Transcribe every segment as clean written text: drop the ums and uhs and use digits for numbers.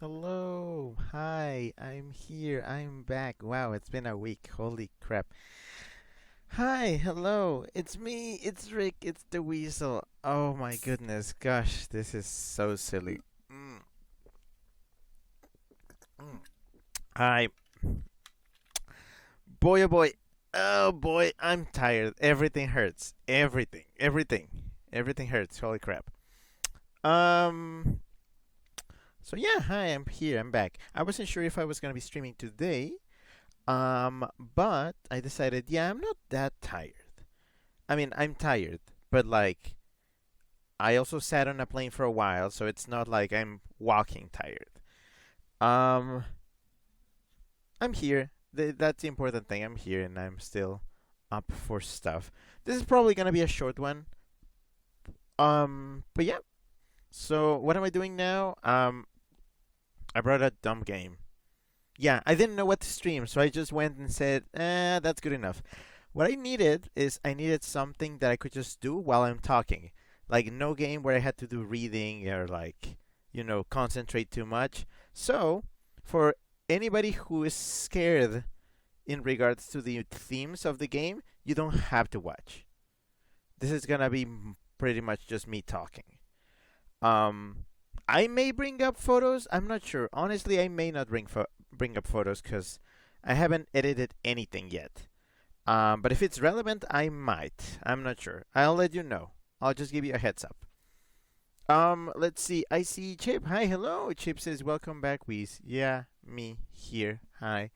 Hello. Hi. I'm here. I'm back. Wow, it's been a week. Holy crap. Hi. Hello. It's me. It's Rick. It's the Weasel. Oh my goodness. Gosh, this is so silly. Mm, mm. Hi. Boy, oh boy. Oh boy, I'm tired. Everything hurts. Everything. Everything. Everything hurts. Holy crap. Um. So yeah, hi. I'm here. I'm back. I wasn't sure if I was gonna be streaming today. But I decided, yeah, I'm not that tired. I mean, I'm tired, but like, I also sat on a plane for a while, so it's not like I'm walking tired. Um, I'm here. That's the important thing. I'm here and I'm still up for stuff. This is probably gonna be a short one. But yeah. So what am I doing now? I brought a dumb game. Yeah, I didn't know what to stream, so I just went and said, that's good enough. What I needed something that I could just do while I'm talking. Like no game where I had to do reading or like, concentrate too much. So, for anybody who is scared in regards to the themes of the game, you don't have to watch. This is gonna be pretty much just me talking. Um, I may bring up photos. I'm not sure. Honestly, I may not bring up photos because I haven't edited anything yet. But if it's relevant, I might. I'm not sure. I'll let you know. I'll just give you a heads up. Let's see. I see Chip. Hi, hello. Chip says, "Welcome back, Weez." Yeah, me here. Hi.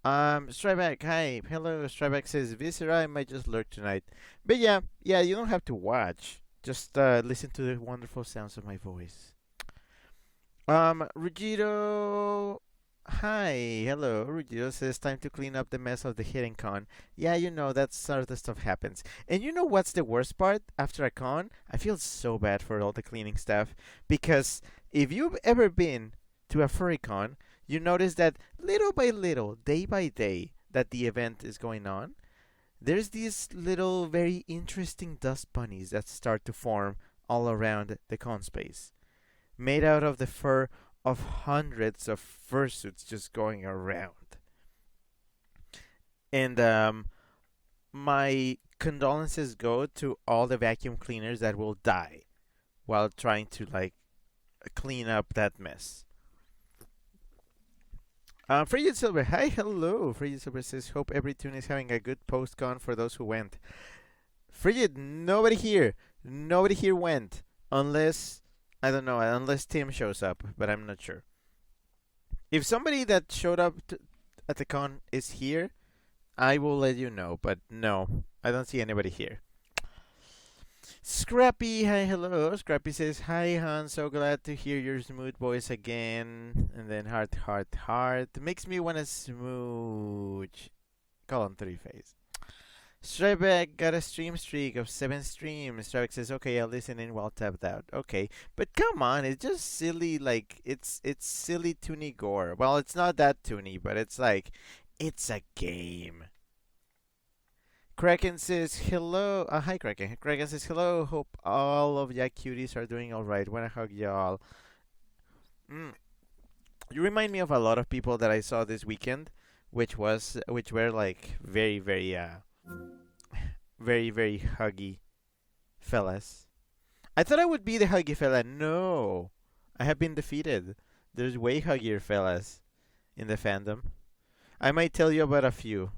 Stryback. Hi, hello. Stryback says, "Viscera, I might just lurk tonight." But yeah, you don't have to watch. Just listen to the wonderful sounds of my voice. Ruggiero. Hi, hello. Ruggiero says time to clean up the mess of the hitting con. Yeah, that sort of stuff happens. And you know what's the worst part? After a con, I feel so bad for all the cleaning staff because if you've ever been to a furry con, you notice that little by little, day by day, that the event is going on, there's these little very interesting dust bunnies that start to form all around the con space made out of the fur of hundreds of fursuits just going around. And my condolences go to all the vacuum cleaners that will die while trying to like clean up that mess. Frigid Silver, hi, hello. Frigid Silver says, "Hope every tune is having a good post con for those who went." Frigid, nobody here went, unless I don't know, unless Tim shows up, but I'm not sure. If somebody that showed up at the con is here, I will let you know. But no, I don't see anybody here. Scrappy, hi, hello. Scrappy says, "Hi, Han. So glad to hear your smooth voice again." And then heart, heart, heart. Makes me want to smooch. Column 3 face. Strybeck got a stream streak of 7 streams. Strybeck says, "Okay, I'll listen in while tapped out." Okay, but come on, it's just silly. Like it's silly toony gore. Well, it's not that toony, but it's like it's a game. Kraken says hello. Hi, Kraken. Kraken says hello. Hope all of ya cuties are doing all right. Wanna hug y'all. Mm. You remind me of a lot of people that I saw this weekend, which were like very very very, very huggy fellas. I thought I would be the huggy fella. No. I have been defeated. There's way huggier fellas in the fandom. I might tell you about a few.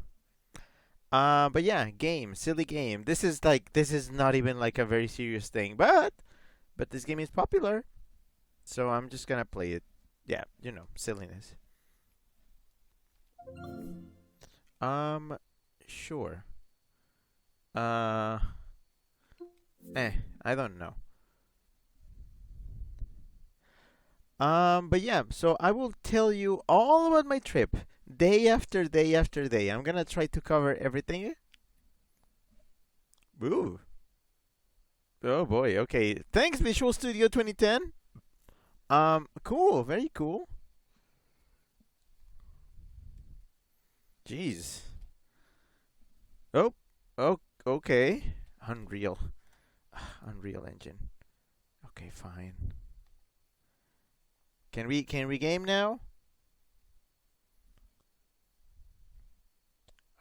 But yeah, game, silly game. This is not even like a very serious thing, but this game is popular. So I'm just gonna play it. Yeah, silliness. Um sure. Uh I don't know. But yeah, so I will tell you all about my trip, day after day after day. I'm gonna try to cover everything. Ooh. Oh boy. Okay. Thanks, Visual Studio 2010. Cool. Very cool. Jeez. Oh. Oh. Okay. Unreal. Unreal Engine. Okay. Fine. Can we game now?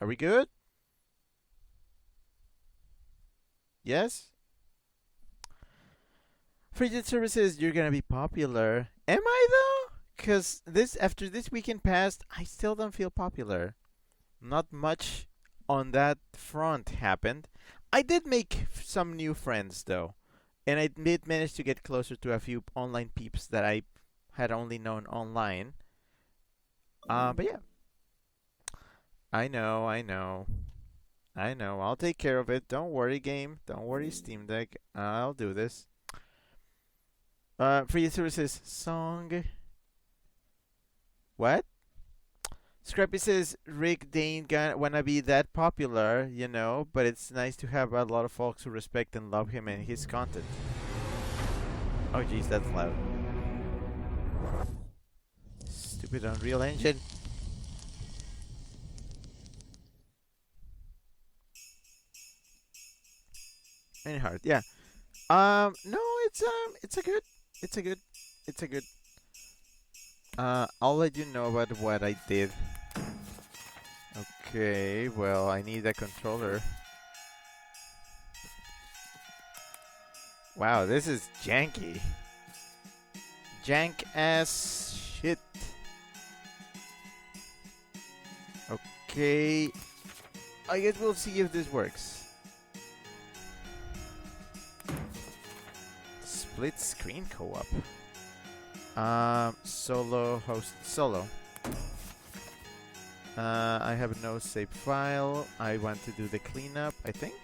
Are we good? Yes? Frigid services, you're gonna be popular. Am I though? Cause this after this weekend passed, I still don't feel popular. Not much on that front happened. I did make some new friends though, and I did manage to get closer to a few online peeps that I had only known online. But yeah, I know. I'll take care of it. Don't worry, game. Don't worry, Steam Deck. I'll do this. Free services song. What? Scrappy says Rick Dane gonna wanna be that popular, but it's nice to have a lot of folks who respect and love him and his content. Oh jeez, that's loud. Stupid Unreal Engine. Any heart, yeah. No, it's a good, it's a good, it's a good. I'll let you know about what I did. Okay, well, I need a controller. Wow, this is janky. Jank ass shit. Okay, I guess we'll see if this works. Split screen co-op. Solo host solo. I have no save file. I want to do the cleanup, I think.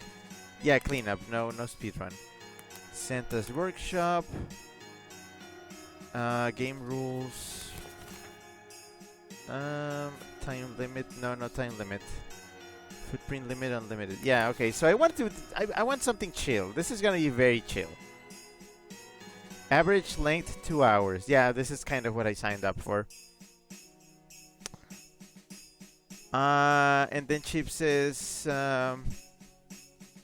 Yeah, cleanup. No speedrun. Santa's workshop. Game rules. Time limit. No time limit. Footprint limit unlimited. Yeah, okay. So I want something chill. This is gonna be very chill. Average length 2 hours. Yeah, this is kind of what I signed up for. And then Chip says,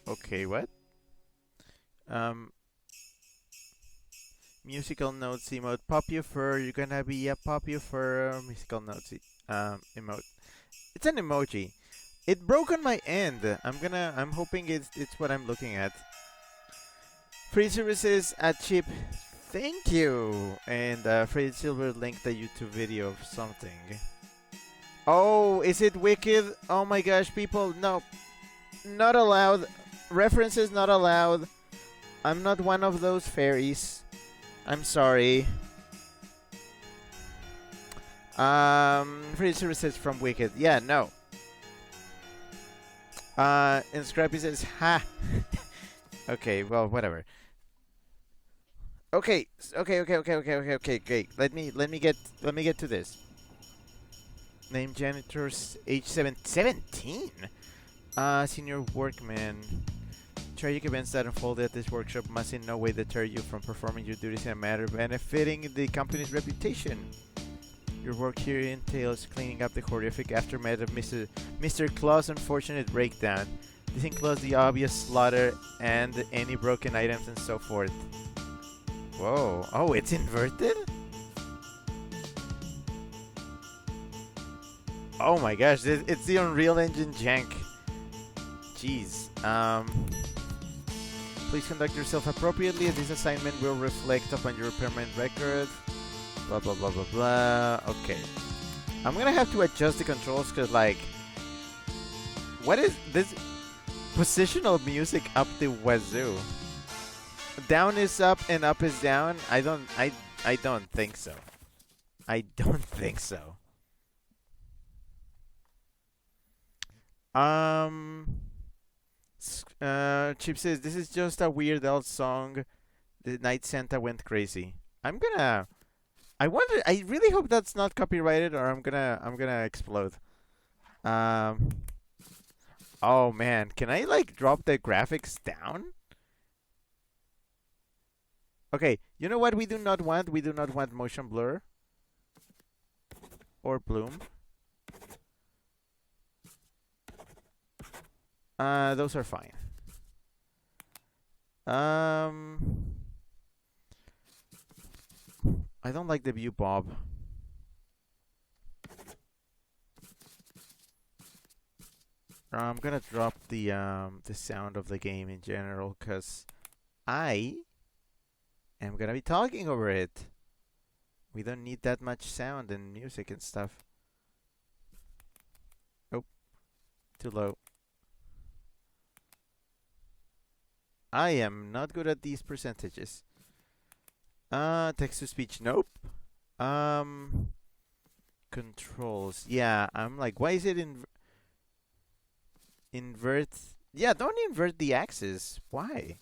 okay, what? Musical notes emote. Popular. You're gonna be a popular musical notes emote. It's an emoji. It broke on my end. I'm hoping it's what I'm looking at. Free services at Chip. Thank you. And Freddy Silver linked a YouTube video of something. Oh, is it wicked? Oh my gosh, people, no. Not allowed. References not allowed. I'm not one of those fairies. I'm sorry. Free services from Wicked. Yeah, no. And Scrappy says, ha. Okay, well, whatever. Okay, great. Let me get to this. Name janitors, age 17. Senior workman. Tragic events that unfold at this workshop must in no way deter you from performing your duties in a manner benefiting the company's reputation. Your work here entails cleaning up the horrific aftermath of Mr. Claus' unfortunate breakdown. This includes the obvious slaughter and any broken items and so forth. Whoa. Oh, it's inverted? Oh my gosh, it's the Unreal Engine jank. Jeez. Please conduct yourself appropriately. This assignment will reflect upon your permanent record. Blah, blah, blah, blah, blah. Okay. I'm gonna have to adjust the controls because, like, what is this? Positional music up the wazoo. Down is up and up is down. I don't think so. I don't think so. Chip says this is just a Weird Al song. The Night Santa went crazy. I wonder. I really hope that's not copyrighted, or I'm gonna explode. Oh man, can I like drop the graphics down? Okay, you know what we do not want? We do not want motion blur or bloom. Those are fine. I don't like the view, Bob. I'm gonna drop the sound of the game in general because I am gonna be talking over it. We don't need that much sound and music and stuff. Oh, too low. I am not good at these percentages. Text to speech, nope. Um, Controls, yeah. I'm like, why is it invert? Yeah, don't invert the axis. Why?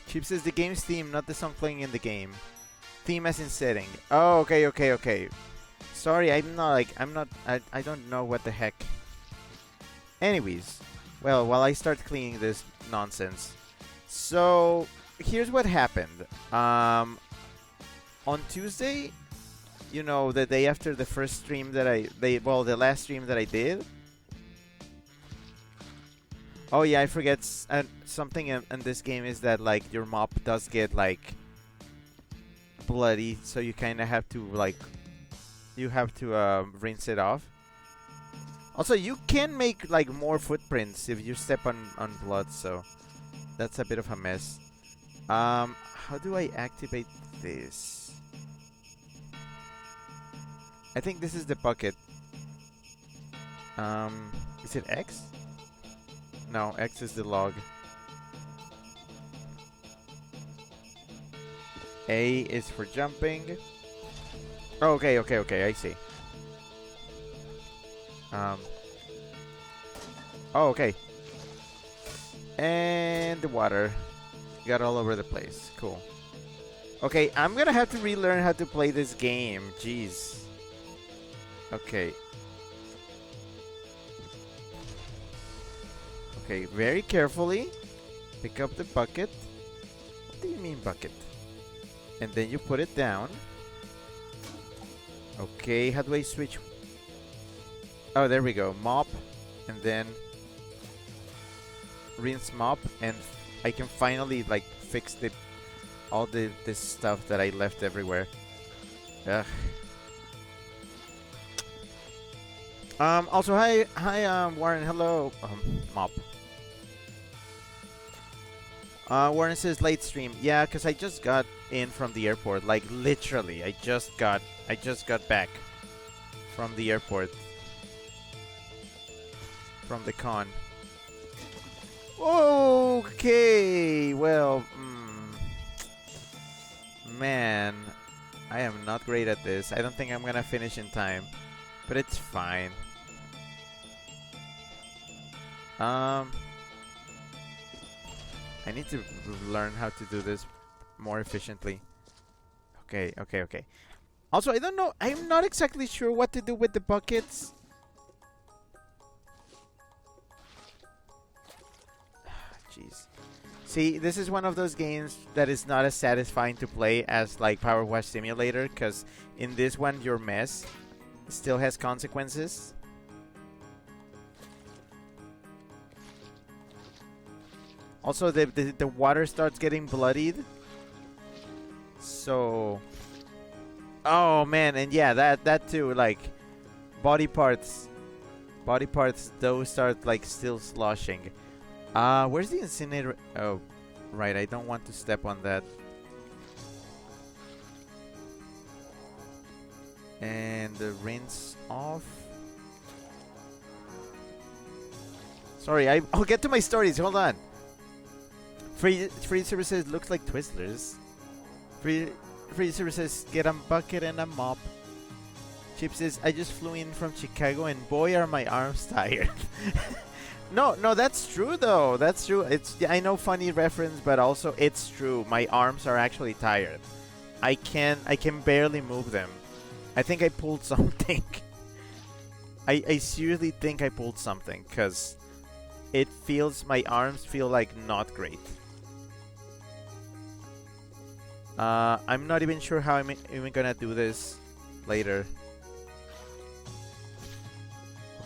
Chip says the game's theme, not the song playing in the game. Theme as in setting. Oh, okay, okay, okay. Sorry, I don't know what the heck. Anyways, well, while I start cleaning this nonsense. So, here's what happened. On Tuesday, you know, the day after the first stream that the last stream that I did. Oh yeah, I forget something in this game is that like your mop does get like bloody, so you kind of have to like rinse it off. Also, you can make like more footprints if you step on blood, so that's a bit of a mess. How do I activate this? I think this is the bucket. Is it X? No, X is the log. A is for jumping. Oh, okay, okay, okay, I see. Oh, okay. And the water got all over the place. Cool. Okay, I'm gonna have to relearn how to play this game. Jeez. Okay. Okay, very carefully. Pick up the bucket. What do you mean bucket? And then you put it down. Okay, how do I switch? Oh, there we go. Mop. And then rinse mop. And I can finally like fix all this stuff that I left everywhere. Ugh. Also, hi, Warren. Hello, Mop. Warren says late stream. Yeah, cause I just got in from the airport. Like literally, I just got back from the airport, from the con. Okay, well, man, I am not great at this. I don't think I'm gonna finish in time, but it's fine. I need to learn how to do this more efficiently. Okay, okay, okay. Also, I don't know. I'm not exactly sure what to do with the buckets. Jeez. See, this is one of those games that is not as satisfying to play as like Power Wash Simulator, because in this one, your mess still has consequences. Also, the water starts getting bloodied. So, oh man, and yeah, that too. Like, body parts, those start like still sloshing. Where's the incinerator? Oh, right. I don't want to step on that. And the rinse off. Sorry, I'll get to my stories. Hold on. Free services looks like Twizzlers. Free services get a bucket and a mop. Chip says I just flew in from Chicago and boy are my arms tired. No, that's true though. That's true. I know funny reference, but also it's true. My arms are actually tired. I can barely move them. I think I pulled something. I seriously think I pulled something because my arms feel like not great. I'm not even sure how I'm even gonna do this later.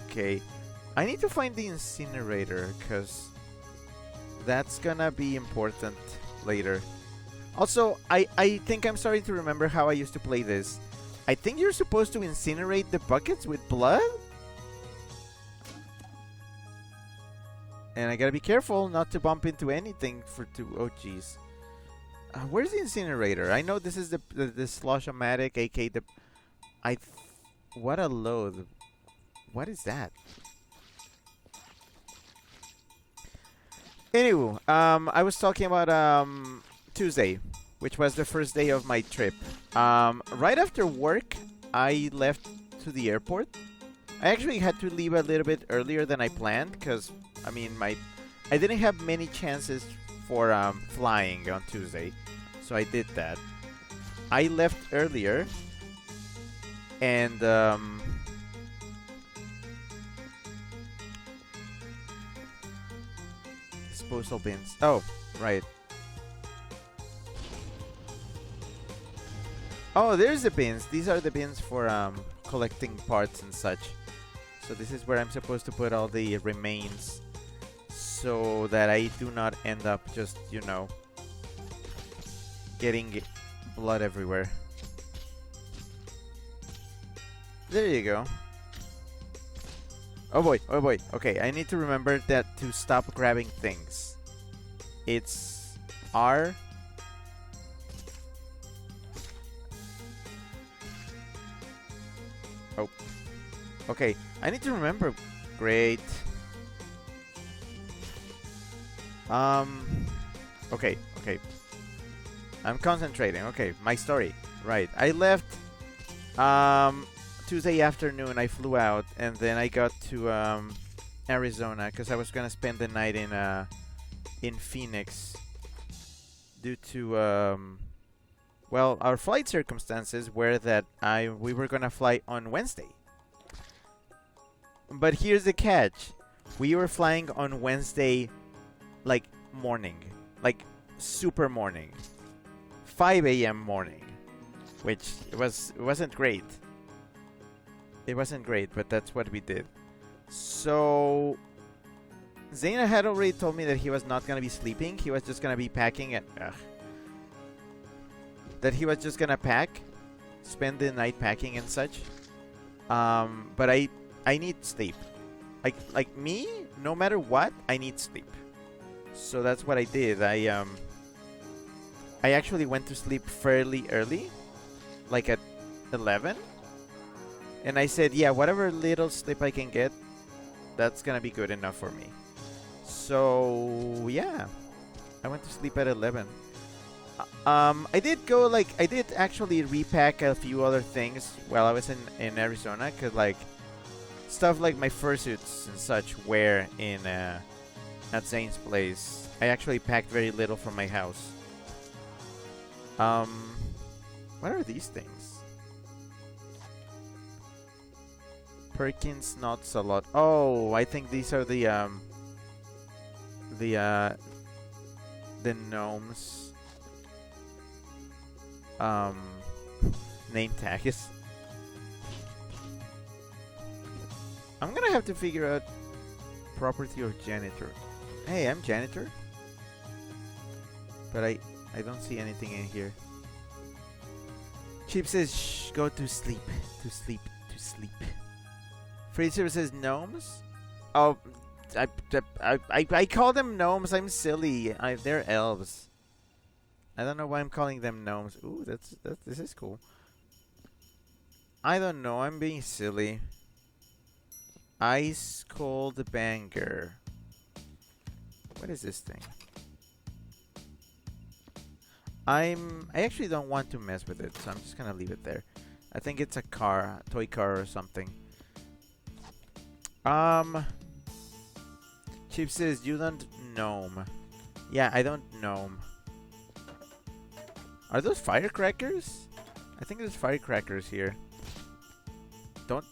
Okay. I need to find the incinerator because that's gonna be important later. Also, I think I'm starting to remember how I used to play this. I think you're supposed to incinerate the buckets with blood? And I gotta be careful not to bump into anything for two. Oh, jeez. Where's the incinerator? I know this is the Slosh-O-Matic, aka the... What a load. What is that? Anywho, I was talking about Tuesday, which was the first day of my trip. Right after work, I left to the airport. I actually had to leave a little bit earlier than I planned because, I mean, I didn't have many chances for flying on Tuesday, so I did that. I left earlier, and disposal bins. Oh, right. Oh, there's the bins. These are the bins for collecting parts and such. So this is where I'm supposed to put all the remains, so that I do not end up just, you know, getting blood everywhere. There you go. Oh boy, oh boy. Okay, I need to remember that to stop grabbing things. It's R. Oh. Okay, I need to remember. Great. Okay, okay. I'm concentrating. Okay, my story. Right. I left Tuesday afternoon. I flew out, and then I got to Arizona because I was gonna spend the night in Phoenix due to well, our flight circumstances were that we were gonna fly on Wednesday. But here's the catch. We were flying on Wednesday, like, morning. Like, super morning. 5 a.m. morning. Which wasn't great. It wasn't great, but that's what we did. So, Zaina had already told me that he was not going to be sleeping. He was just going to be packing it. That he was just going to pack. Spend the night packing and such. But I need sleep. Like me, no matter what, I need sleep. So that's what I did. I actually went to sleep fairly early, like at 11. And I said, yeah, whatever little sleep I can get, that's gonna be good enough for me. So yeah, I went to sleep at 11. I did actually repack a few other things while I was in Arizona, cause like stuff like my fursuits and such were in at Zane's place. I actually packed very little from my house. What are these things? Perkins nuts a lot. Oh, I think these are the gnomes name tags. I'm gonna have to figure out property of janitor. Hey, I'm janitor, but I don't see anything in here. Chip says, shh, go to sleep, to sleep, to sleep. Fraser says gnomes. Oh, I call them gnomes. I'm silly. They're elves. I don't know why I'm calling them gnomes. Ooh, this is cool. I don't know. I'm being silly. Ice cold banger. What is this thing? I actually don't want to mess with it, so I'm just gonna leave it there. I think it's a car, a toy car or something. Chip says you don't gnome. Yeah, I don't gnome. Are those firecrackers? I think there's firecrackers here. Don't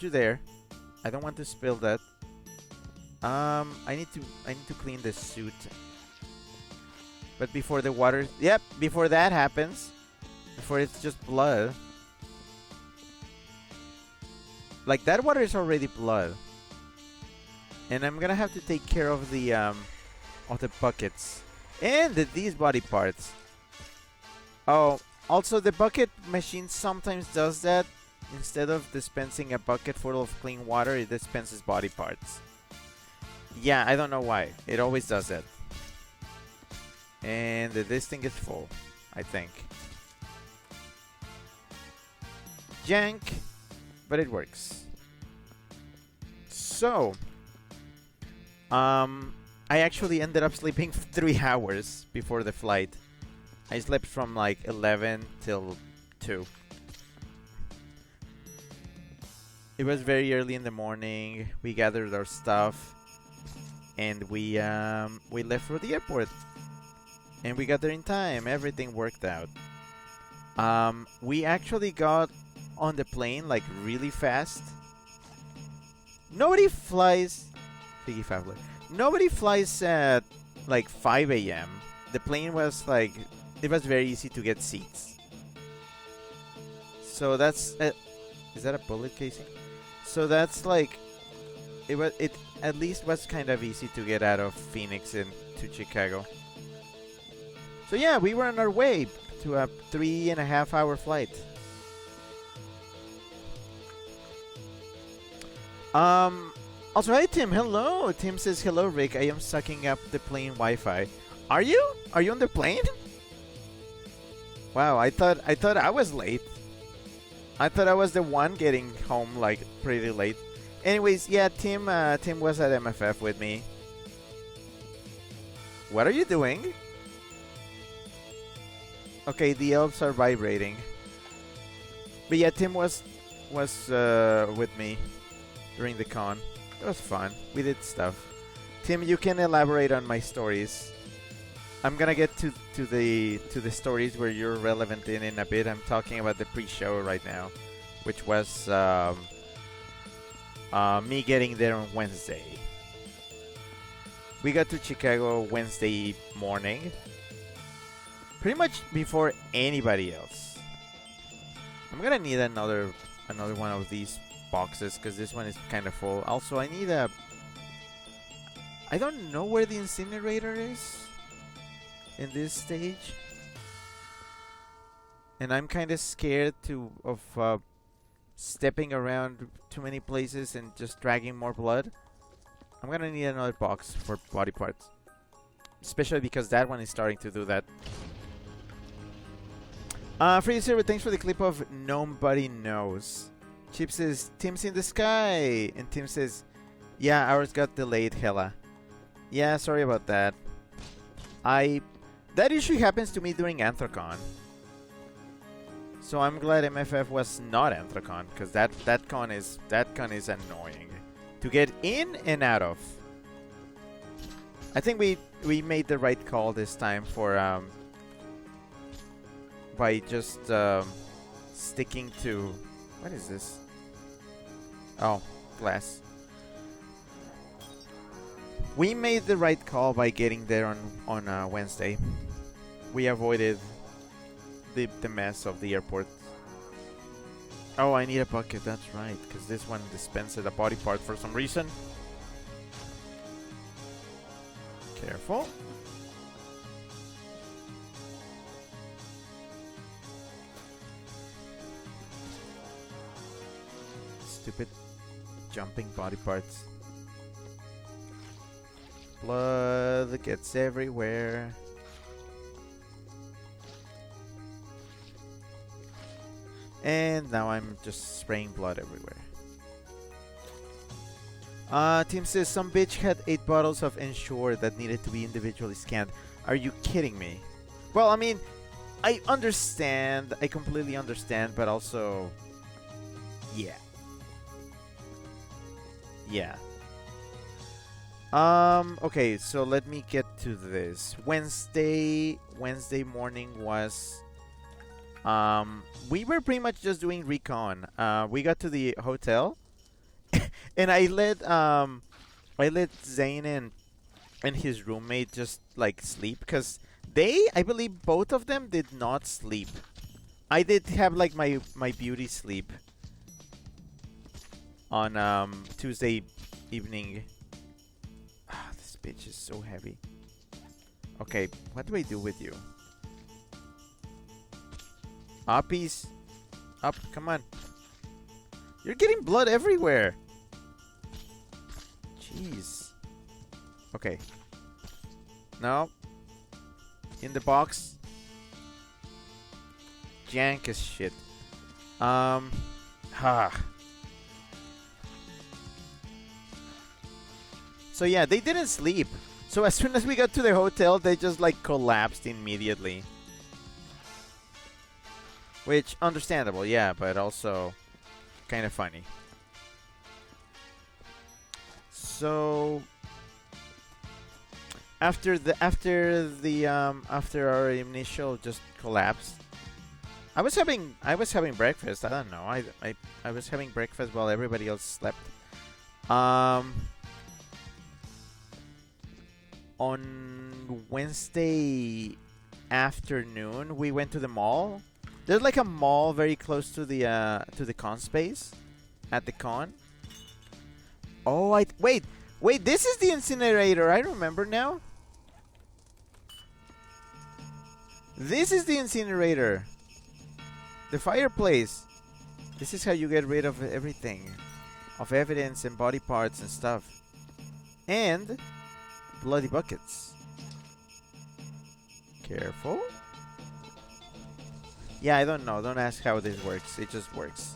you dare. I don't want to spill that. I need to clean this suit. But before the water, yep, before that happens, before it's just blood. Like that water is already blood. And I'm gonna have to take care of the buckets and these body parts. Oh, also the bucket machine sometimes does that. Instead of dispensing a bucket full of clean water, it dispenses body parts. Yeah, I don't know why. It always does that. And this thing is full, I think. Jank, but it works. So, I actually ended up sleeping 3 hours before the flight. I slept from like 11 till 2. It was very early in the morning. We gathered our stuff, and we left for the airport. And we got there in time. Everything worked out. We actually got on the plane like really fast. Nobody flies. Piggy Fabler. Nobody flies at like 5 a.m. The plane was like, it was very easy to get seats. So that's is that a bullet casing? So that's like, it at least was kind of easy to get out of Phoenix and to Chicago. So yeah, we were on our way to a 3.5-hour flight. Also, hi Tim, hello. Tim says, hello Rick, I am sucking up the plane Wi-Fi. Are you? Are you on the plane? Wow, I thought I was late. I thought I was the one getting home like pretty late. Anyways, yeah, Tim was at MFF with me. What are you doing? Okay, the elves are vibrating. But yeah, Tim was with me during the con. It was fun. We did stuff. Tim, you can elaborate on my stories. I'm gonna get to the stories where you're relevant in a bit. I'm talking about the pre-show right now, which was me getting there on Wednesday. We got to Chicago Wednesday morning, pretty much before anybody else. I'm gonna need another one of these boxes because this one is kind of full. Also, I need a. I don't know where the incinerator is in this stage, and I'm kind of scared of stepping around too many places and just dragging more blood. I'm gonna need another box for body parts, especially because that one is starting to do that. Freezer, thanks for the clip of Nobody Knows. Chip says, Tim's in the sky, and Tim says, yeah, ours got delayed hella. Yeah, sorry about that. That usually happens to me during Anthrocon. So I'm glad MFF was not Anthrocon, because that con is annoying to get in and out of. I think we made the right call this time for by just sticking to, what is this? Oh, glass. We made the right call by getting there on Wednesday. We avoided the mess of the airport. Oh, I need a bucket. That's right, because this one dispenses a body part for some reason. Careful. Stupid jumping body parts. Blood gets everywhere. And now I'm just spraying blood everywhere. Tim says some bitch had 8 bottles of Ensure that needed to be individually scanned. Are you kidding me? Well, I mean, I understand. I completely understand, but also, yeah. Yeah. Okay, so let me get to this. Wednesday morning was we were pretty much just doing recon. We got to the hotel and I let Zane and his roommate just like sleep because I believe both of them did not sleep. I did have like my beauty sleep on Tuesday evening. This bitch is so heavy. Okay, what do I do with you? Uppies. Up, come on. You're getting blood everywhere. Jeez. Okay. No. In the box. Jank as shit. So yeah, they didn't sleep. So as soon as we got to the hotel, they just like collapsed immediately. Which, understandable, yeah, but also kind of funny. So after our initial just collapse, I was having breakfast. I don't know. I was having breakfast while everybody else slept. On Wednesday afternoon, we went to the mall. There's like a mall very close to the con space at the con. Oh, wait. This is the incinerator. I remember now. This is the incinerator. The fireplace. This is how you get rid of everything, of evidence and body parts and stuff, and bloody buckets. Careful. Yeah, I don't know. Don't ask how this works. It just works.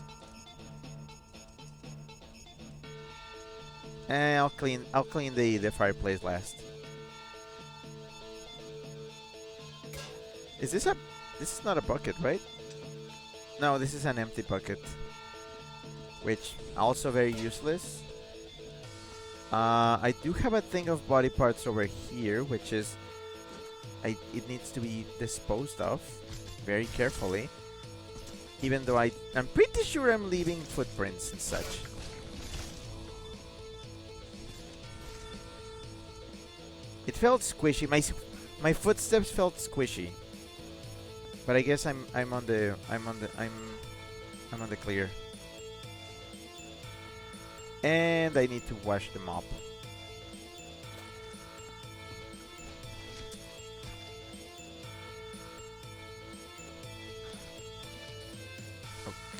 And I'll clean the fireplace last. Is this is not a bucket, right? No, this is an empty bucket. Which also very useless. I do have a thing of body parts over here, which is it needs to be disposed of very carefully. Even though I'm pretty sure I'm leaving footprints and such. It felt squishy. My footsteps felt squishy. But I guess I'm on the clear. And I need to wash them up.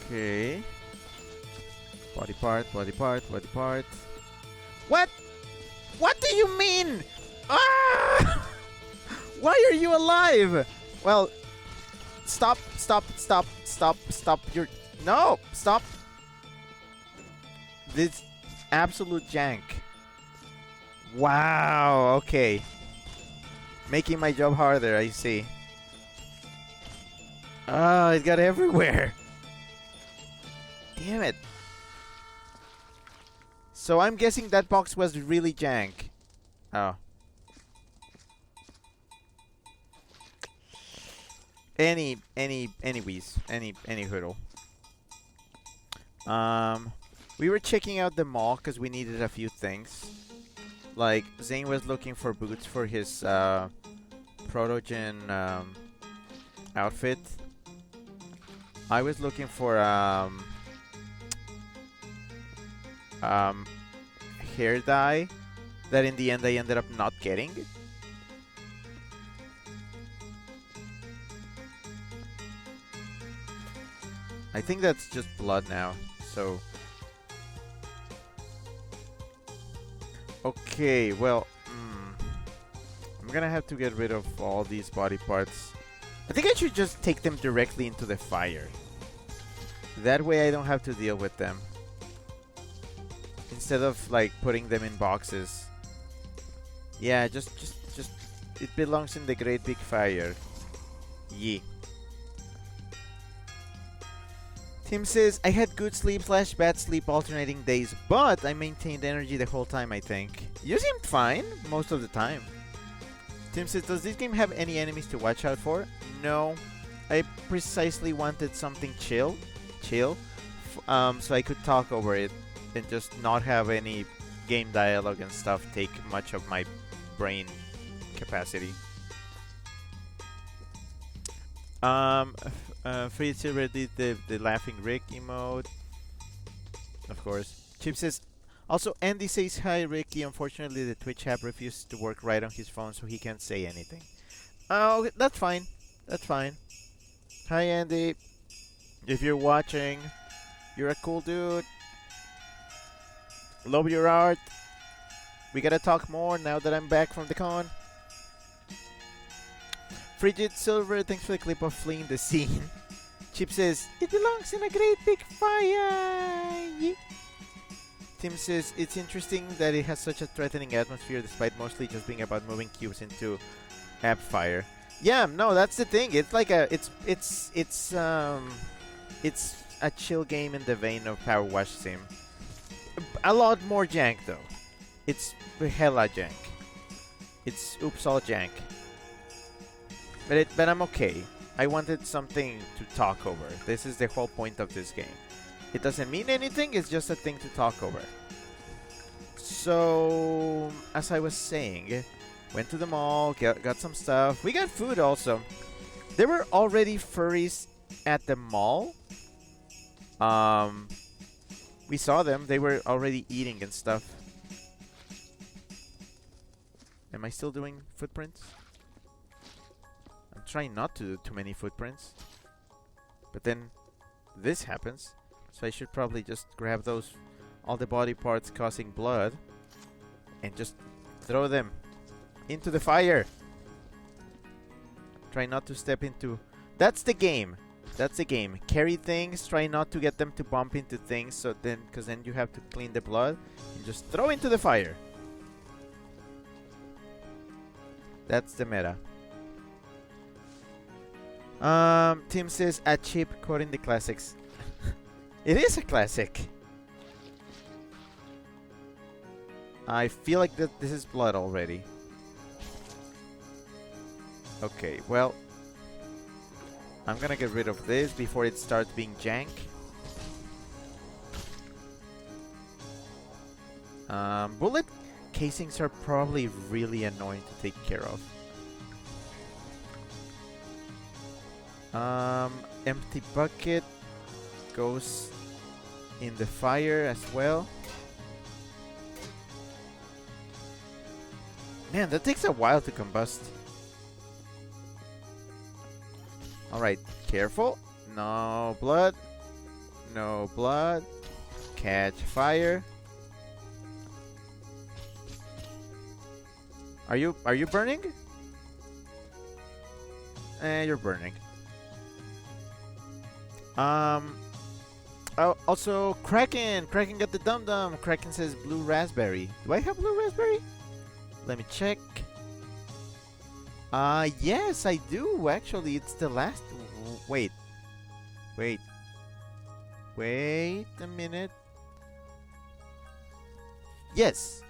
Okay. Body part, body part, body part. What? What do you mean? Ah! Why are you alive? Well, stop. No, stop. This absolute jank. Wow, okay. Making my job harder, I see. Oh, it got everywhere. Damn it. So I'm guessing that box was really jank. Oh. Anyways, any hurdle. We were checking out the mall because we needed a few things. Like, Zane was looking for boots for his Protogen outfit. I was looking for hair dye that in the end I ended up not getting. I think that's just blood now, so... Okay, well, I'm gonna have to get rid of all these body parts. I think I should just take them directly into the fire. That way I don't have to deal with them. Instead of, like, putting them in boxes. Yeah, just it belongs in the great big fire. Yeah. Tim says, I had good sleep / bad sleep alternating days, but I maintained energy the whole time, I think. You seemed fine most of the time. Tim says, does this game have any enemies to watch out for? No. I precisely wanted something chill, so I could talk over it and just not have any game dialogue and stuff take much of my brain capacity. Fritz already did the laughing Rick emote. Of course. Chip says, also Andy says hi Ricky. Unfortunately the Twitch app refused to work right on his phone, so he can't say anything. Oh, that's fine. That's fine. Hi Andy. If you're watching, you're a cool dude. Love your art. We gotta talk more now that I'm back from the con. Frigid Silver, thanks for the clip of fleeing the scene. Chip says, it belongs in a great big fire. Tim says, it's interesting that it has such a threatening atmosphere despite mostly just being about moving cubes into fire. Yeah, no, that's the thing. It's like it's a chill game in the vein of Power Wash Sim. A lot more jank though. It's hella jank. It's oops all jank. But I'm okay. I wanted something to talk over. This is the whole point of this game. It doesn't mean anything, it's just a thing to talk over. So, as I was saying, went to the mall, got some stuff. We got food also. There were already furries at the mall. We saw them. They were already eating and stuff. Am I still doing footprints? I'm trying not to do too many footprints. But then this happens. So I should probably just grab those, all the body parts causing blood, and just throw them into the fire. Try not to step into... That's the game. That's the game. Carry things, try not to get them to bump into things, so then, because then you have to clean the blood. You just throw into the fire. That's the meta. Tim says, a chip quoting the classics. It is a classic. I feel like that this is blood already. Okay, well, I'm gonna get rid of this before it starts being jank. Bullet casings are probably really annoying to take care of. Empty bucket goes in the fire as well. Man, that takes a while to combust. Alright, careful. No blood. No blood. Catch fire. Are you burning? You're burning. Oh, also, Kraken got the dum-dum. Kraken says blue raspberry. Do I have blue raspberry? Let me check. Yes, I do. Actually, it's the last... Wait a minute. Yes.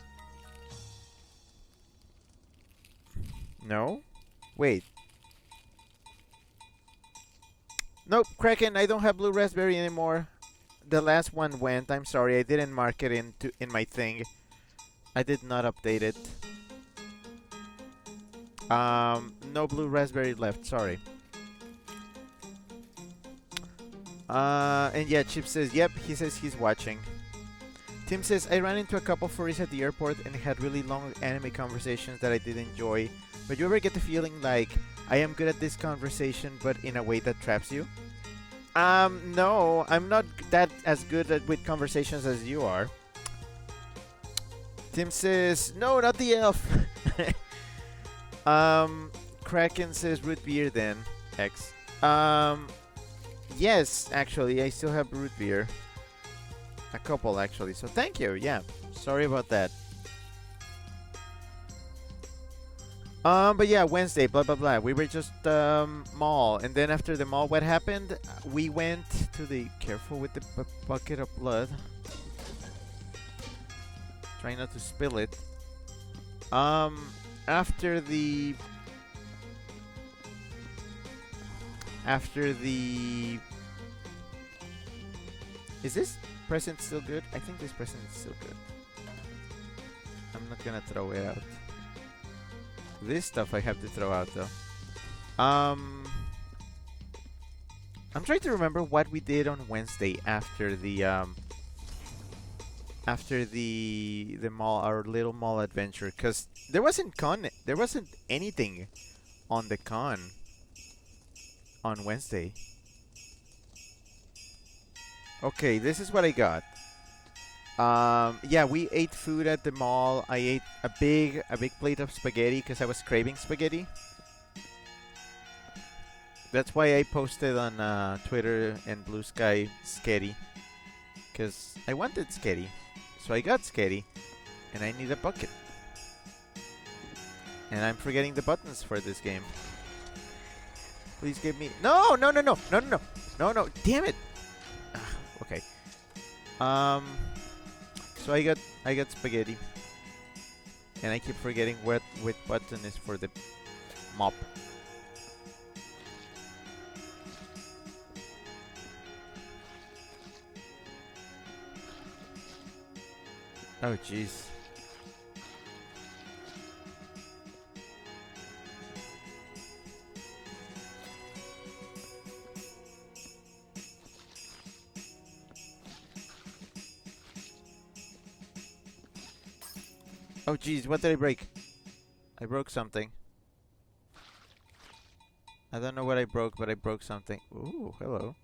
No? Wait. Nope, Kraken, I don't have blue raspberry anymore. The last one went. I'm sorry, I didn't mark it in my thing. I did not update it. No blue raspberry left, sorry. And yeah, Chip says, yep, he says he's watching. Tim says, I ran into a couple furries at the airport and had really long anime conversations that I did enjoy. But you ever get the feeling like, I am good at this conversation, but in a way that traps you? No, I'm not that as good with conversations as you are. Tim says, no, not the elf. Kraken says root beer then, X. Yes, actually, I still have root beer. A couple, actually, so thank you, yeah. Sorry about that. But yeah, Wednesday, blah, blah, blah. We were just, mall. And then after the mall, what happened? We went to the... Careful with the bucket of blood. Try not to spill it. After the... Is this present still good? I think this present is still good. I'm not gonna throw it out. This stuff I have to throw out though. I'm trying to remember what we did on Wednesday after the mall, our little mall adventure, because there wasn't anything on the con on Wednesday. Okay, this is what I got. Yeah, we ate food at the mall. I ate a big plate of spaghetti because I was craving spaghetti. That's why I posted on Twitter and Blue Sky Sketty, because I wanted Sketty. So I got Sketty, and I need a bucket. And I'm forgetting the buttons for this game. Please give me... No, no, no, no, no, no, no, no, no, damn it. Okay. So I got spaghetti. And I keep forgetting what button is for the mop. Oh, jeez. Oh, jeez, what did I break? I broke something. I don't know what I broke, but I broke something. Ooh, hello.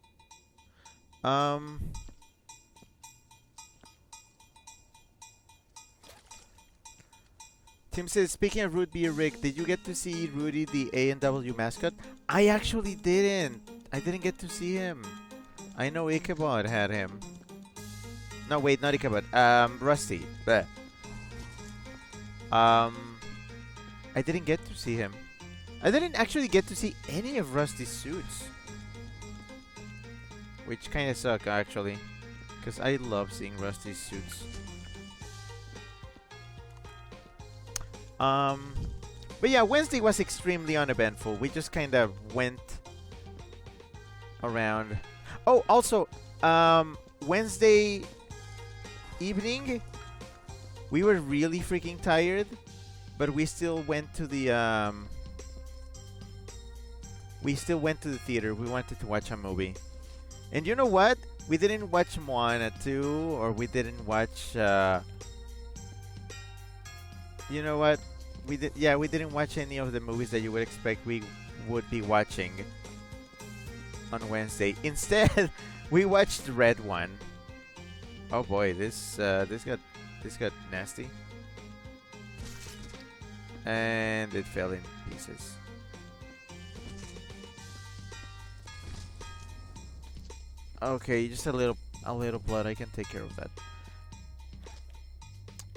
Tim says, speaking of Root Beer Rick, did you get to see Rudy the A&W mascot? I actually didn't. I didn't get to see him. I know Ichabod had him. No, wait, not Ichabod. Rusty. Bleh. I didn't get to see him. I didn't actually get to see any of Rusty's suits. Which kind of suck, actually. Because I love seeing Rusty's suits. But yeah, Wednesday was extremely uneventful. We just kind of went around. Oh, also, Wednesday evening, we were really freaking tired, but we still went to the theater. We wanted to watch a movie. And you know what? We didn't watch Moana 2, or we didn't watch you know what? We didn't watch any of the movies that you would expect we would be watching on Wednesday. Instead, we watched Red One. Oh boy, this got nasty. And it fell in pieces. Okay, just a little blood. I can take care of that.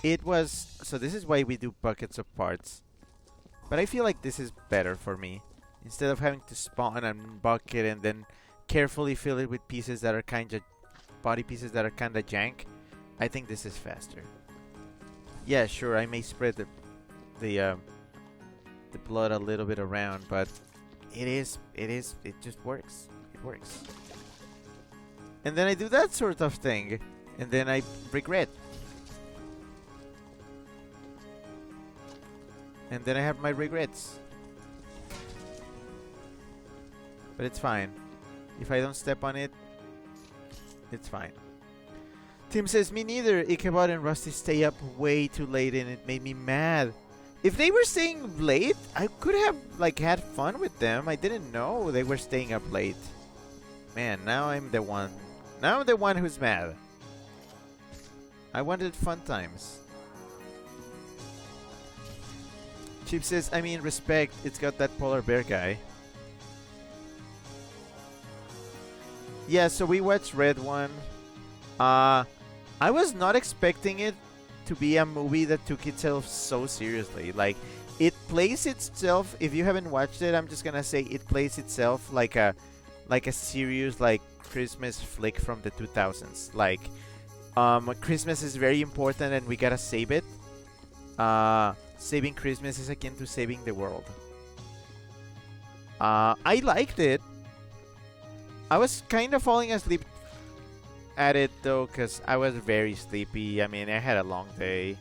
It was... So this is why we do buckets of parts. But I feel like this is better for me. Instead of having to spawn a bucket and then carefully fill it with pieces that are kinda... body pieces that are kinda jank, I think this is faster. Yeah, sure, I may spread the blood a little bit around, but it just works. It works. And then I do that sort of thing, and then I regret. And then I have my regrets. But it's fine. If I don't step on it, it's fine. Tim says, me neither. Ichabod and Rusty stay up way too late and it made me mad. If they were staying late, I could have like had fun with them. I didn't know they were staying up late. Man, now I'm the one. Now I'm the one who's mad. I wanted fun times. Chip says, I mean, respect. It's got that polar bear guy. Yeah, so we watched Red One. I was not expecting it to be a movie that took itself so seriously. Like, it plays itself. If you haven't watched it, I'm just gonna say it plays itself like a serious like Christmas flick from the 2000s. Like, Christmas is very important and we gotta save it. Saving Christmas is akin to saving the world. I liked it. I was kind of falling asleep at it though, because I was very sleepy. I mean, I had a long day.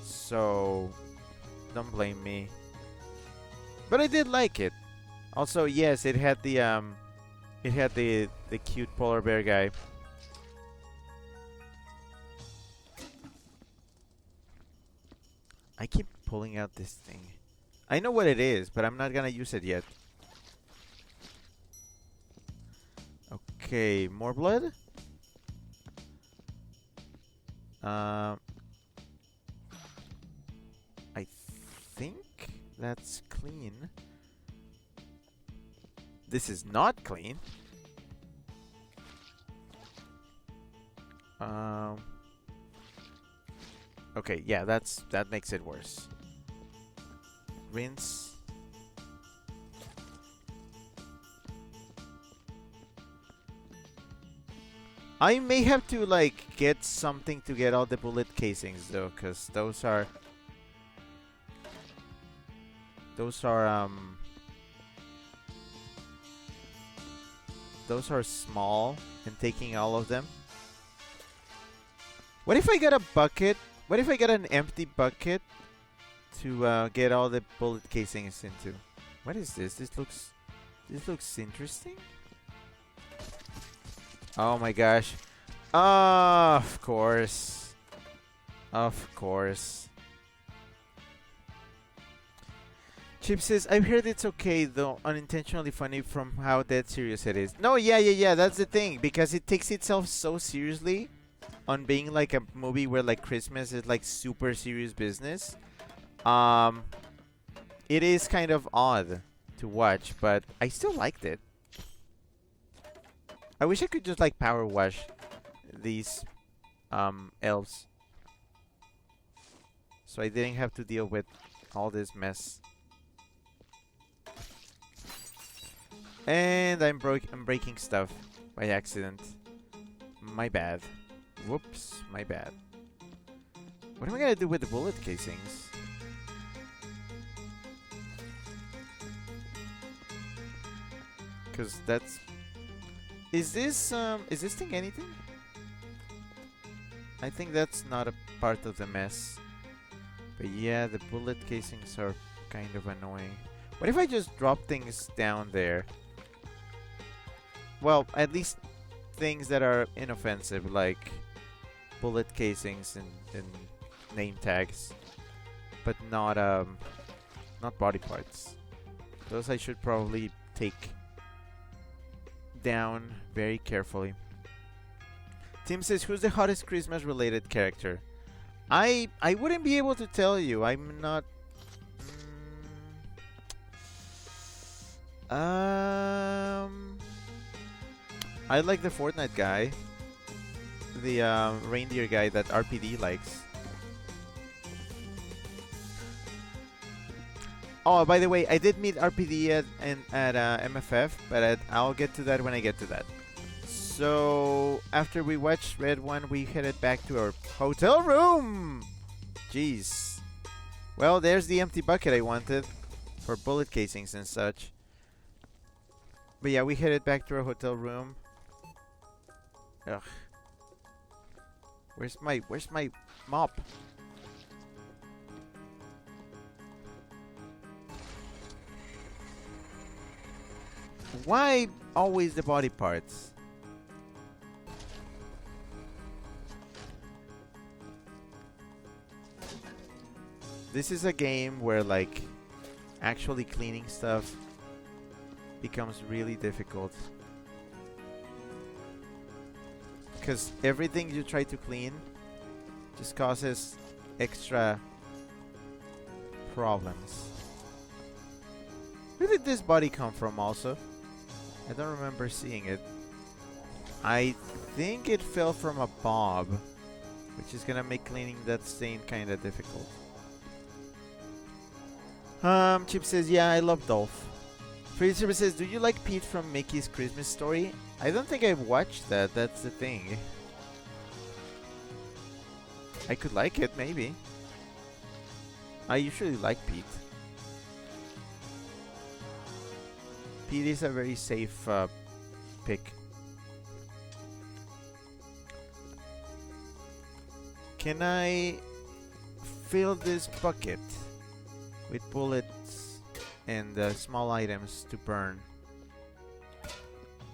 So, don't blame me. But I did like it. Also, yes, it had the cute polar bear guy. I keep pulling out this thing. I know what it is, but I'm not gonna use it yet. Okay, more blood. I think that's clean. This is not clean. Okay, yeah, that makes it worse. Rinse. I may have to like get something to get all the bullet casings though, because those are small, and taking all of them. What if I got a bucket? What if I got an empty bucket to get all the bullet casings into? What is this? This looks interesting. Oh my gosh. Of course. Of course. Chip says, I've heard it's okay, though unintentionally funny from how dead serious it is. No, yeah, that's the thing. Because it takes itself so seriously on being like a movie where like Christmas is like super serious business. It is kind of odd to watch, but I still liked it. I wish I could just like power wash these elves, so I didn't have to deal with all this mess. And I'm breaking stuff by accident. My bad. Whoops, my bad. What am I gonna do with the bullet casings? Cause that's... Is this thing anything? I think that's not a part of the mess. But yeah, the bullet casings are kind of annoying. What if I just drop things down there? Well, at least things that are inoffensive, like bullet casings and name tags, but not body parts. Those I should probably take down very carefully. Tim says, who's the hottest Christmas related character? I wouldn't be able to tell you. I'm not... I like the Fortnite guy. The reindeer guy that RPD likes. Oh, by the way, I did meet RPD at MFF, but I'll get to that when I get to that. So, after we watched Red One, we headed back to our hotel room! Jeez. Well, there's the empty bucket I wanted for bullet casings and such. But yeah, we headed back to our hotel room. Ugh. Where's my mop? Why always the body parts? This is a game where like actually cleaning stuff becomes really difficult. Because everything you try to clean just causes extra problems. Where did this body come from also? I don't remember seeing it. I think it fell from a bob, which is gonna make cleaning that stain kinda difficult. Chip says, yeah, I love Dolph. Freezer says, do you like Pete from Mickey's Christmas Story? I don't think I've watched that, that's the thing. I could like it, maybe. I usually like Pete. Pete is a very safe pick. Can I fill this bucket with bullets and small items to burn?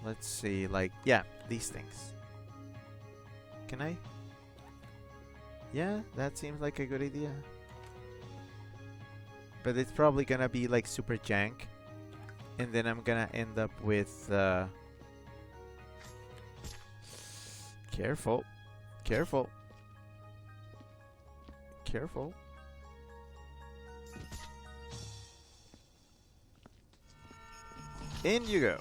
Let's see, like, yeah, these things. Can I? Yeah, that seems like a good idea. But it's probably gonna be like super jank. And then I'm gonna end up with Careful. Careful. Careful. In you go.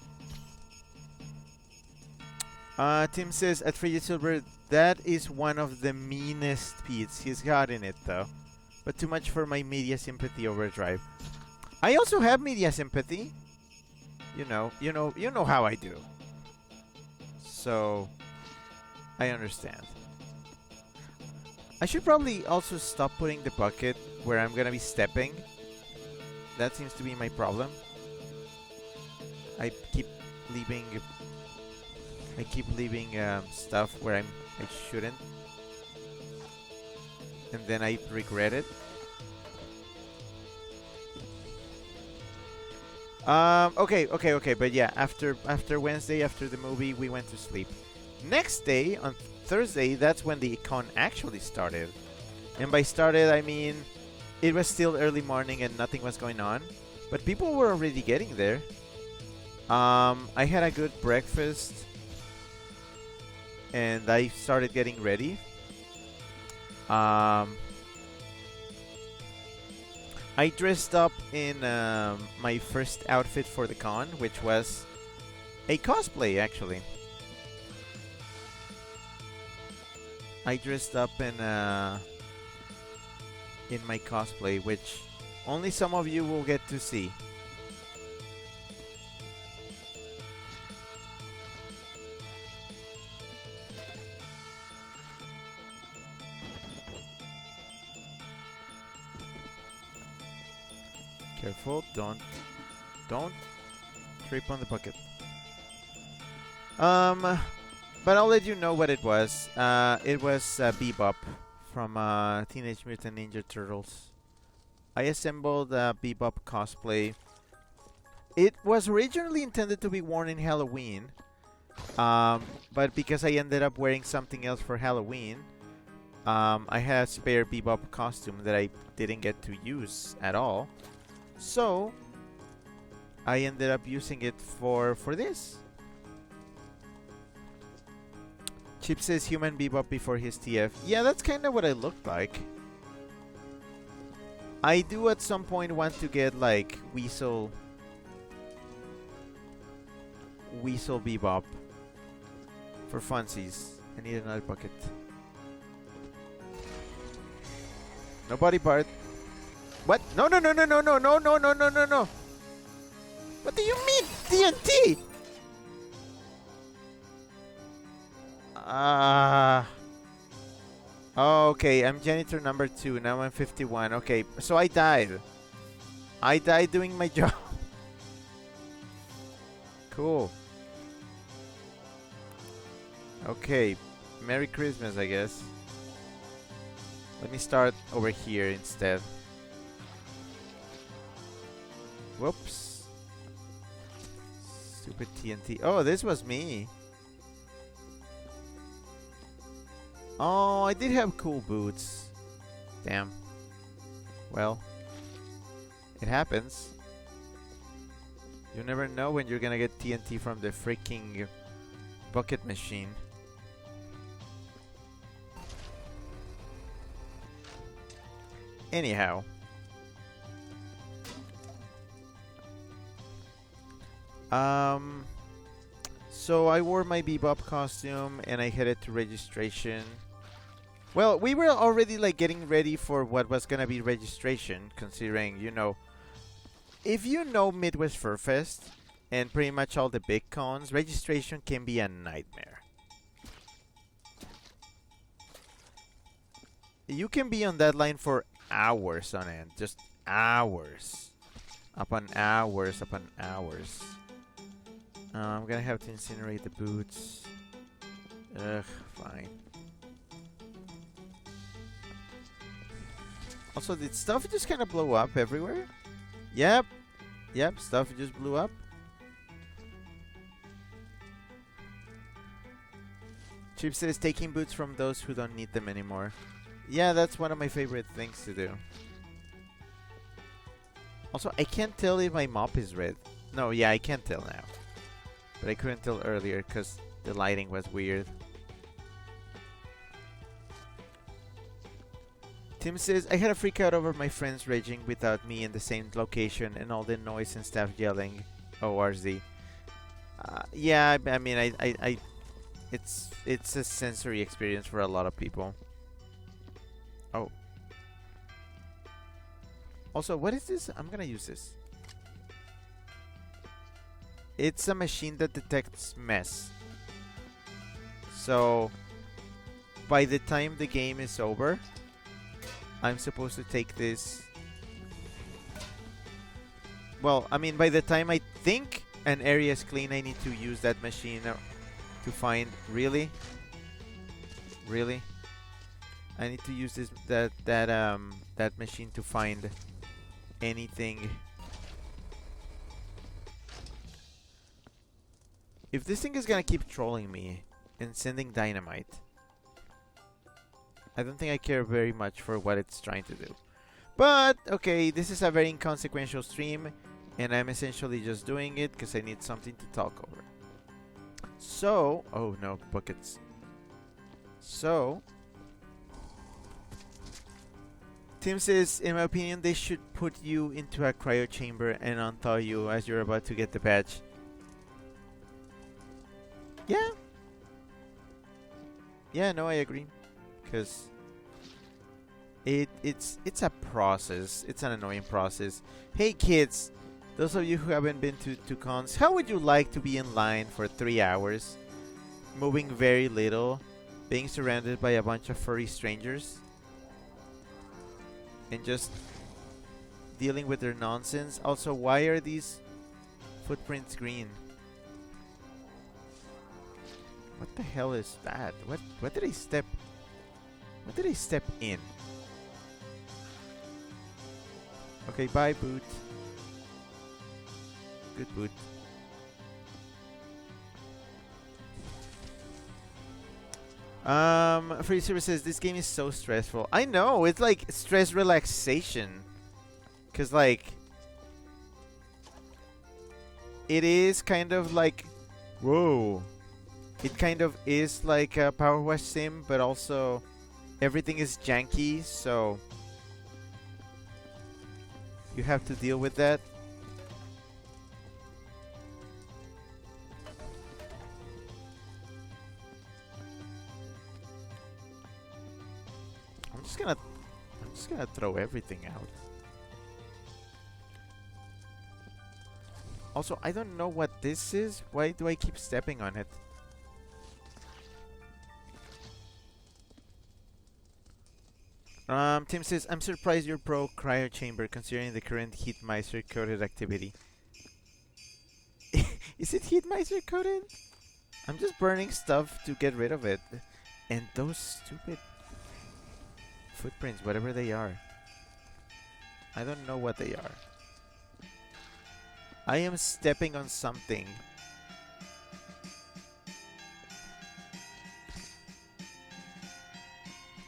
Tim says at Frigid Silver, that is one of the meanest Pete's he's got in it though. But too much for my media sympathy overdrive. I also have media sympathy. You know how I do. So I understand. I should probably also stop putting the bucket where I'm gonna be stepping. That seems to be my problem. I keep leaving stuff where I shouldn't, and then I regret it. Okay. But yeah, after Wednesday, after the movie, we went to sleep. Next day, on Thursday, that's when the con actually started. And by started, I mean it was still early morning and nothing was going on, but people were already getting there. I had a good breakfast and I started getting ready. I dressed up in my first outfit for the con, which was a cosplay, actually. I dressed up in my cosplay, which only some of you will get to see. Careful, don't trip on the bucket. But I'll let you know what it was. It was Bebop from Teenage Mutant Ninja Turtles. I assembled a Bebop cosplay. It was originally intended to be worn in Halloween, but because I ended up wearing something else for Halloween, I had a spare Bebop costume that I didn't get to use at all. So I ended up using it for this. Chip says human Bebop before his TF. Yeah, that's kind of what I looked like. I do at some point want to get like Weasel Bebop for funsies. I need another bucket. No body part. What? No. What do you mean, TNT? Okay, I'm janitor number 2. Now I'm 51. Okay, so I died. I died doing my job. Cool. Okay, Merry Christmas, I guess. Let me start over here instead. Whoops. Stupid TNT. Oh, this was me. Oh, I did have cool boots. Damn. Well, it happens. You never know when you're gonna get TNT from the freaking bucket machine. Anyhow. So I wore my Bebop costume and I headed to registration. Well, we were already like getting ready for what was gonna be registration, considering, you know, if you know Midwest Fur Fest and pretty much all the big cons, registration can be a nightmare. You can be on that line for hours on end, just hours. Upon hours, upon hours. I'm gonna have to incinerate the boots. Ugh, fine. Also, did stuff just kind of blow up everywhere? Yep, stuff just blew up. Chip says taking boots from those who don't need them anymore. Yeah, that's one of my favorite things to do. Also, I can't tell if my mop is red. No, yeah, I can't tell now. But I couldn't tell earlier because the lighting was weird. Tim says, I had a freak out over my friends raging without me in the same location and all the noise and staff yelling. ORZ. Yeah, I mean, it's a sensory experience for a lot of people. Oh. Also, what is this? I'm gonna use this. It's a machine that detects mess. So, by the time the game is over, I'm supposed to take this. Well, I mean, by the time I think an area is clean, I need to use that machine to find. Really? Really? I need to use that machine to find anything. If this thing is gonna keep trolling me and sending dynamite, I don't think I care very much for what it's trying to do. But, okay, this is a very inconsequential stream, and I'm essentially just doing it because I need something to talk over. So, oh no, buckets. So, Tim says, in my opinion, they should put you into a cryo chamber and unthaw you as you're about to get the badge. Yeah. Yeah, no, I agree. Because it's a process. It's an annoying process. Hey kids, those of you who haven't been to cons, how would you like to be in line for 3 hours, moving very little, being surrounded by a bunch of furry strangers, and just dealing with their nonsense? Also, why are these footprints green? What the hell is that? What did I step? What did I step in? Okay, bye boot. Good boot. Free Service says, this game is so stressful. I know, it's like stress relaxation. Cause like it is kind of like, whoa. It kind of is like a Power Wash sim, but also everything is janky, so you have to deal with that. I'm just gonna throw everything out. Also, I don't know what this is. Why do I keep stepping on it? Tim says, I'm surprised you're pro cryo chamber considering the current heat miser coded activity. Is it heat miser coded? I'm just burning stuff to get rid of it. And those stupid footprints, whatever they are. I don't know what they are. I am stepping on something.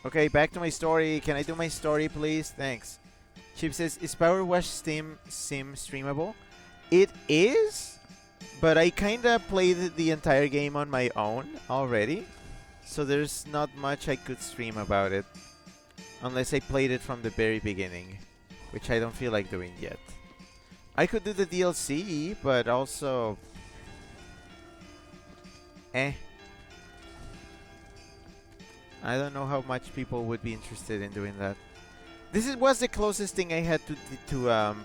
Okay, back to my story. Can I do my story, please? Thanks. Chip says, is Power Wash Sim streamable? It is, but I kinda played the entire game on my own already, so there's not much I could stream about it. Unless I played it from the very beginning, which I don't feel like doing yet. I could do the DLC, but also... I don't know how much people would be interested in doing that. This was the closest thing I had to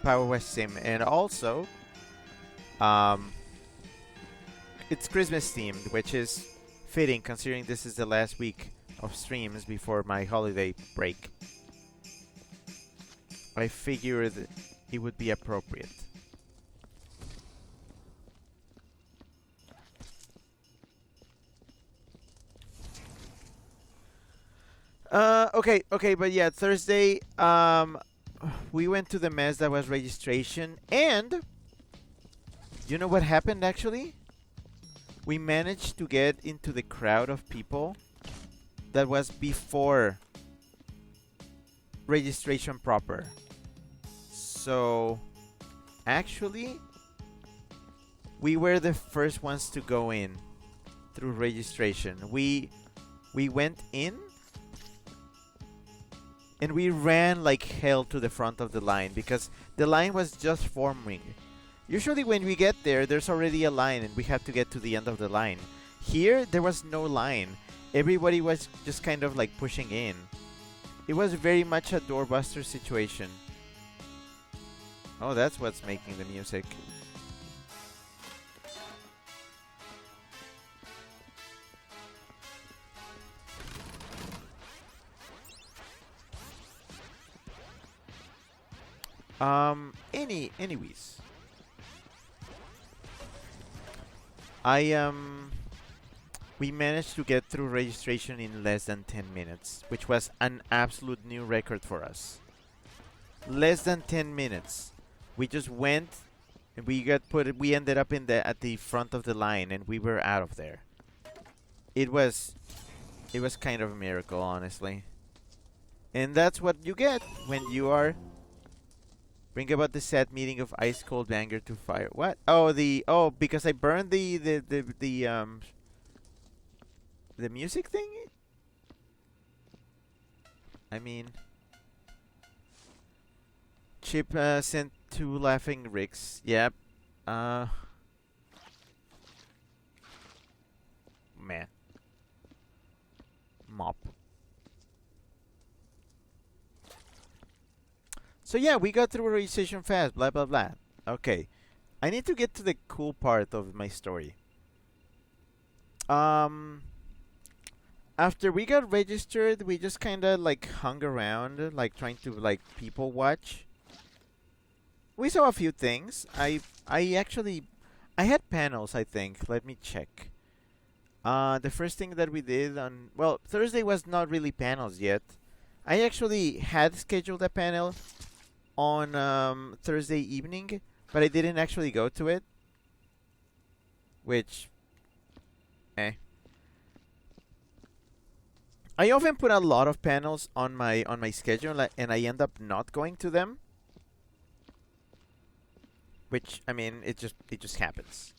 Power Wash Sim, and also it's Christmas themed, which is fitting considering this is the last week of streams before my holiday break. I figured it would be appropriate. Okay, but yeah, Thursday, we went to the mess that was registration, and you know what happened actually? We managed to get into the crowd of people that was before registration proper. So, actually, we were the first ones to go in through registration. We went in and we ran like hell to the front of the line because the line was just forming. Usually when we get there, there's already a line and we have to get to the end of the line. Here, there was no line. Everybody was just kind of like pushing in. It was very much a doorbuster situation. Oh, that's what's making the music. Anyways. We managed to get through registration in less than 10 minutes, which was an absolute new record for us. Less than 10 minutes. We just went and we ended up at the front of the line and we were out of there. It was kind of a miracle, honestly. And that's what you get when you are bring about the sad meeting of ice cold anger to fire. What? Oh, because I burned the music thing? I mean, Chip sent 2 laughing Ricks. Yep. Man. Mop. So yeah, we got through registration fast, blah blah blah. Okay. I need to get to the cool part of my story. After we got registered, we just kind of like hung around, like trying to like people watch. We saw a few things. I had panels, I think. Let me check. The first thing that we did on, well, Thursday was not really panels yet. I actually had scheduled a panel on Thursday evening, but I didn't actually go to it. Which, I often put a lot of panels on my schedule, and I end up not going to them. Which, I mean, it just happens.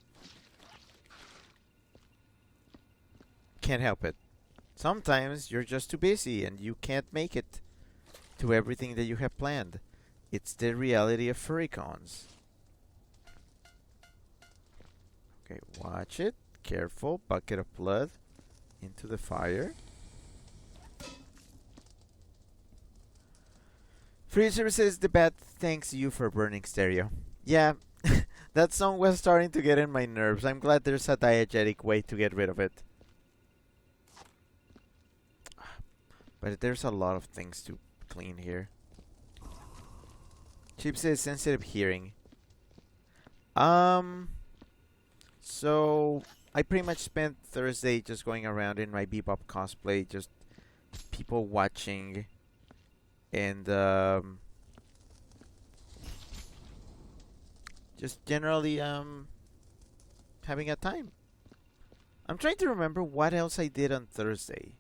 Can't help it. Sometimes you're just too busy and you can't make it to everything that you have planned. It's the reality of furrycons. Okay, watch it. Careful. Bucket of blood into the fire. Freezer says the bat thanks you for burning stereo. Yeah, that song was starting to get in my nerves. I'm glad there's a diegetic way to get rid of it. But there's a lot of things to clean here. Chip says sensitive hearing. So I pretty much spent Thursday just going around in my Bebop cosplay, just people watching, and just generally having a time. I'm trying to remember what else I did on Thursday.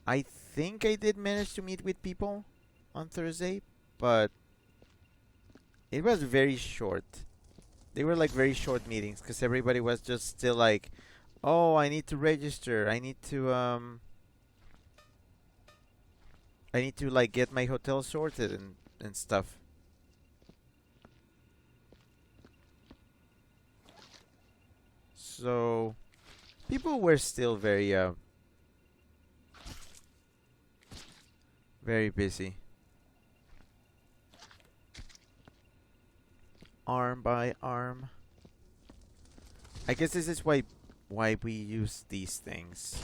I think I did manage to meet with people on Thursday, but it was very short. They were like very short meetings because everybody was just still like, oh, I need to register. I need to like get my hotel sorted and stuff. So people were still very very busy. Arm by arm. I guess this is why we use these things.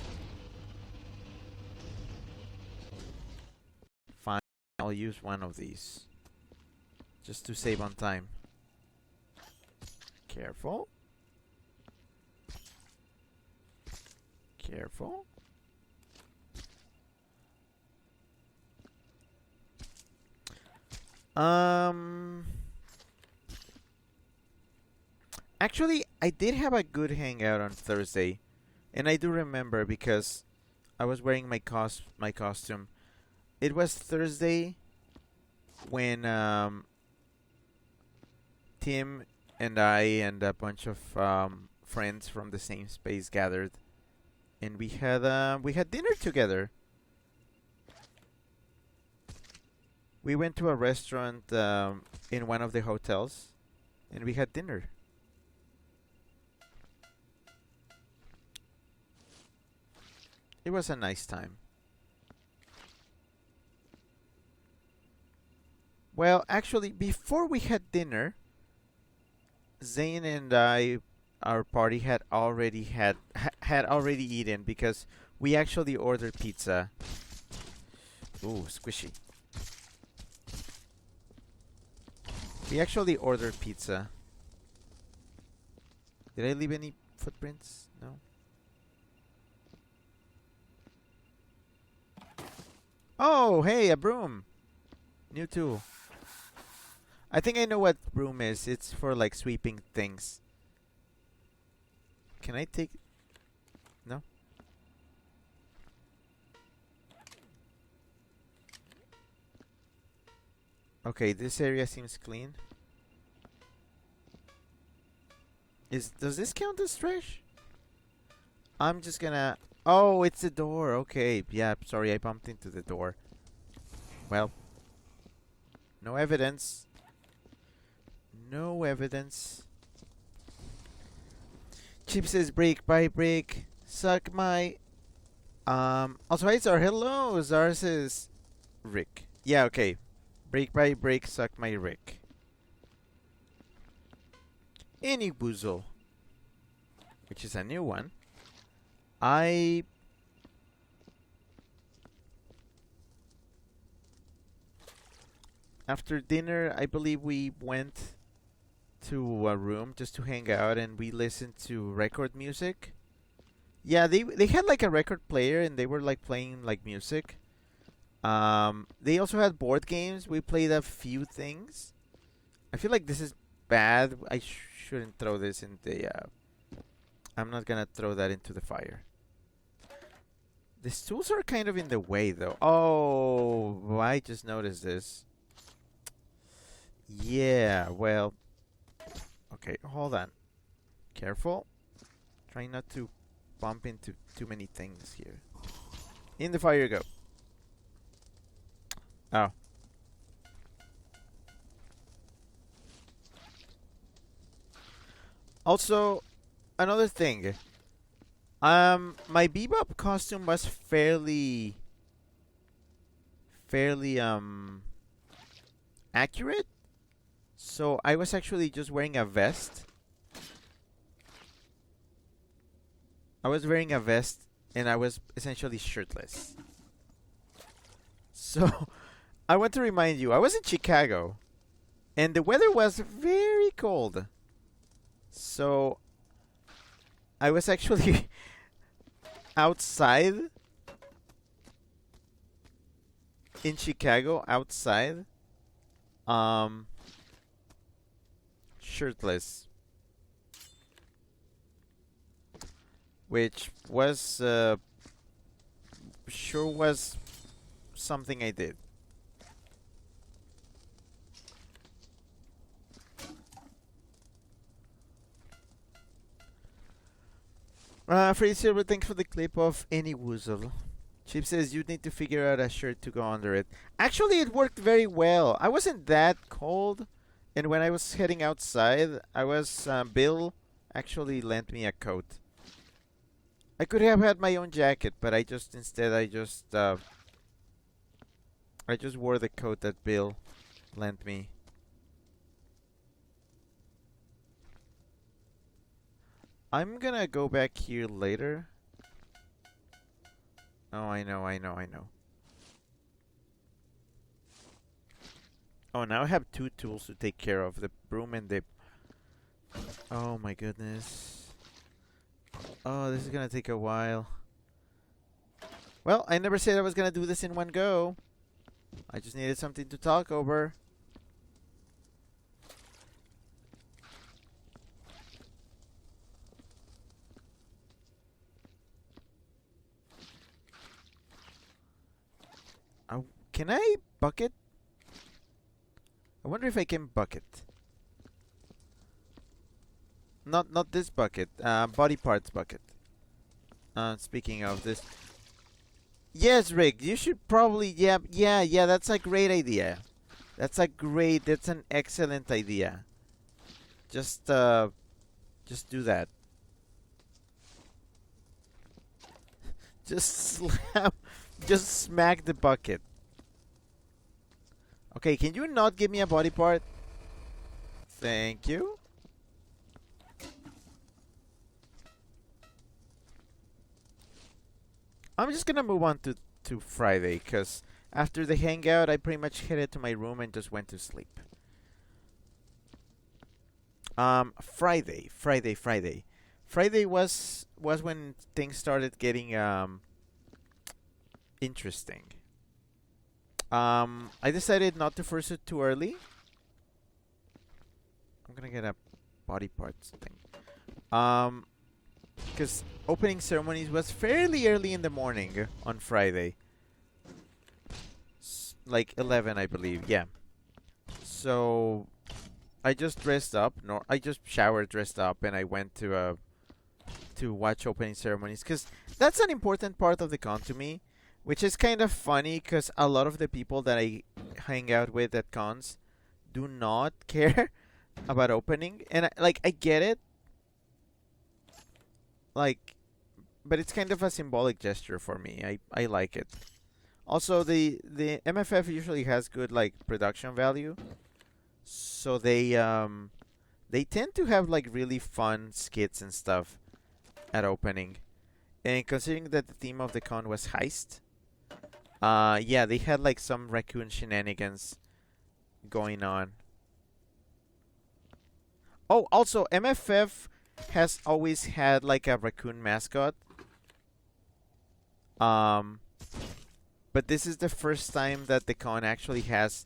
Fine, I'll use one of these just to save on time. Careful. Careful. Actually, I did have a good hangout on Thursday, and I do remember because I was wearing my costume. It was Thursday when Tim and I and a bunch of friends from the same space gathered, and we had dinner together. We went to a restaurant in one of the hotels, and we had dinner. It was a nice time. Well, actually, before we had dinner, Zane and I, our party had already eaten because we actually ordered pizza. Ooh, squishy. We actually ordered pizza. Did I leave any footprints? No. Oh, hey, a broom. New tool. I think I know what broom is. It's for like sweeping things. Can I take... No? Okay, this area seems clean. Does this count as trash? I'm just gonna... Oh, it's the door. Okay, yeah, sorry, I bumped into the door. Well, no evidence. No evidence. Chip says break by break. Suck my... Also, hi, Zar. Hello, Zar says Rick. Yeah, okay. Break by break, suck my Rick. Any boozle. Which is a new one. After dinner, I believe we went to a room just to hang out and we listened to record music. Yeah, they had like a record player and they were like playing like music. They also had board games. We played a few things. I feel like this is bad. I shouldn't throw this in the... I'm not gonna throw that into the fire. The stools are kind of in the way though. Oh, I just noticed this. Yeah, well... Okay, hold on. Careful. Try not to bump into too many things here. In the fire you go. Oh. Also, another thing. My Bebop costume was fairly accurate. So I was actually just wearing a vest. I was wearing a vest and I was essentially shirtless. So I want to remind you, I was in Chicago and the weather was very cold. So I was actually outside in Chicago, outside, shirtless, which was sure was something I did. Freddy Silver, thanks for the clip of Any Woozle. Chip says you need to figure out a shirt to go under it. Actually, it worked very well. I wasn't that cold, and when I was heading outside, Bill actually lent me a coat. I could have had my own jacket, but I just wore the coat that Bill lent me. I'm gonna go back here later. Oh, I know. Oh, now I have two tools to take care of. The broom and the... Oh my goodness. Oh, this is gonna take a while. Well, I never said I was gonna do this in one go. I just needed something to talk over. Can I bucket? I wonder if I can bucket. Not this bucket. Body parts bucket. Speaking of this. Yes, Rick, you should probably... Yeah, that's a great idea. That's an excellent idea. Just just do that. Just slap, just smack the bucket. Okay, can you not give me a body part? Thank you. I'm just gonna move on to Friday, cause after the hangout, I pretty much headed to my room and just went to sleep. Friday. Friday was when things started getting interesting. I decided not to fursuit too early. I'm gonna get a body parts thing. Um, because opening ceremonies was fairly early in the morning on Friday, like 11, I believe. Yeah. So I just dressed up. No, I just showered, dressed up, and I went to watch opening ceremonies because that's an important part of the con to me, which is kind of funny because a lot of the people that I hang out with at cons do not care about opening, and I get it, like, but it's kind of a symbolic gesture for me. I like it. Also, the MFF usually has good like production value, so they tend to have like really fun skits and stuff at opening. And considering that the theme of the con was heist, yeah, they had like some raccoon shenanigans going on. Oh, also MFF has always had like a raccoon mascot. Um, but this is the first time that the con actually has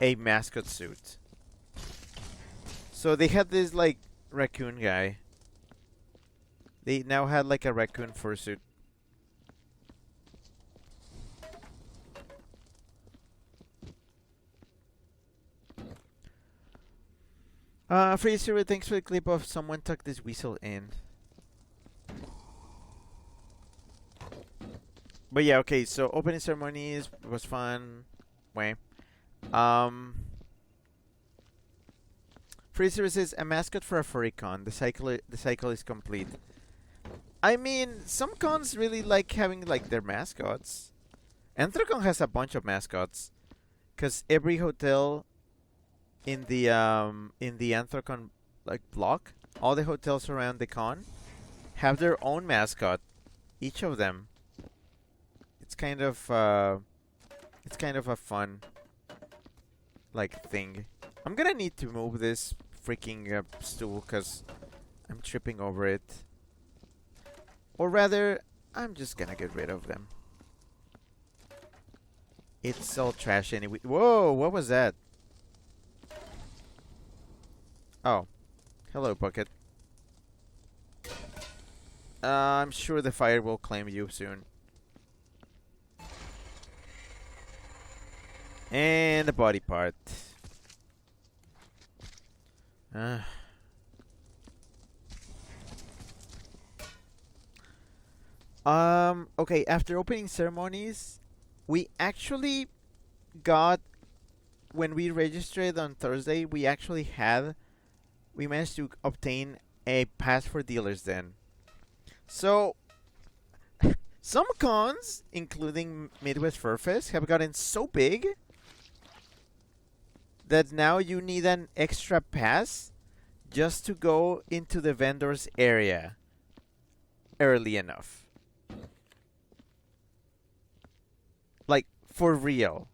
a mascot suit. So they had this like raccoon guy. They now had like a raccoon fursuit. Fraser, thanks for the clip of someone tucked this weasel in. But yeah, okay, so opening ceremonies was fun. Way. Um Fraser says a mascot for a furry con. The cycle is complete. I mean, some cons really like having like their mascots. Anthrocon has a bunch of mascots, cause every hotel in the Anthrocon like block, all the hotels around the con have their own mascot, each of them. It's kind of it's kind of a fun like thing. I'm gonna need to move this freaking stool because I'm tripping over it. Or rather, I'm just gonna get rid of them. It's all trash anyway. Whoa, what was that? Oh, hello, Bucket. I'm sure the fire will claim you soon. And the body part. Uh. Okay, after opening ceremonies, we actually got, when we registered on Thursday, we managed to obtain a pass for dealers then. So, some cons, including Midwest Fur Fest, have gotten so big that now you need an extra pass just to go into the vendor's area early enough. Like, for real.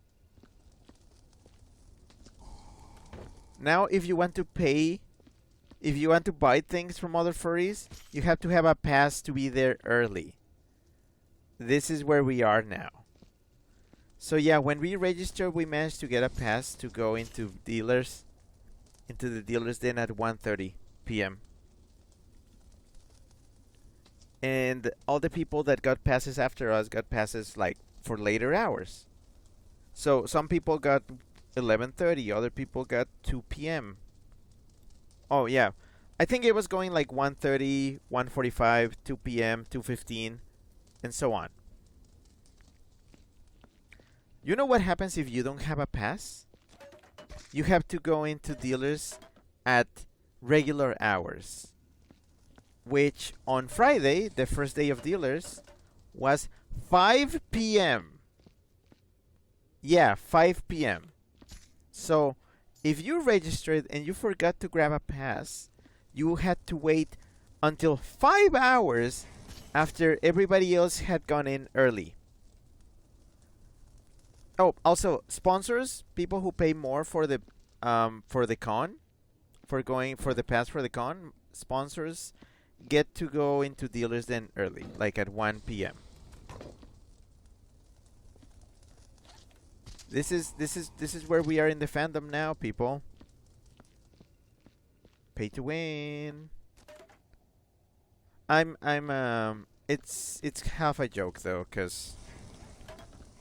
Now, if you want to buy things from other furries, you have to have a pass to be there early. This is where we are now. So yeah, when we registered, we managed to get a pass to go into the dealers den at 1:30 p.m. And all the people that got passes after us got passes like for later hours. So some people got 11:30, other people got 2 p.m. Oh yeah, I think it was going like 1:30, 1:45, 2 p.m., 2:15, and so on. You know what happens if you don't have a pass? You have to go into dealers at regular hours, which on Friday, the first day of dealers, was 5 p.m. Yeah, 5 p.m. So, if you registered and you forgot to grab a pass, you had to wait until 5 hours after everybody else had gone in early. Oh, also sponsors, people who pay more for the con, for going for the pass for the con, sponsors get to go into dealers then early, like at 1 p.m. This is where we are in the fandom now, people. Pay to win. It's half a joke though, cause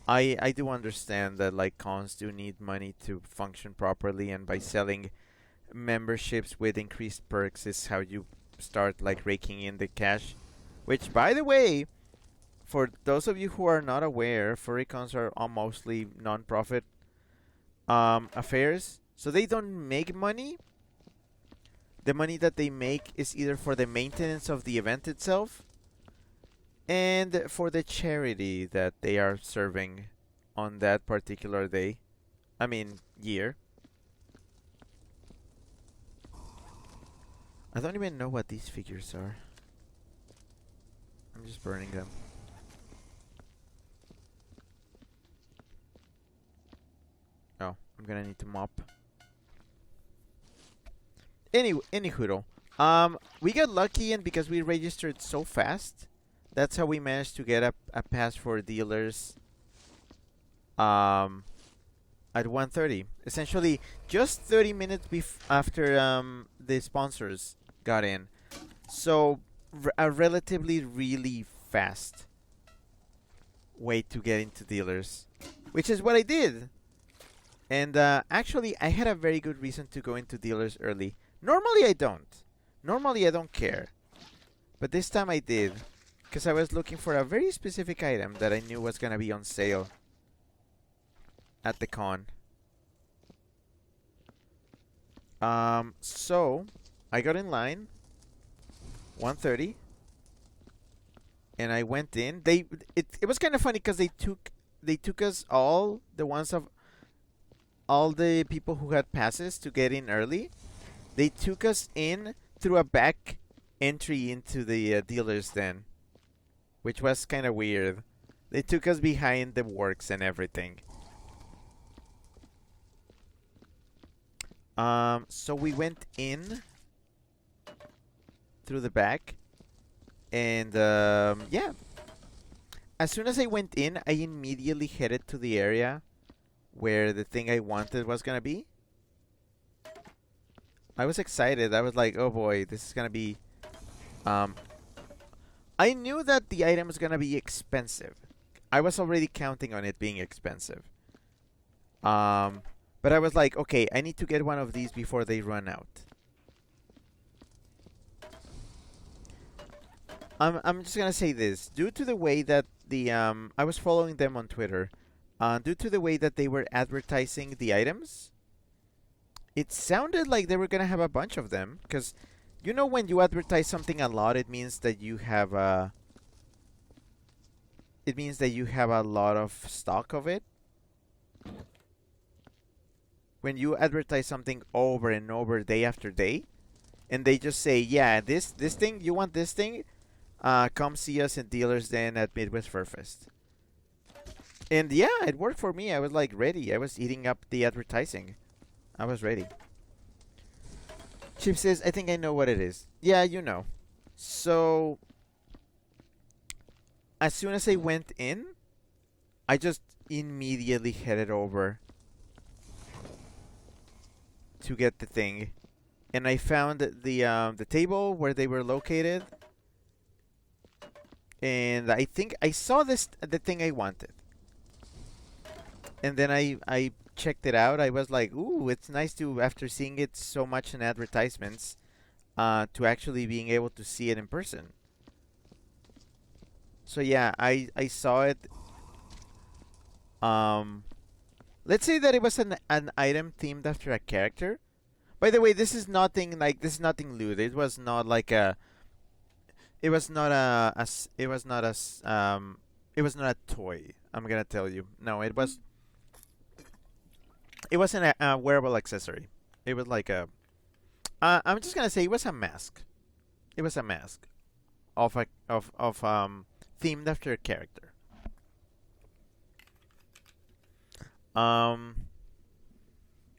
I do understand that like cons do need money to function properly, and by selling memberships with increased perks is how you start like raking in the cash. Which, by the way, for those of you who are not aware, furry cons are all mostly non-profit affairs, so they don't make money. The money that they make is either for the maintenance of the event itself and for the charity that they are serving on that particular day. I mean, year. I don't even know what these figures are. I'm just burning them. Oh, I'm gonna need to mop. Anyhoodle. We got lucky, and because we registered so fast, that's how we managed to get a pass for dealers at 1:30. Essentially, just 30 minutes after the sponsors got in. So, a relatively really fast way to get into dealers, which is what I did. And actually, I had a very good reason to go into dealers early. Normally, I don't. Normally, I don't care. But this time I did, because I was looking for a very specific item that I knew was going to be on sale at the con. So, I got in line, 1:30, and I went in. It was kind of funny because they took us all the people who had passes to get in early. They took us in through a back entry into the dealer's den, which was kind of weird. They took us behind the works and everything. So we went in through the back, and yeah. As soon as I went in, I immediately headed to the area where the thing I wanted was gonna be. I was excited. I was like, oh boy, this is gonna be... I knew that the item was gonna be expensive. I was already counting on it being expensive. But I was like, okay, I need to get one of these before they run out. I'm just gonna say this. Due to the way that I was following them on Twitter, due to the way that they were advertising the items, it sounded like they were gonna have a bunch of them. Because, you know, when you advertise something a lot, it means that you have a... It means that you have a lot of stock of it. When you advertise something over and over, day after day, and they just say, yeah, this thing, you want this thing? Come see us in dealers then at Midwest Fur Fest. And yeah, it worked for me. I was like ready. I was eating up the advertising. I was ready. Chip says, I think I know what it is. Yeah, you know. So, as soon as I went in, I just immediately headed over to get the thing. And I found the table where they were located. And I think I saw the thing I wanted. And then I checked it out. I was like, ooh, it's nice to, after seeing it so much in advertisements, to actually being able to see it in person. So yeah, I saw it Let's say that it was an item themed after a character. By the way, this is nothing lewd. It was not like a it was not it was not it was not a toy. I'm gonna tell you. No, it wasn't a wearable accessory. It was like a I'm just gonna say it was a mask. It was a mask of themed after a character. Um,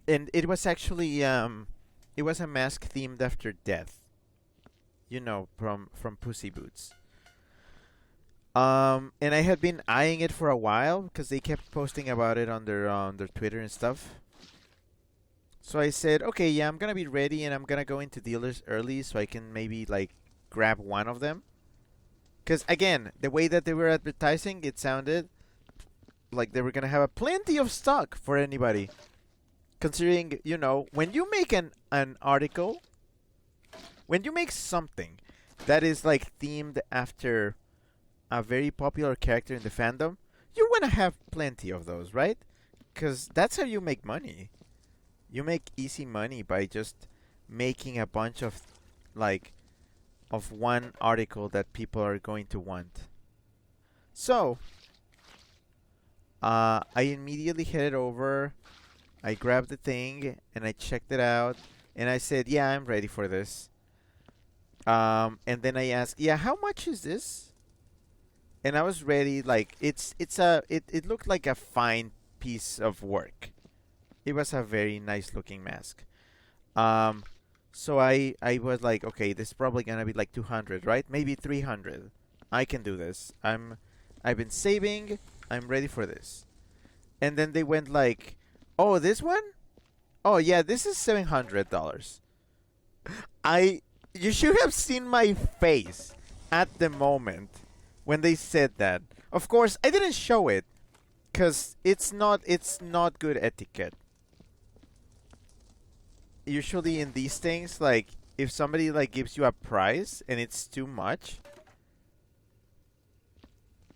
and it was actually it was a mask themed after death. You know, from Pussy Boots. And I had been eyeing it for a while because they kept posting about it on their Twitter and stuff. So I said, okay, yeah, I'm gonna be ready and I'm gonna go into dealers early so I can maybe like grab one of them. Because again, the way that they were advertising, it sounded like they were gonna have a plenty of stock for anybody. Considering, when you make an article, when you make something that is like themed after a very popular character in the fandom, you want to have plenty of those, right? Because that's how you make money. You make easy money by just making a bunch of like of one article that people are going to want. So, I immediately headed over. I grabbed the thing and I checked it out, and I said, "Yeah, I'm ready for this." And then I asked, "Yeah, how much is this?" And I was ready. Like it looked like a fine piece of work. It was a very nice looking mask. Um, so I was like, okay, this is probably gonna be like 200, right? Maybe 300. I can do this. I've been saving. I'm ready for this. And then they went like, oh, this one? Oh yeah, this is $700. I You should have seen my face at the moment when they said that. Of course, I didn't show it because it's not good etiquette. Usually in these things, like if somebody like gives you a price and it's too much,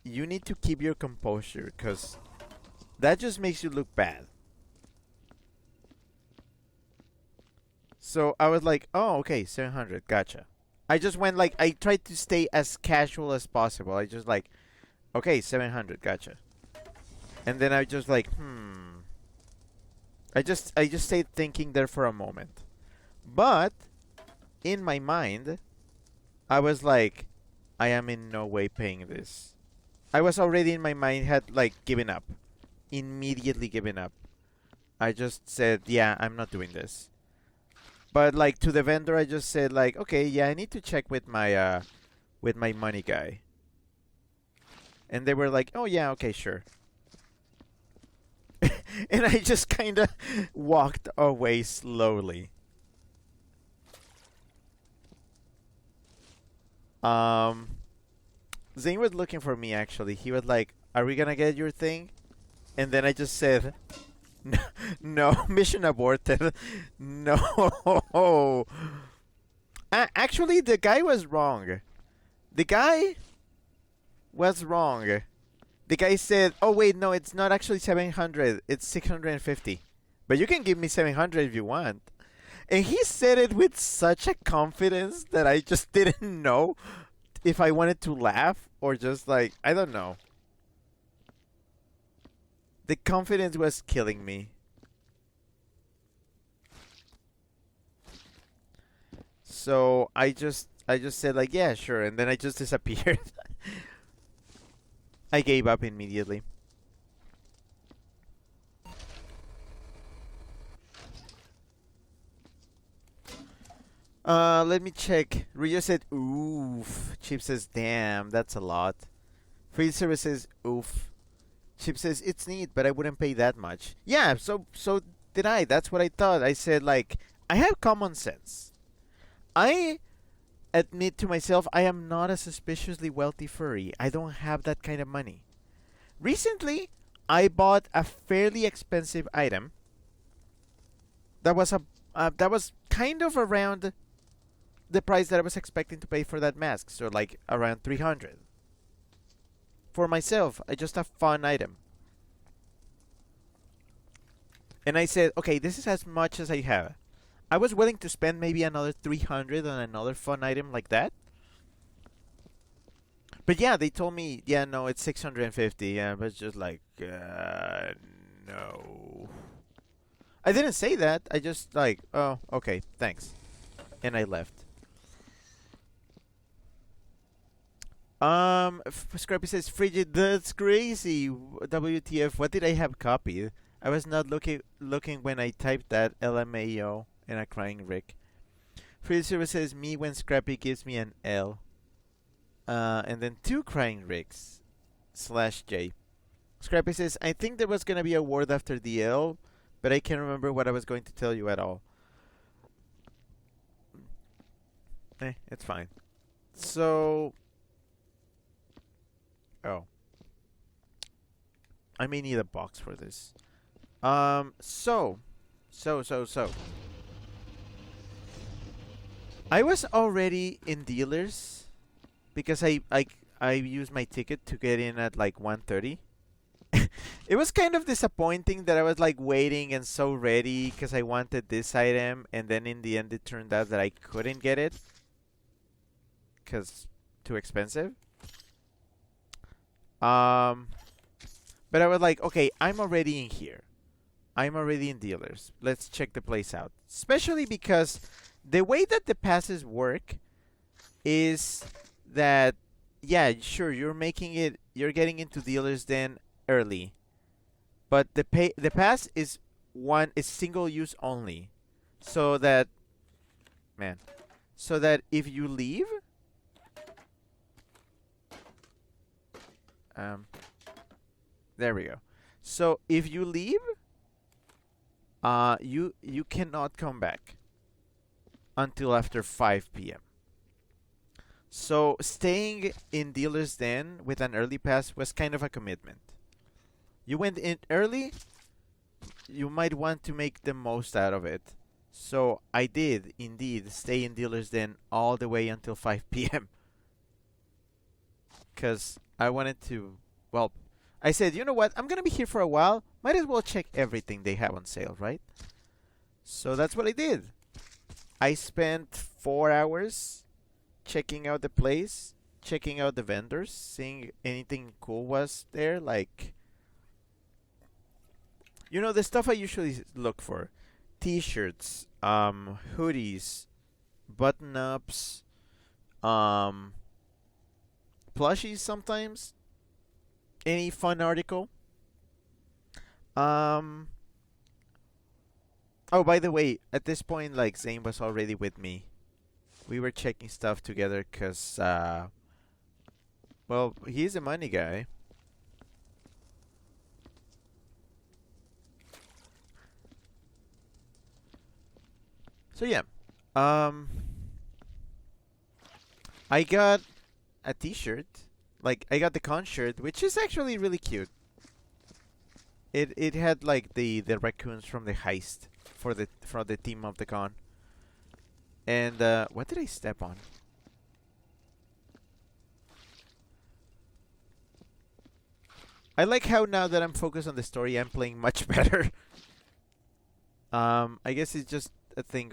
you need to keep your composure because that just makes you look bad. So I was like, oh, okay, 700, gotcha. I just went like, I tried to stay as casual as possible. I just like, okay, 700, gotcha. And then I just like, I just stayed thinking there for a moment. But in my mind, I was like, I am in no way paying this. I was already in my mind had like given up. Immediately given up. I just said, yeah, I'm not doing this. But like to the vendor, I just said like, okay, yeah, I need to check with my money guy. And they were like, oh yeah, okay, sure. And I just kind of walked away slowly. Um, Zane was looking for me actually. He was like, "Are we gonna get your thing?" And then I just said, "No, no, mission aborted." No. Actually, the guy was wrong. The guy was wrong. The guy said, "Oh wait, no, it's not actually 700. It's 650. But you can give me 700 if you want." And he said it with such a confidence that I just didn't know if I wanted to laugh or just like, I don't know. The confidence was killing me. So I just said like, yeah, sure, and then I just disappeared. I gave up immediately. Let me check. Rio said, oof. Chip says, damn, that's a lot. Free service says, oof. Chip says, it's neat, but I wouldn't pay that much. Yeah, so did I. That's what I thought. I said, like, I have common sense. I admit to myself I am not a suspiciously wealthy furry. I don't have that kind of money. Recently, I bought a fairly expensive item that was kind of around the price that I was expecting to pay for that mask, so like around 300. For myself, I just a fun item. And I said, okay, this is as much as I have. I was willing to spend maybe another 300 on another fun item like that. But yeah, they told me, yeah, no, it's 650. Yeah, but it's just like, no. I didn't say that. I just like, oh, okay, thanks. And I left. Scrappy says, Frigid, that's crazy. WTF, what did I have copied? I was not looking when I typed that LMAO and a crying Rick. Frigid Silver says, me when Scrappy gives me an L. And then two crying Ricks. /J. Scrappy says, I think there was gonna be a word after the L, but I can't remember what I was going to tell you at all. It's fine. So... Oh. I may need a box for this. So. I was already in dealers because I used my ticket to get in at like 1:30. It was kind of disappointing that I was like waiting and so ready because I wanted this item, and then in the end it turned out that I couldn't get it because too expensive. But I was like, okay, I'm already in here. I'm already in dealers. Let's check the place out. Especially because the way that the passes work is that, yeah, sure, you're getting into dealers then early. But the pass is single use only. So that if you leave, there we go. So if you leave, you cannot come back until after 5 p.m. So staying in dealers then with an early pass was kind of a commitment. You went in early, you might want to make the most out of it. So I did indeed stay in dealers then all the way until 5 p.m. Because I wanted to, well, I said, you know what, I'm going to be here for a while. Might as well check everything they have on sale, right? So that's what I did. I spent 4 hours checking out the place, checking out the vendors, seeing anything cool was there, like, you know, the stuff I usually look for. T-shirts, hoodies, button-ups, plushies sometimes. Any fun article. Oh, by the way, at this point, like, Zane was already with me. We were checking stuff together because, well, he's a money guy. So, yeah. I got a t-shirt. Like, I got the con shirt, which is actually really cute. It had, like, the raccoons from the heist for the theme of the con. And what did I step on? I like how now that I'm focused on the story, I'm playing much better. I guess it's just a thing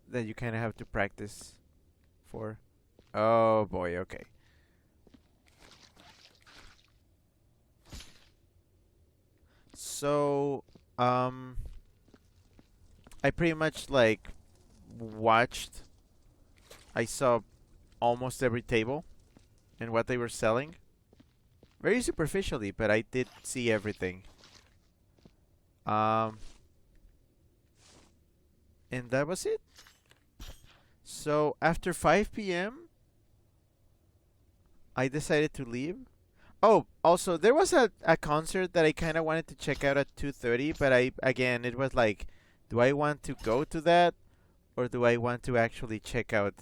that you kind of have to practice for. Oh boy, okay. So, I pretty much like watched. I saw almost every table and what they were selling. Very superficially, but I did see everything. And that was it. So after 5 p.m., I decided to leave. Oh, also, there was a concert that I kind of wanted to check out at 2:30, but again, it was like, do I want to go to that, or do I want to actually check out,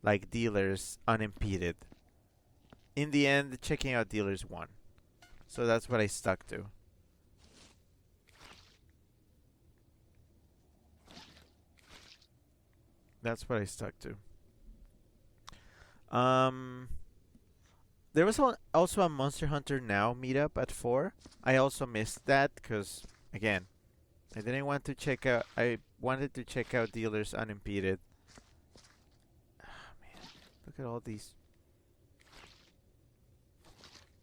like, dealers unimpeded? In the end, checking out dealers won. So that's what I stuck to. That's what I stuck to. There was also a Monster Hunter Now meetup at 4. I also missed that because, again, I didn't want to check out. I wanted to check out dealers unimpeded. Ah, man, look at all these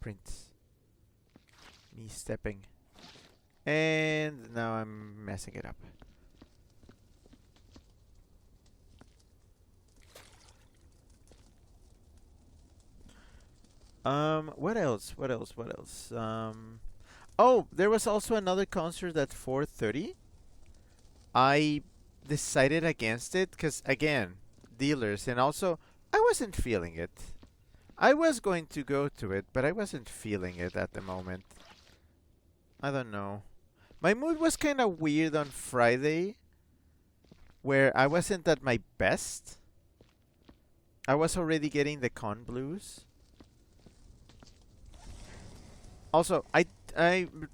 prints. Me stepping. And now I'm messing it up. What else? What else? What else? Oh, there was also another concert at 4:30. I decided against it because, again, dealers, and also I wasn't feeling it. I was going to go to it, but I wasn't feeling it at the moment. I don't know. My mood was kind of weird on Friday, where I wasn't at my best. I was already getting the con blues. Also, I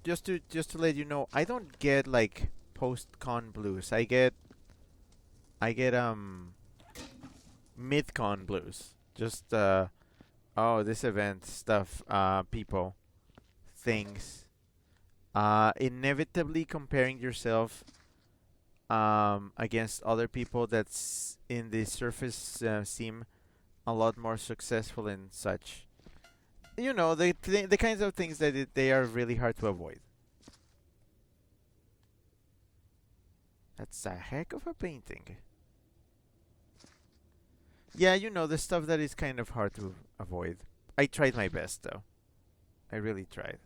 just to let you know, I don't get like post con blues. I get mid con blues. Just oh, this event stuff, people, things. Inevitably comparing yourself against other people that's in the surface seem a lot more successful and such. You know, the kinds of things that they are really hard to avoid. That's a heck of a painting. Yeah, you know, the stuff that is kind of hard to avoid. I tried my best, though. I really tried.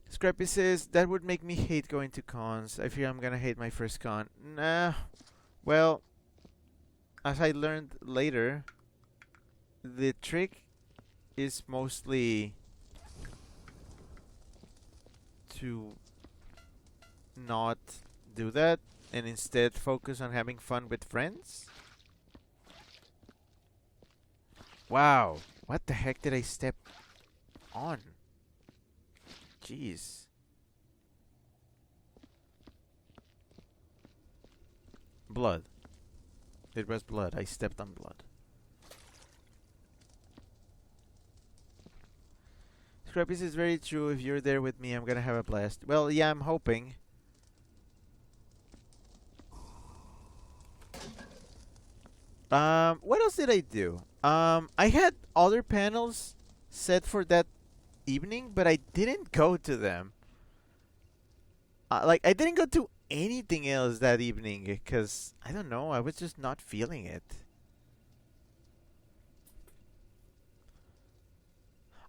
Scrappy says, that would make me hate going to cons. I fear I'm gonna hate my first con. Nah. Well, as I learned later, the trick is mostly to not do that and instead focus on having fun with friends. Wow. What the heck did I step on? Jeez. Blood. It was blood. I stepped on blood. Scrappy is very true. If you're there with me, I'm gonna have a blast. Well, yeah, I'm hoping. What else did I do? I had other panels set for that evening, but I didn't go to them. Like, I didn't go to anything else that evening because, I don't know, I was just not feeling it.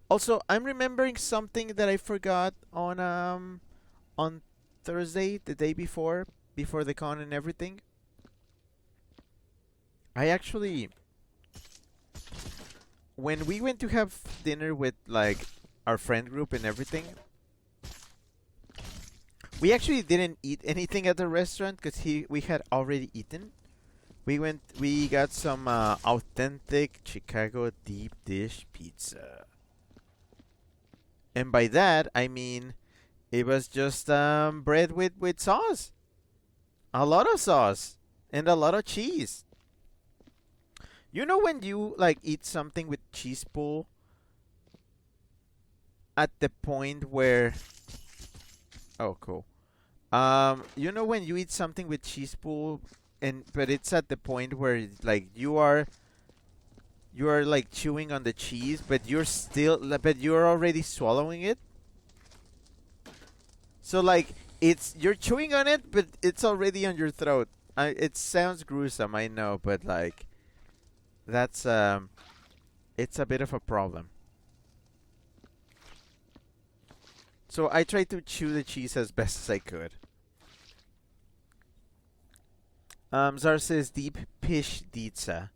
Also, I'm remembering something that I forgot on Thursday, the day before the con and everything. I actually, when we went to have dinner with like our friend group and everything, we actually didn't eat anything at the restaurant because we had already eaten. We got some authentic Chicago deep dish pizza. And by that, I mean it was just bread with sauce. A lot of sauce and a lot of cheese. You know when you like eat something with cheese pull at the point where oh cool. You know when you eat something with cheese pull and but it's at the point where like you are like chewing on the cheese, but you're already swallowing it. So like you're chewing on it, but it's already on your throat. It sounds gruesome, I know, but like that's it's a bit of a problem. So I tried to chew the cheese as best as I could. Zar says deep pish pizza.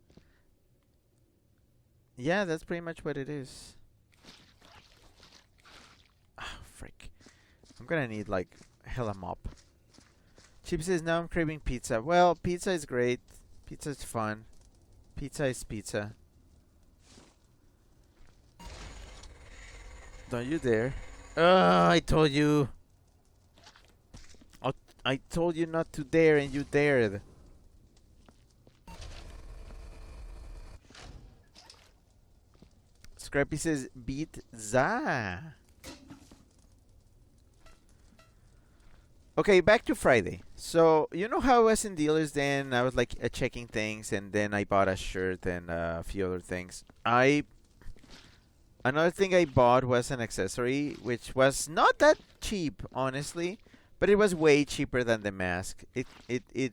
Yeah, that's pretty much what it is. Ah, frick. I'm gonna need like hella mop. Chip says now I'm craving pizza. Well, pizza is great. Pizza is fun. Pizza is pizza. Don't you dare. I told you. I told you not to dare and you dared. Scrappy says beat za. Okay, back to Friday. So you know how I was in dealers then? I was like checking things, and then I bought a shirt and a few other things. I Another thing I bought was an accessory, which was not that cheap, honestly, but it was way cheaper than the mask. It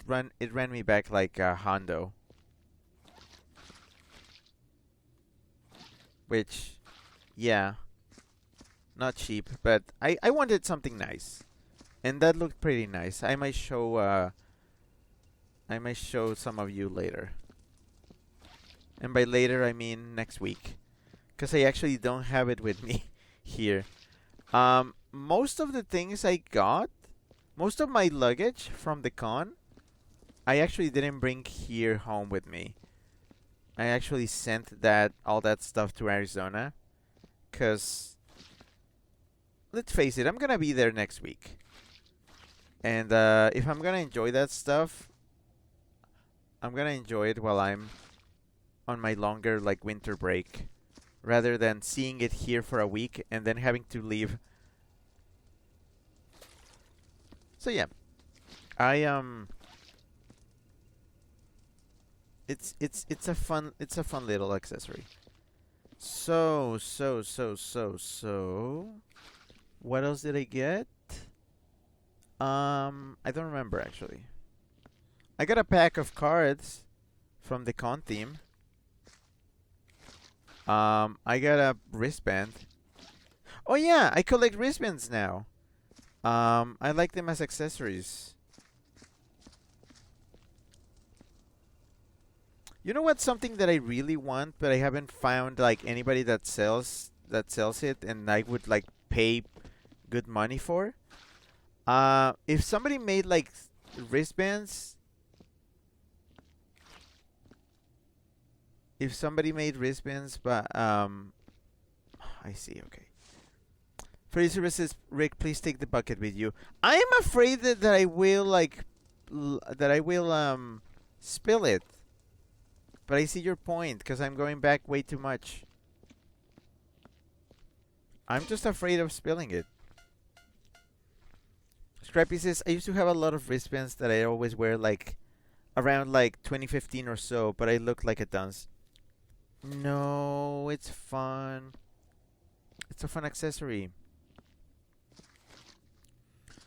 ran me back like a Hondo, which, yeah, not cheap, but I wanted something nice, and that looked pretty nice. I might show some of you later, and by later I mean next week, because I actually don't have it with me here. Most of the things I got, most of my luggage from the con, I actually didn't bring here home with me. I actually sent all that stuff to Arizona, cause let's face it, I'm gonna be there next week, and if I'm gonna enjoy that stuff, I'm gonna enjoy it while I'm on my longer like winter break, rather than seeing it here for a week and then having to leave. So yeah, I it's a fun little accessory. So, what else did I get? I don't remember actually. I got a pack of cards from the con theme. I got a wristband. Oh yeah, I collect wristbands now. I like them as accessories. You know what's something that I really want, but I haven't found like anybody that sells it, and I would like pay good money for? If somebody made like wristbands, if somebody made wristbands, but I see. Okay. Freddy Services, Rick, please take the bucket with you. I am afraid that I will like that I will spill it. But I see your point, because I'm going back way too much. I'm just afraid of spilling it. Scrappy says, I used to have a lot of wristbands that I always wear like around like 2015 or so, but I look like a dunce. No, it's fun. It's a fun accessory.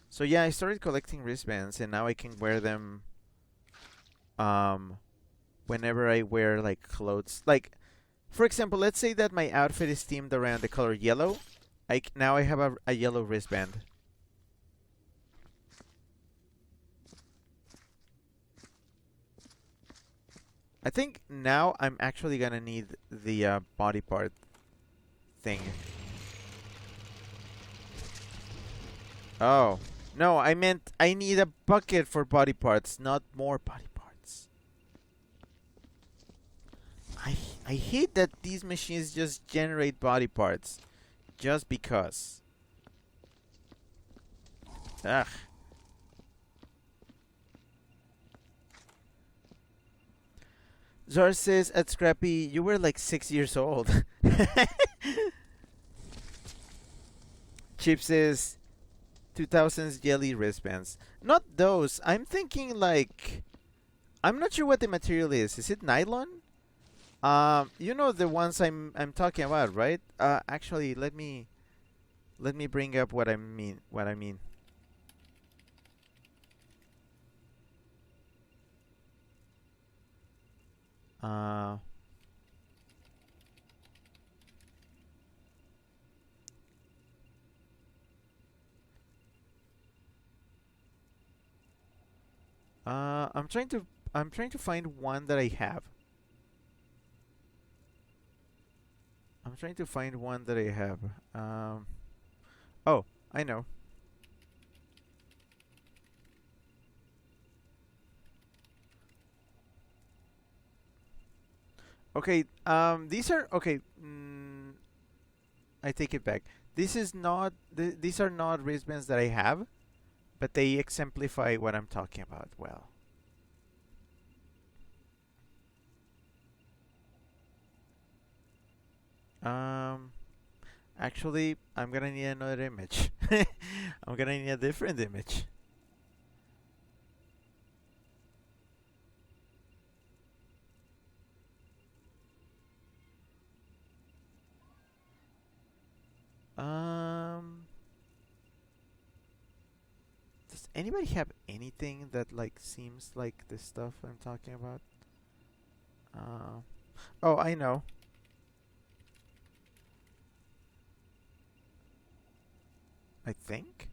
So yeah, I started collecting wristbands, and now I can wear them whenever I wear like clothes. Like, for example, let's say that my outfit is themed around the color yellow. Now I have a yellow wristband. I think now I'm actually gonna need the body part thing. Oh. No, I meant I need a bucket for body parts, not more body parts. I I hate that these machines just generate body parts just because. Ugh. Zar says at Scrappy, you were like 6 years old. Chip says 2000s jelly wristbands. Not those. I'm thinking like, I'm not sure what the material is. Is it nylon? You know the ones I'm talking about, right? Actually, let me bring up what I mean. Uh, I'm trying to find one that I have. I'm trying to find one that I have. Oh, I know. Okay, these are okay. I take it back. These are not wristbands that I have, but they exemplify what I'm talking about well. Um, Actually, I'm gonna need another image. I'm gonna need a different image. Um, does anybody have anything that like seems like the stuff I'm talking about? Uh, oh, I know. I think.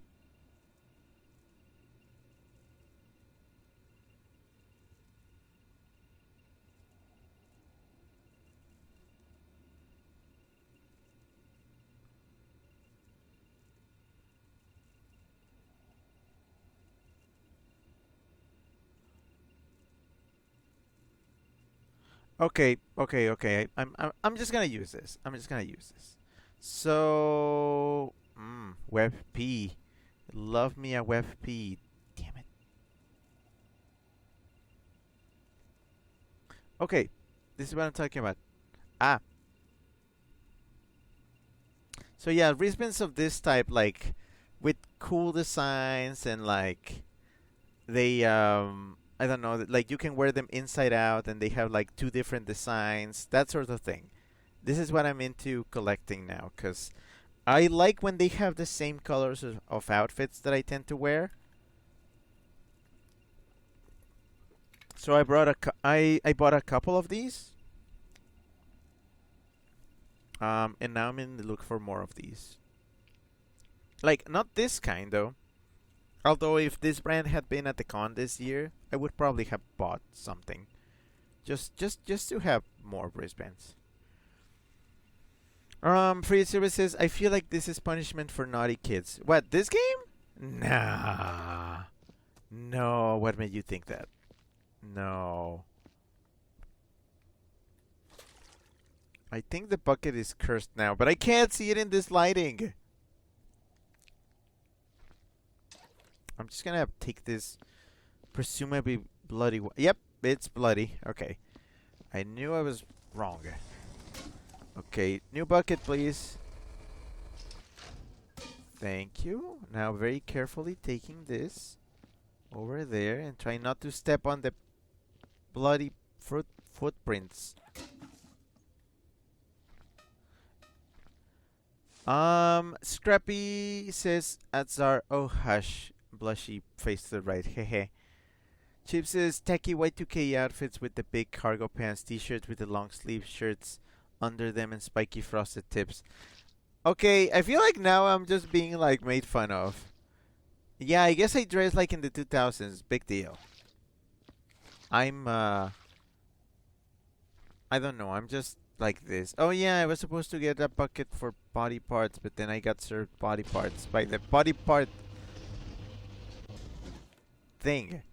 Okay, okay, okay. I'm just gonna use this. I'm just gonna use this. So, WebP. Love me a WebP. Damn it. Okay, this is what I'm talking about. Ah, so yeah, wristbands of this type, like with cool designs and like I don't know, like you can wear them inside out and they have like two different designs, that sort of thing. This is what I'm into collecting now because I like when they have the same colors of outfits that I tend to wear. So I bought a couple of these. And now I'm in the look for more of these. Like not this kind though. Although if this brand had been at the con this year, I would probably have bought something. Just to have more wristbands. Free services. I feel like this is punishment for naughty kids. What, this game? Nah. No, what made you think that? No. I think the bucket is cursed now, but I can't see it in this lighting. I'm just gonna take this presumably bloody. Yep, it's bloody. Okay. I knew I was wrong. Okay, new bucket, please. Thank you. Now, very carefully taking this over there and try not to step on the bloody footprints. Scrappy says, Adzar, oh hush. Blushy face to the right, hehe. Chip says, tacky Y2K outfits with the big cargo pants, t-shirts with the long sleeve shirts under them and spiky frosted tips. Okay, I feel like now I'm just being like made fun of. Yeah, I guess I dress like in the 2000s. Big deal. I don't know. I'm just like this. Oh yeah, I was supposed to get a bucket for body parts, but then I got served body parts by the body part thing.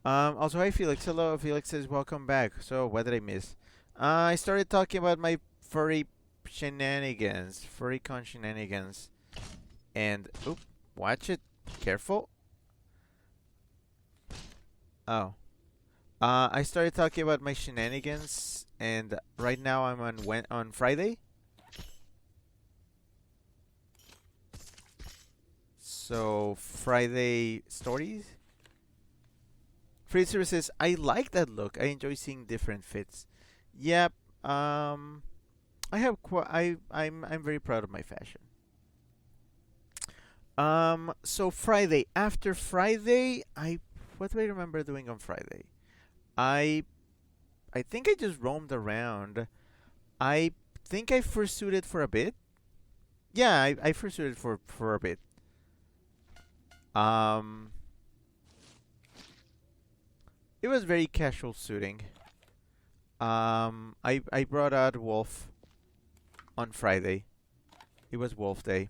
Also, hi Felix. Hello, Felix says welcome back. So, what did I miss? I started talking about my furry shenanigans, furrycon shenanigans, and oop, watch it, careful. Oh, I started talking about my shenanigans, and right now I'm on Friday. So Friday stories. Free services. I like that look. I enjoy seeing different fits. Yep. I'm very proud of my fashion. So Friday. After Friday, what do I remember doing on Friday? I I think I just roamed around. I think I fursuited for a bit. Yeah, I fursuited for a bit. Um, it was very casual suiting. I brought out Wolf on Friday. It was Wolf Day.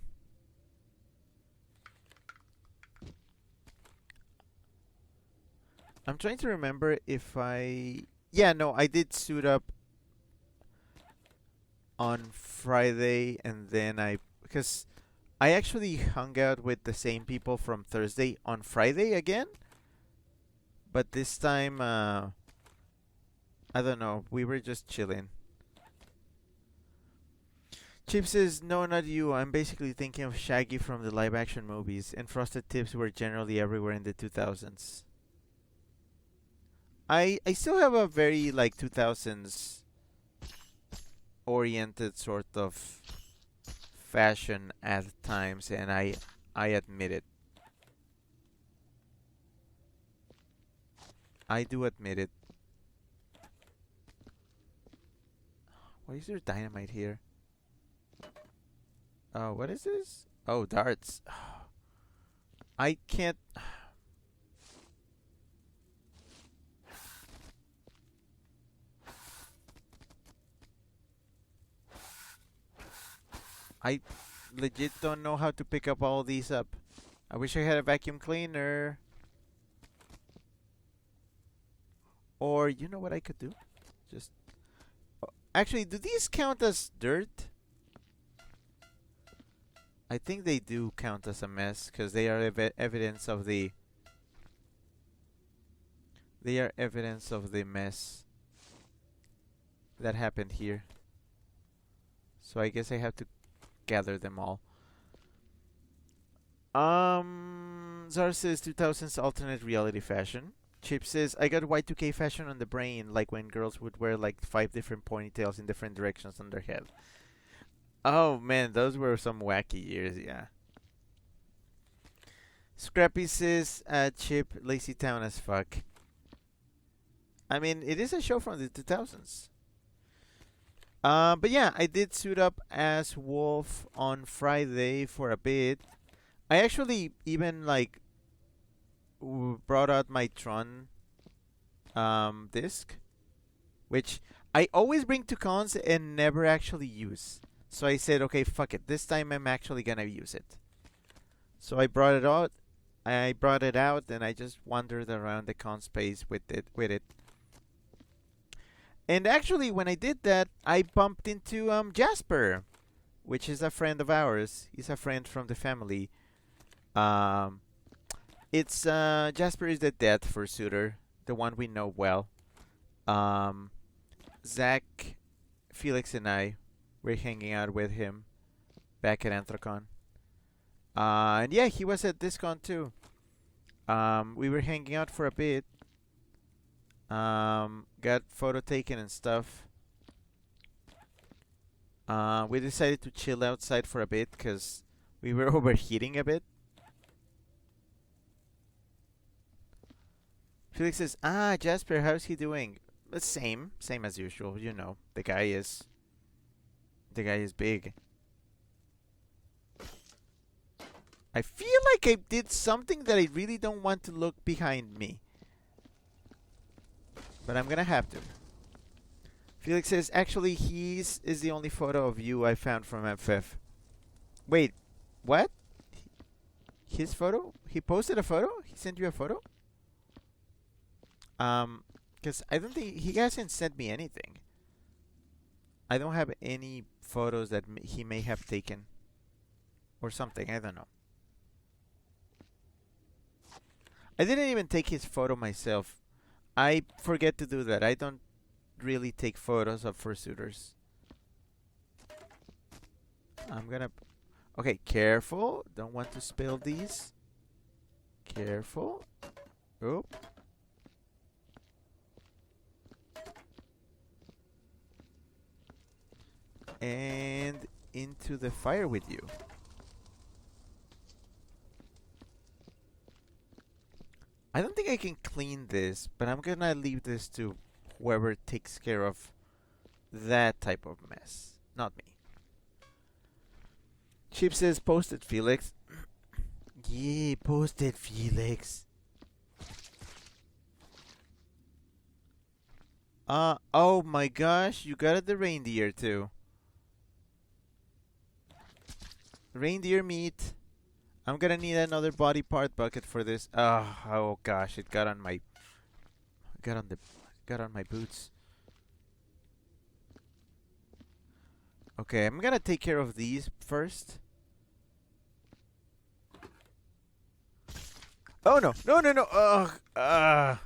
I'm trying to remember if I. Yeah, no, I did suit up on Friday, and then because I actually hung out with the same people from Thursday on Friday again, but this time, I don't know, we were just chilling. Chip says, no, not you. I'm basically thinking of Shaggy from the live action movies, and Frosted Tips were generally everywhere in the 2000s. I still have a very like 2000s oriented sort of fashion at times, and I admit it. I do admit it. Why is there dynamite here? Oh, what is this? Oh, darts. I can't. I legit don't know how to pick up all these up. I wish I had a vacuum cleaner. Or, you know what I could do? Just. Actually, do these count as dirt? I think they do count as a mess because they are evidence of the. They are evidence of the mess that happened here. So I guess I have to gather them all. Zara says 2000s alternate reality fashion. Chip says, I got Y2K fashion on the brain, like when girls would wear like 5 different ponytails in different directions on their head. Oh man, those were some wacky years, yeah. Scrappy says, Chip, lazy town as fuck. I mean, it is a show from the 2000s. But yeah, I did suit up as Wolf on Friday for a bit. I actually even like brought out my Tron disc, which I always bring to cons and never actually use. So I said, okay, fuck it. This time I'm actually gonna use it. So I brought it out. And I just wandered around the con space with it. And actually, when I did that, I bumped into Jasper, which is a friend of ours. He's a friend from the family. It's Jasper is the death fursuiter, the one we know well. Zach, Felix, and I were hanging out with him back at Anthrocon. And yeah, he was at DisCon too. We were hanging out for a bit. Got photo taken and stuff. We decided to chill outside for a bit because we were overheating a bit. Felix says, Jasper, how's he doing? The same as usual, you know. The guy is big. I feel like I did something that I really don't want to look behind me. But I'm gonna have to. Felix says, actually, is the only photo of you I found from FF. Wait, what? His photo? He posted a photo? He sent you a photo? Because I don't think he hasn't sent me anything. I don't have any photos that he may have taken. Or something, I don't know. I didn't even take his photo myself. I forget to do that. I don't really take photos of fursuiters. I'm gonna... Okay, careful. Don't want to spill these. Careful. Oh. And into the fire with you. I don't think I can clean this, but I'm gonna leave this to whoever takes care of that type of mess. Not me. Chip says, post it, Felix. Yeah, post it, Felix. Oh my gosh, you got the reindeer too. Reindeer meat. I'm gonna need another body part bucket for this. Oh gosh, it got on my boots. Okay, I'm gonna take care of these first. Oh no. No. Ugh.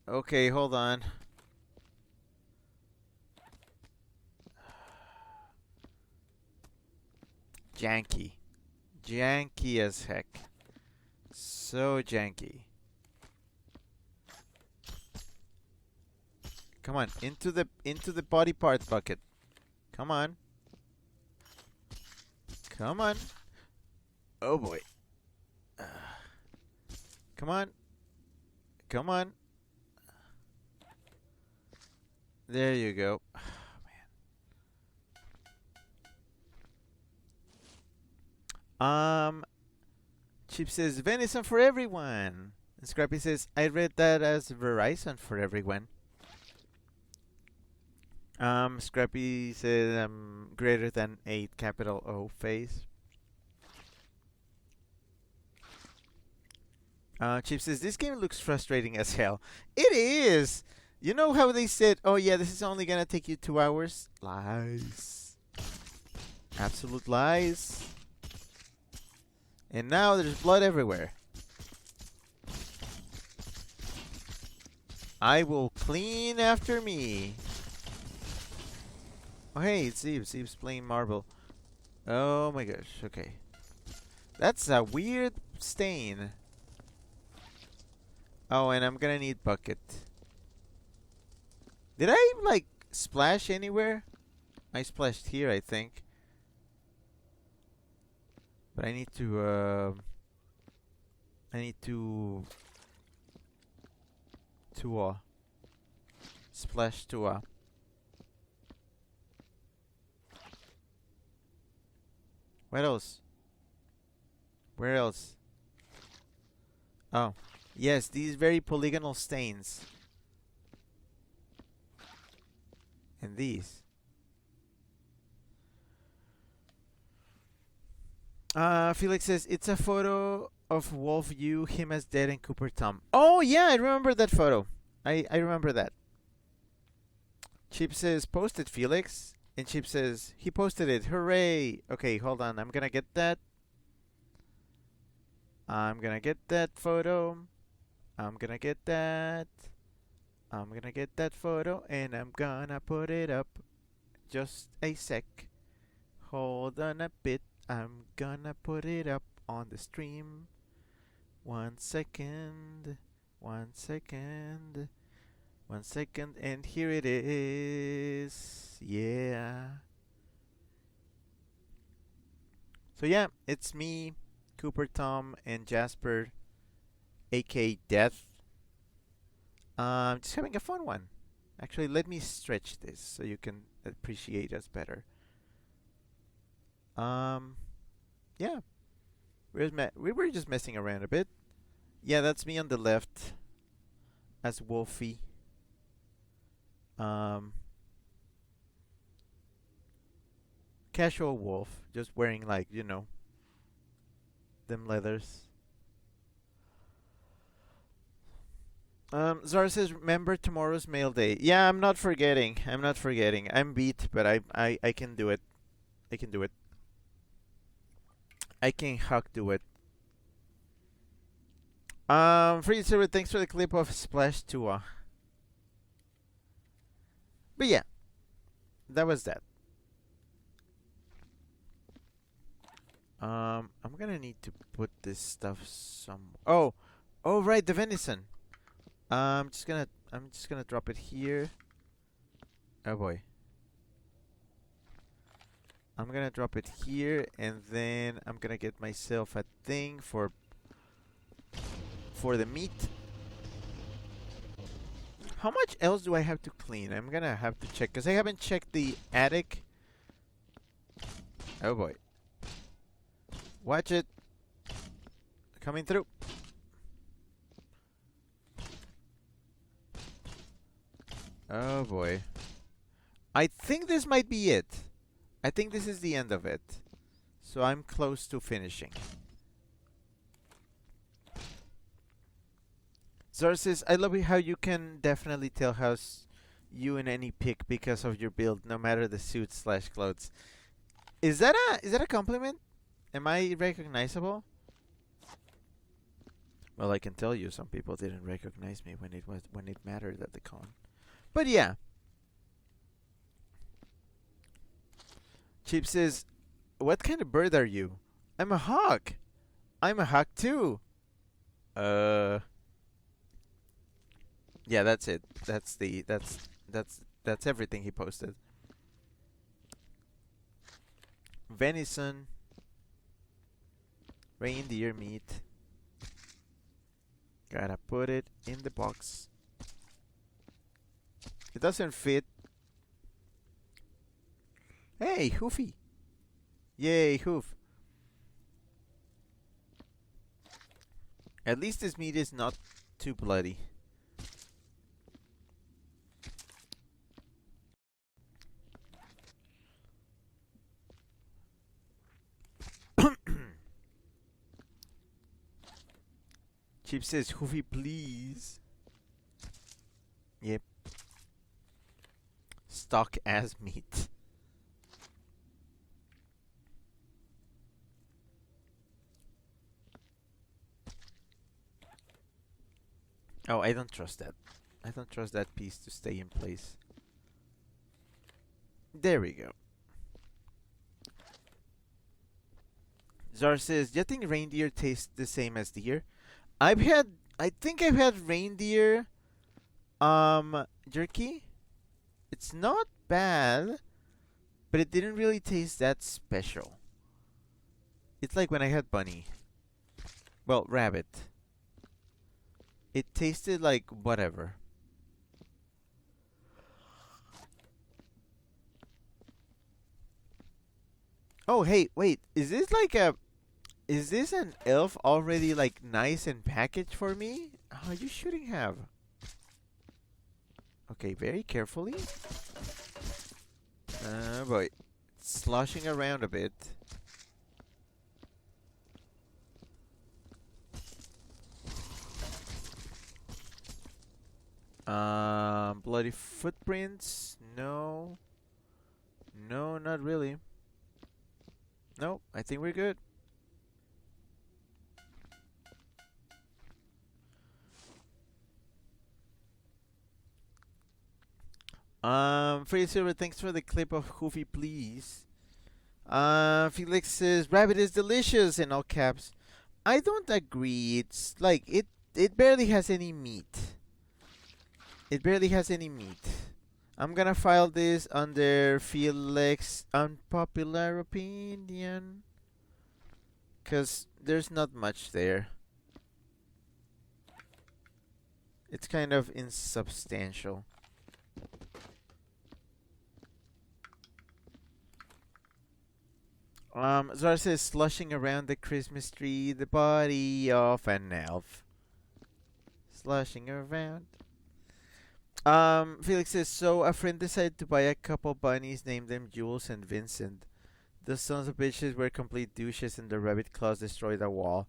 Okay, hold on. Janky. Janky as heck. So janky. Come on, into the body parts bucket. Come on. Come on. Oh boy. Come on. Come on. There you go. Chip says venison for everyone. And Scrappy says I read that as Verizon for everyone. Scrappy says greater than 8 capital O face. Chip says this game looks frustrating as hell. It is. You know how they said, "Oh yeah, this is only gonna take you 2 hours." Lies. Absolute lies. And now there's blood everywhere. I will clean after me. Oh hey, it's Eve. Eve's playing Marble. Oh my gosh, okay. That's a weird stain. Oh, and I'm gonna need bucket. Did I, like, splash anywhere? I splashed here, I think. But I need to, splash to, What else? Where else? Oh. Yes, these very polygonal stains. And these. Felix says, it's a photo of Wolf, you, him as dead, and Cooper Tom. Oh, yeah, I remember that photo. I remember that. Chip says, post it, Felix. And Chip says, he posted it. Hooray. Okay, hold on. I'm gonna get that. I'm gonna get that photo. I'm gonna get that. I'm gonna get that photo and I'm gonna put it up. Just a sec. Hold on a bit. I'm gonna put it up on the stream. 1 second. 1 second. 1 second. And here it is. Yeah. So yeah, it's me, Cooper Tom, and Jasper, aka Death. Just having a fun one. Actually, let me stretch this so you can appreciate us better. Yeah. We were just messing around a bit. Yeah, that's me on the left as Wolfie. Casual wolf, just wearing, like, you know, them leathers. Zara says, remember tomorrow's mail day. Yeah, I'm not forgetting. I'm beat, but I can do it. I can do it. I can do it. Free server, thanks for the clip of Splash Tua. But yeah, that was that. I'm gonna need to put this stuff some. Oh, right, the venison. I'm just gonna drop it here. Oh boy. I'm gonna drop it here, and then I'm gonna get myself a thing for the meat. How much else do I have to clean? I'm gonna have to check, because I haven't checked the attic. Oh boy. Watch it. Coming through. Oh boy. I think this might be it. I think this is the end of it. So I'm close to finishing. Zara says, I love how you can definitely tell how you in any pic because of your build, no matter the suit / clothes. Is that a compliment? Am I recognizable? Well, I can tell you, some people didn't recognize me when it mattered at the con. But yeah. Chip says, what kind of bird are you? I'm a hawk. I'm a hawk too. Yeah, that's it. That's everything he posted. Venison. Reindeer meat. Gotta put it in the box. It doesn't fit. Hey, Hoofy! Yay, Hoof! At least this meat is not too bloody. Chip says, Hoofy, please. Yep. Stock as meat. Oh, I don't trust that. I don't trust that piece to stay in place. There we go. Zar says, do you think reindeer taste the same as deer? I think I've had reindeer jerky. It's not bad, but it didn't really taste that special. It's like when I had bunny. Well, rabbit. It tasted like whatever. Oh, hey, wait. Is this an elf already like nice and packaged for me? Oh, you shouldn't have. Okay, very carefully. Boy. It's sloshing around a bit. Bloody footprints? No. No, not really. No, I think we're good. Free Silver, thanks for the clip of Hoofy, please. Felix says, rabbit is delicious in all caps. I don't agree. It's like, it barely has any meat. It barely has any meat. I'm gonna file this under Felix unpopular opinion. Cause there's not much there. It's kind of insubstantial. Zara says, slushing around the Christmas tree, the body of an elf. Slushing around. Felix says, so a friend decided to buy a couple bunnies, named them Jules and Vincent. The sons of bitches were complete douches and the rabbit claws destroyed the wall.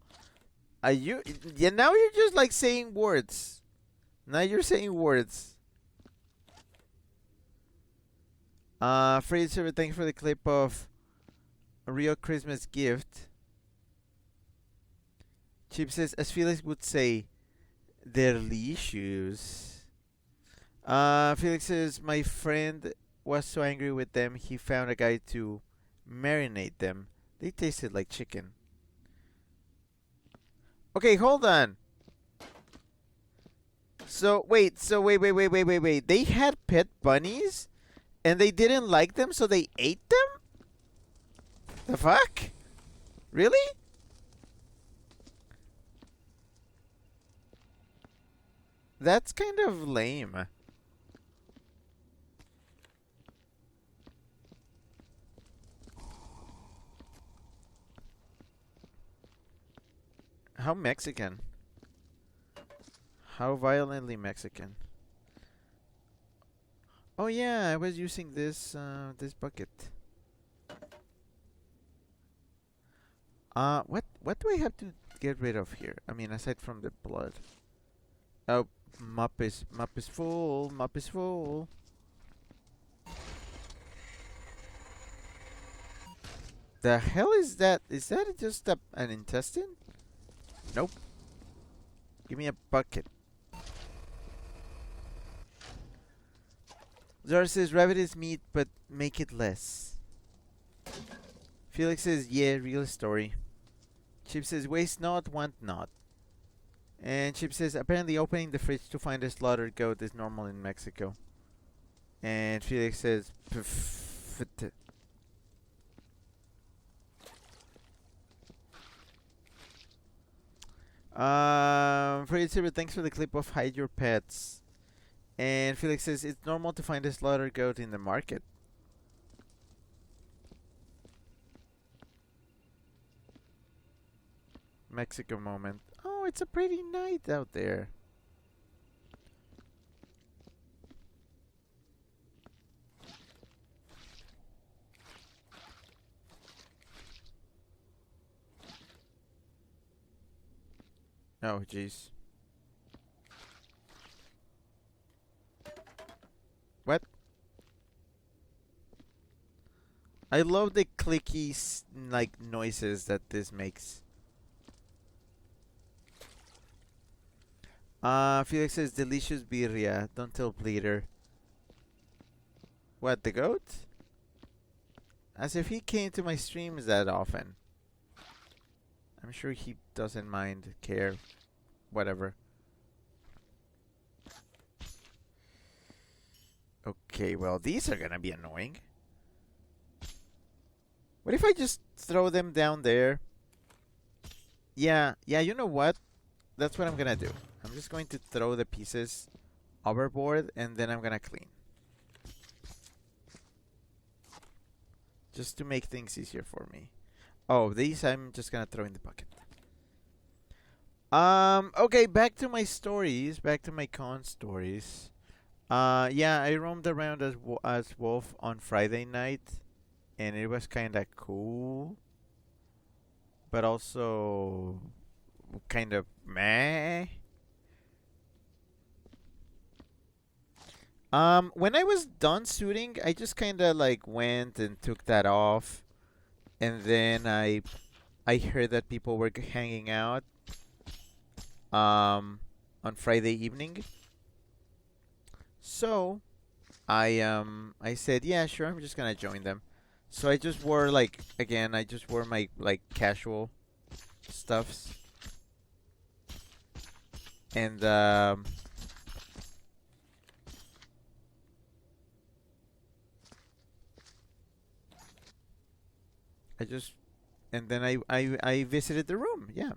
Are you? Yeah, now you're just like saying words. Now you're saying words. Freddy Server, thanks for the clip of a real Christmas gift. Chip says, as Felix would say, delicious. Felix says, my friend was so angry with them, he found a guy to marinate them. They tasted like chicken. Okay, hold on. Wait. They had pet bunnies, and they didn't like them, so they ate them? The fuck? Really? That's kind of lame. How Mexican? How violently Mexican? Oh yeah, I was using this this bucket. What do I have to get rid of here? I mean, aside from the blood. Oh, map is full. Map is full. The hell is that? Is that just an intestine? Nope. Give me a bucket. Zara says, rabbit is meat, but make it less. Felix says, yeah, real story. Chip says, waste not, want not. And Chip says, apparently opening the fridge to find a slaughtered goat is normal in Mexico. And Felix says, Freddy Silver, thanks for the clip of Hide Your Pets. And Felix says it's normal to find a slaughtered goat in the market. Mexico moment. Oh, it's a pretty night out there. Oh, jeez. What? I love the clicky like noises that this makes. Felix says delicious birria. Don't tell Bleeder. What, the goat? As if he came to my streams that often. I'm sure he doesn't mind, care, whatever. Okay, well, these are gonna be annoying. What if I just throw them down there? Yeah, you know what? That's what I'm gonna do. I'm just going to throw the pieces overboard and then I'm gonna clean. Just to make things easier for me. Oh, these I'm just gonna throw in the bucket. Okay, back to my stories. Back to my con stories. Yeah, I roamed around as Wolf on Friday night, and it was kind of cool, but also kind of meh. When I was done shooting, I just kind of like went and took that off, and then I heard that people were hanging out on Friday evening. So I said, yeah, sure, I'm just gonna join them. So I just wore like again, I just wore my like casual stuffs. And I just and then I visited the room, yeah.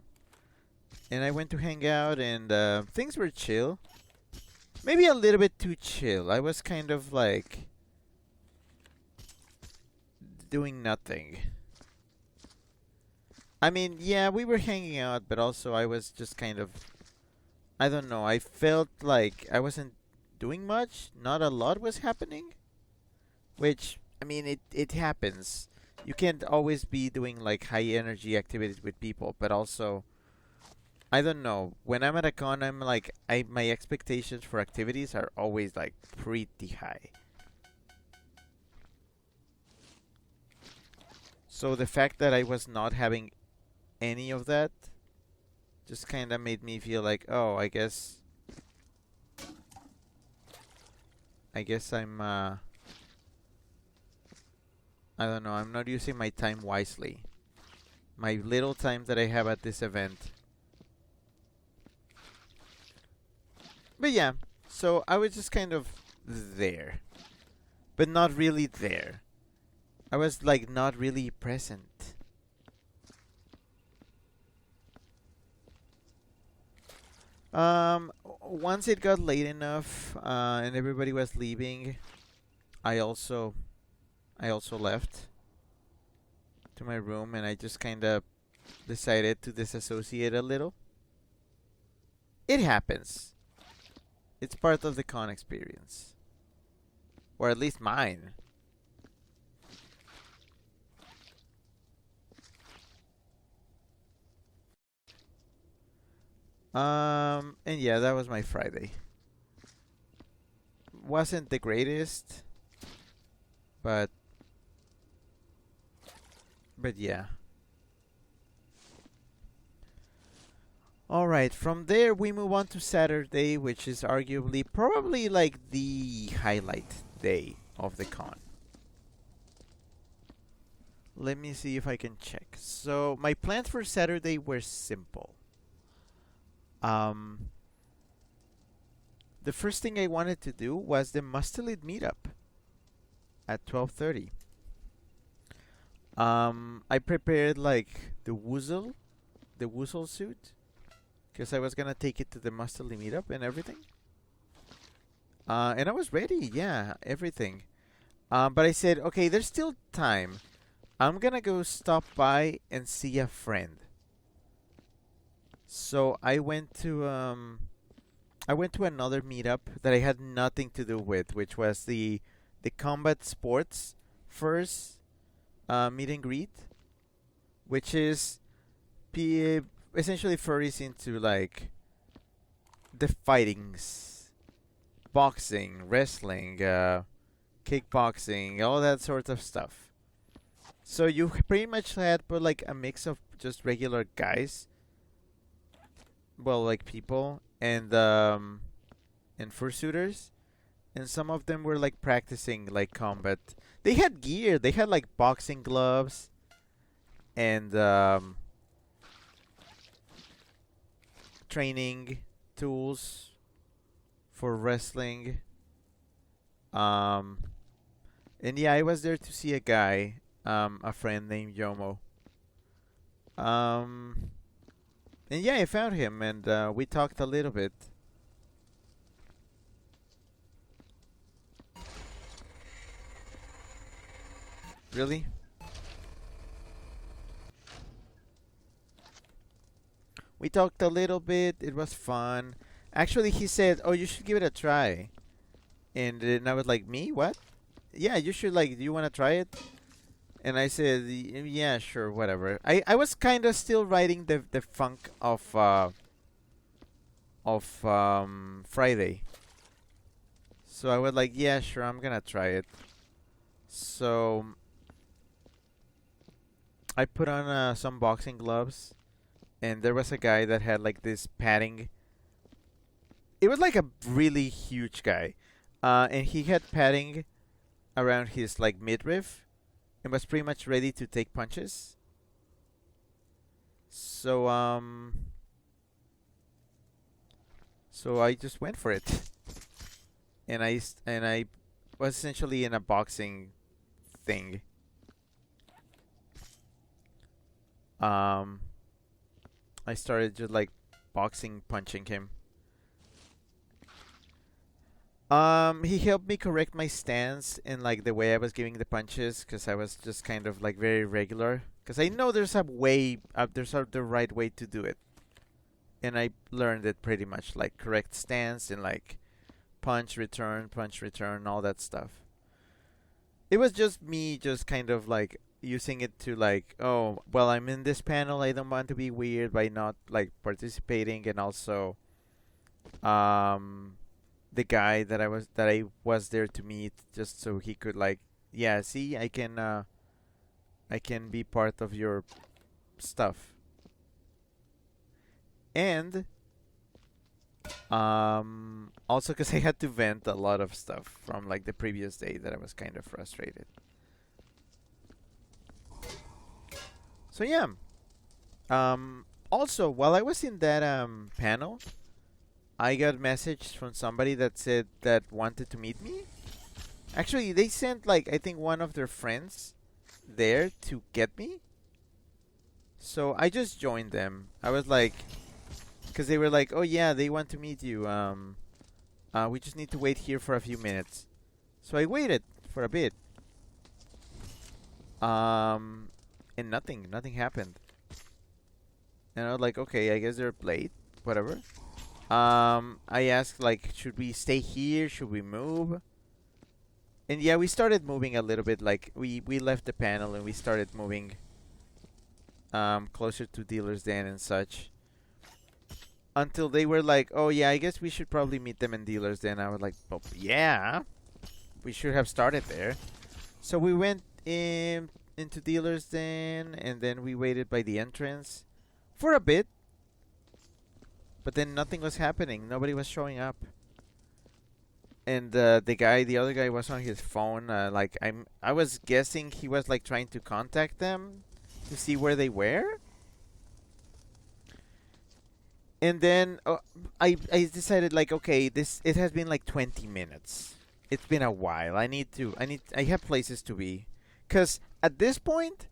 And I went to hang out and things were chill. Maybe a little bit too chill. I was kind of like doing nothing. I mean, yeah, we were hanging out, but also I was just kind of, I don't know, I felt like I wasn't doing much. Not a lot was happening. Which, I mean, it happens. You can't always be doing like high energy activities with people, but also I don't know. When I'm at a con, I'm like, my expectations for activities are always like pretty high. So the fact that I was not having any of that just kind of made me feel like, oh, I guess I'm I don't know, I'm not using my time wisely. My little time that I have at this event. But yeah, so I was just kind of there. But not really there. I was like not really present. Once it got late enough, and everybody was leaving, I also left to my room and I just kind of decided to disassociate a little. It happens. It's part of the con experience. Or at least mine. And yeah, that was my Friday. Wasn't the greatest, but yeah. Alright, from there we move on to Saturday, which is arguably probably like the highlight day of the con. Let me see if I can check. So my plans for Saturday were simple. The first thing I wanted to do was the Mustelid meetup at 12:30. I prepared like the Woozle suit, because I was gonna take it to the Mustardly meetup and everything. And I was ready, yeah, everything. But I said, okay, there's still time. I'm gonna go stop by and see a friend. So I went to another meetup that I had nothing to do with, which was the combat sports first meet and greet, which is essentially furries into like the fightings, boxing, wrestling, kickboxing, all that sort of stuff. So you pretty much had put like a mix of just regular guys, well, like people, and fursuiters, and some of them were like practicing like combat. They had gear. They had like boxing gloves and training tools for wrestling. Um, and yeah, I was there to see a guy, a friend named Yomo. Um, and yeah, I found him and we talked a little bit. Really? We talked a little bit. It was fun. Actually, he said, "Oh, you should give it a try." And I was like, "Me? What? Yeah, you should like. Do you want to try it?" And I said, "Yeah, sure, whatever." I was kind of still riding the funk of Friday, so I was like, "Yeah, sure, I'm gonna try it." So I put on some boxing gloves, and there was a guy that had like this padding. It was like a really huge guy, and he had padding around his like midriff, and was pretty much ready to take punches. So so I just went for it, and I was essentially in a boxing thing. Um, I started just like boxing punching him. He helped me correct my stance and like the way I was giving the punches, because I was just kind of like very regular. Because I know there's a way, there's the right way to do it, and I learned it pretty much like correct stance and like punch, return, all that stuff. It was just me, just kind of like using it to like, oh, well, I'm in this panel. I don't want to be weird by not like participating, and also, um the guy that I was there to meet, just so he could like, yeah, see, I can be part of your stuff. And also because I had to vent a lot of stuff from like the previous day that I was kind of frustrated. So yeah. Also, while I was in that panel, I got a message from somebody that said that wanted to meet me. Actually, they sent like, I think, one of their friends there to get me. So I just joined them. I was like, because they were like, "Oh yeah, they want to meet you. We just need to wait here for a few minutes." So I waited for a bit. Um, and nothing happened. And I was like, "Okay, I guess they're late. Whatever." I asked like, "Should we stay here? Should we move?" And yeah, we started moving a little bit. Like we left the panel and we started moving closer to dealer's den and such. Until they were like, "Oh yeah, I guess we should probably meet them in dealer's den." I was like, "Oh yeah, we should have started there." So we went into dealer's den, and then we waited by the entrance for a bit. But then nothing was happening. Nobody was showing up. And the other guy was on his phone. Like I was guessing he was like trying to contact them to see where they were. And then I decided like, okay, it has been like 20 minutes. It's been a while. I have places to be, 'cause at this point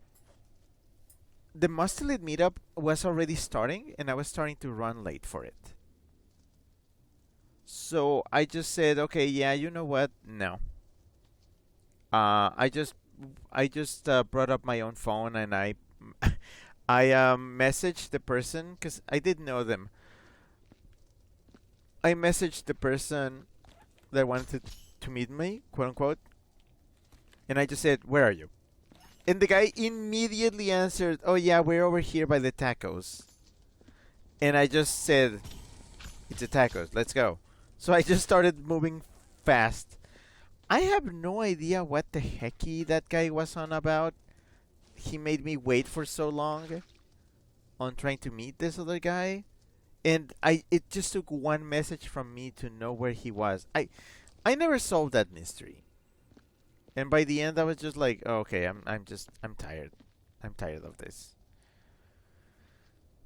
the Mustelid meetup was already starting, and I was starting to run late for it. So I just said, okay, yeah, you know what? No. I just brought up my own phone and I messaged the person because I didn't know them. I messaged the person that wanted to meet me, quote unquote, and I just said, "Where are you?" And the guy immediately answered, "Oh yeah, we're over here by the tacos." And I just said, "It's the tacos. Let's go." So I just started moving fast. I have no idea what the hecky that guy was on about. He made me wait for so long on trying to meet this other guy. And it just took one message from me to know where he was. I never solved that mystery. And by the end I was just like, oh, okay, I'm tired. I'm tired of this.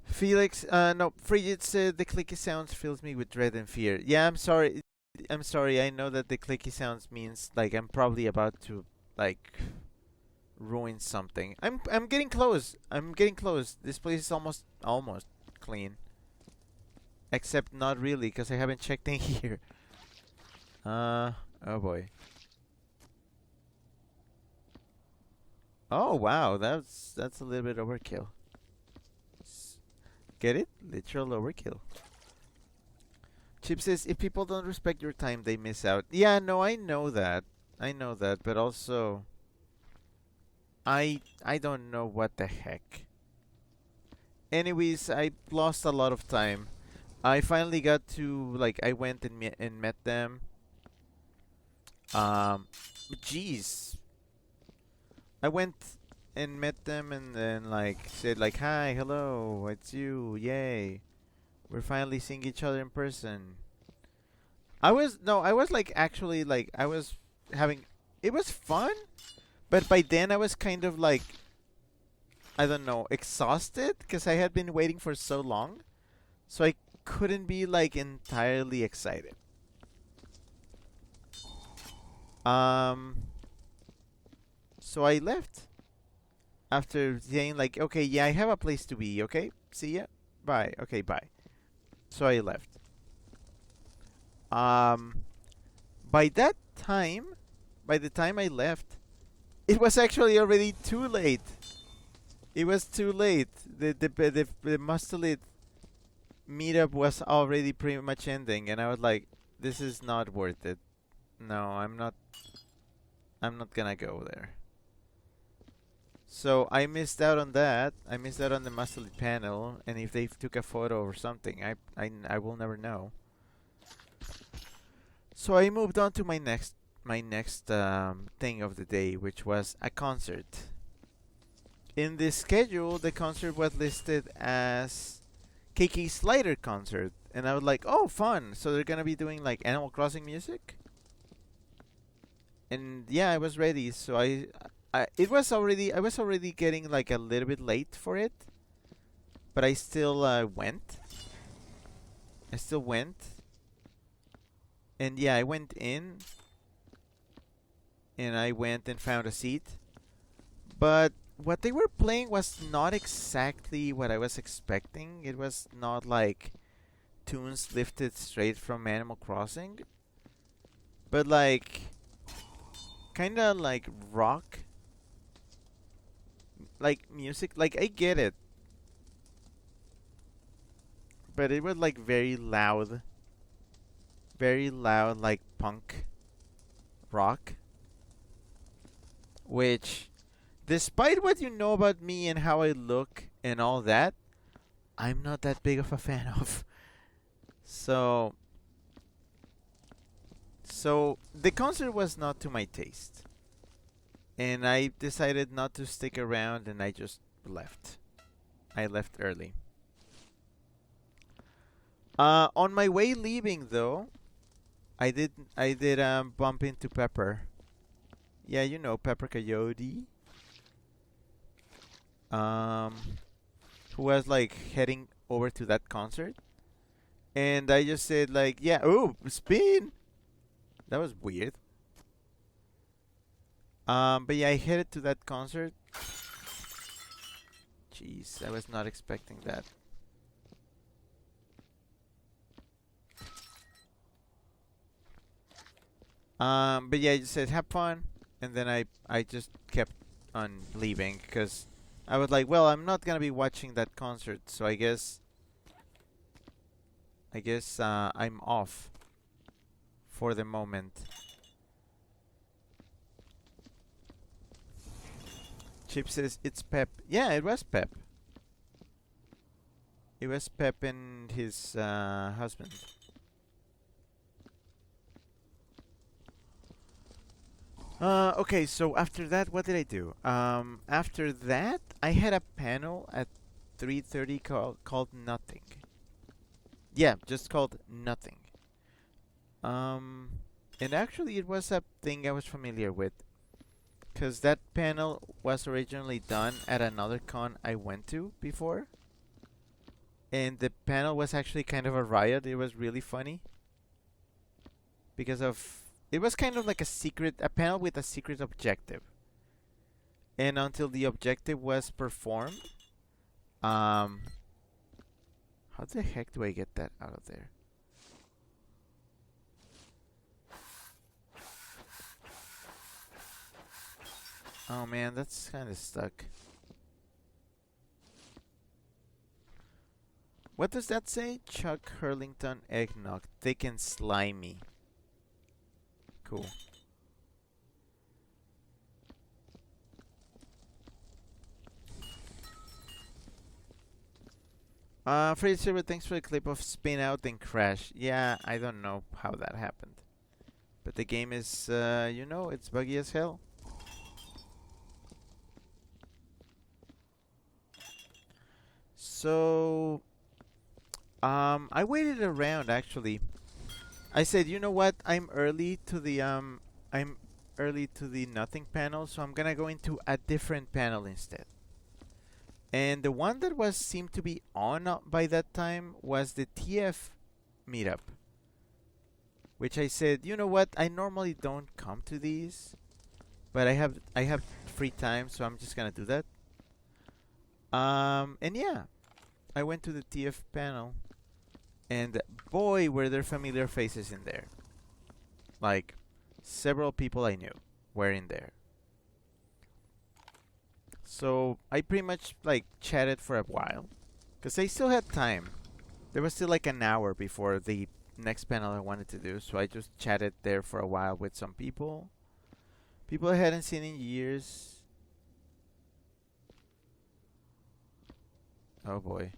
Felix, no, Frigid said the clicky sounds fills me with dread and fear. Yeah, I'm sorry. I'm sorry. I know that the clicky sounds means like I'm probably about to like ruin something. I'm getting close. I'm getting close. This place is almost clean. Except not really, because I haven't checked in here. Oh boy. Oh wow, that's a little bit overkill. Get it? Literal overkill. Chip says if people don't respect your time, they miss out. Yeah, no, I know that. I know that, but also I don't know what the heck. Anyways, I lost a lot of time. I finally got to like I went and met them. Jeez. I went and met them and then like said like hi, hello, it's you, yay. We're finally seeing each other in person. I was like actually like I was having it was fun, but by then I was kind of like I don't know, exhausted because I had been waiting for so long. So I couldn't be like entirely excited. Um so I left after saying like, okay, yeah, I have a place to be, okay? See ya. Bye. Okay, bye. So I left. Um by that time, by the time I left, it was actually already too late. It was too late. The Mustelid meetup was already pretty much ending, and I was like, this is not worth it. No, I'm not. I'm not gonna go there. So I missed out on that. I missed out on the Mustelid panel, and if they took a photo or something, I will never know. So I moved on to my next thing of the day, which was a concert. In this schedule, the concert was listed as KK Slider concert, and I was like, "Oh, fun! So they're gonna be doing like Animal Crossing music." And yeah, I was ready. So I was already getting like a little bit late for it, but I still went. I still went, and yeah, I went in, and I went and found a seat, but what they were playing was not exactly what I was expecting. It was not like tunes lifted straight from Animal Crossing, but like kind of like rock, like music. Like I get it, but it was like very loud, like punk rock, which despite what you know about me and how I look and all that, I'm not that big of a fan of. So the concert was not to my taste. And I decided not to stick around and I just left. I left early. On my way leaving though, I did bump into Pepper. Yeah, you know Pepper Coyote. Um who was like heading over to that concert. And I just said like, yeah, oh, spin. That was weird. But yeah, I headed to that concert. Jeez, I was not expecting that. But yeah, I just said have fun, and then I just kept on leaving because I was like, well, I'm not gonna be watching that concert, so I guess I'm off for the moment. Chip says it's Pep. Yeah, it was Pep. It was Pep and his husband. Okay, so after that, what did I do? After that, I had a panel at 3:30 called Nothing. Yeah, just called Nothing. Um, and actually, it was a thing I was familiar with, because that panel was originally done at another con I went to before, and the panel was actually kind of a riot. It was really funny because of it was kind of like a panel with a secret objective. And until the objective was performed, how the heck do I get that out of there? Oh man, that's kind of stuck. What does that say? Chuck Hurlington eggnog, thick and slimy. Cool. Freddy Silver, thanks for the clip of spin out and crash. Yeah, I don't know how that happened. But the game is, it's buggy as hell. So, I waited around actually. I said, you know what? I'm early to the Nothing panel, so I'm gonna go into a different panel instead. And the one that seemed to be on by that time was the TF meetup, which I said, you know what? I normally don't come to these, but I have free time, so I'm just gonna do that. And yeah, I went to the TF panel, and boy, were there familiar faces in there. Like, several people I knew were in there. So I pretty much like chatted for a while, cause I still had time. There was still like an hour before the next panel I wanted to do, so I just chatted there for a while with some people I hadn't seen in years. Oh boy.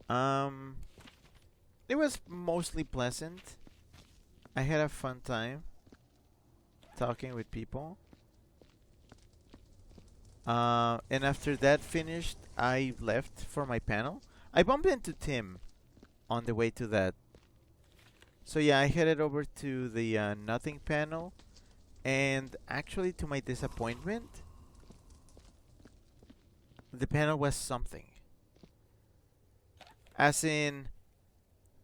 um, it was mostly pleasant. I had a fun time talking with people. And after that finished, I left for my panel. I bumped into Tim on the way to that. So yeah, I headed over to the Nothing panel, and actually, to my disappointment, the panel was something. As in,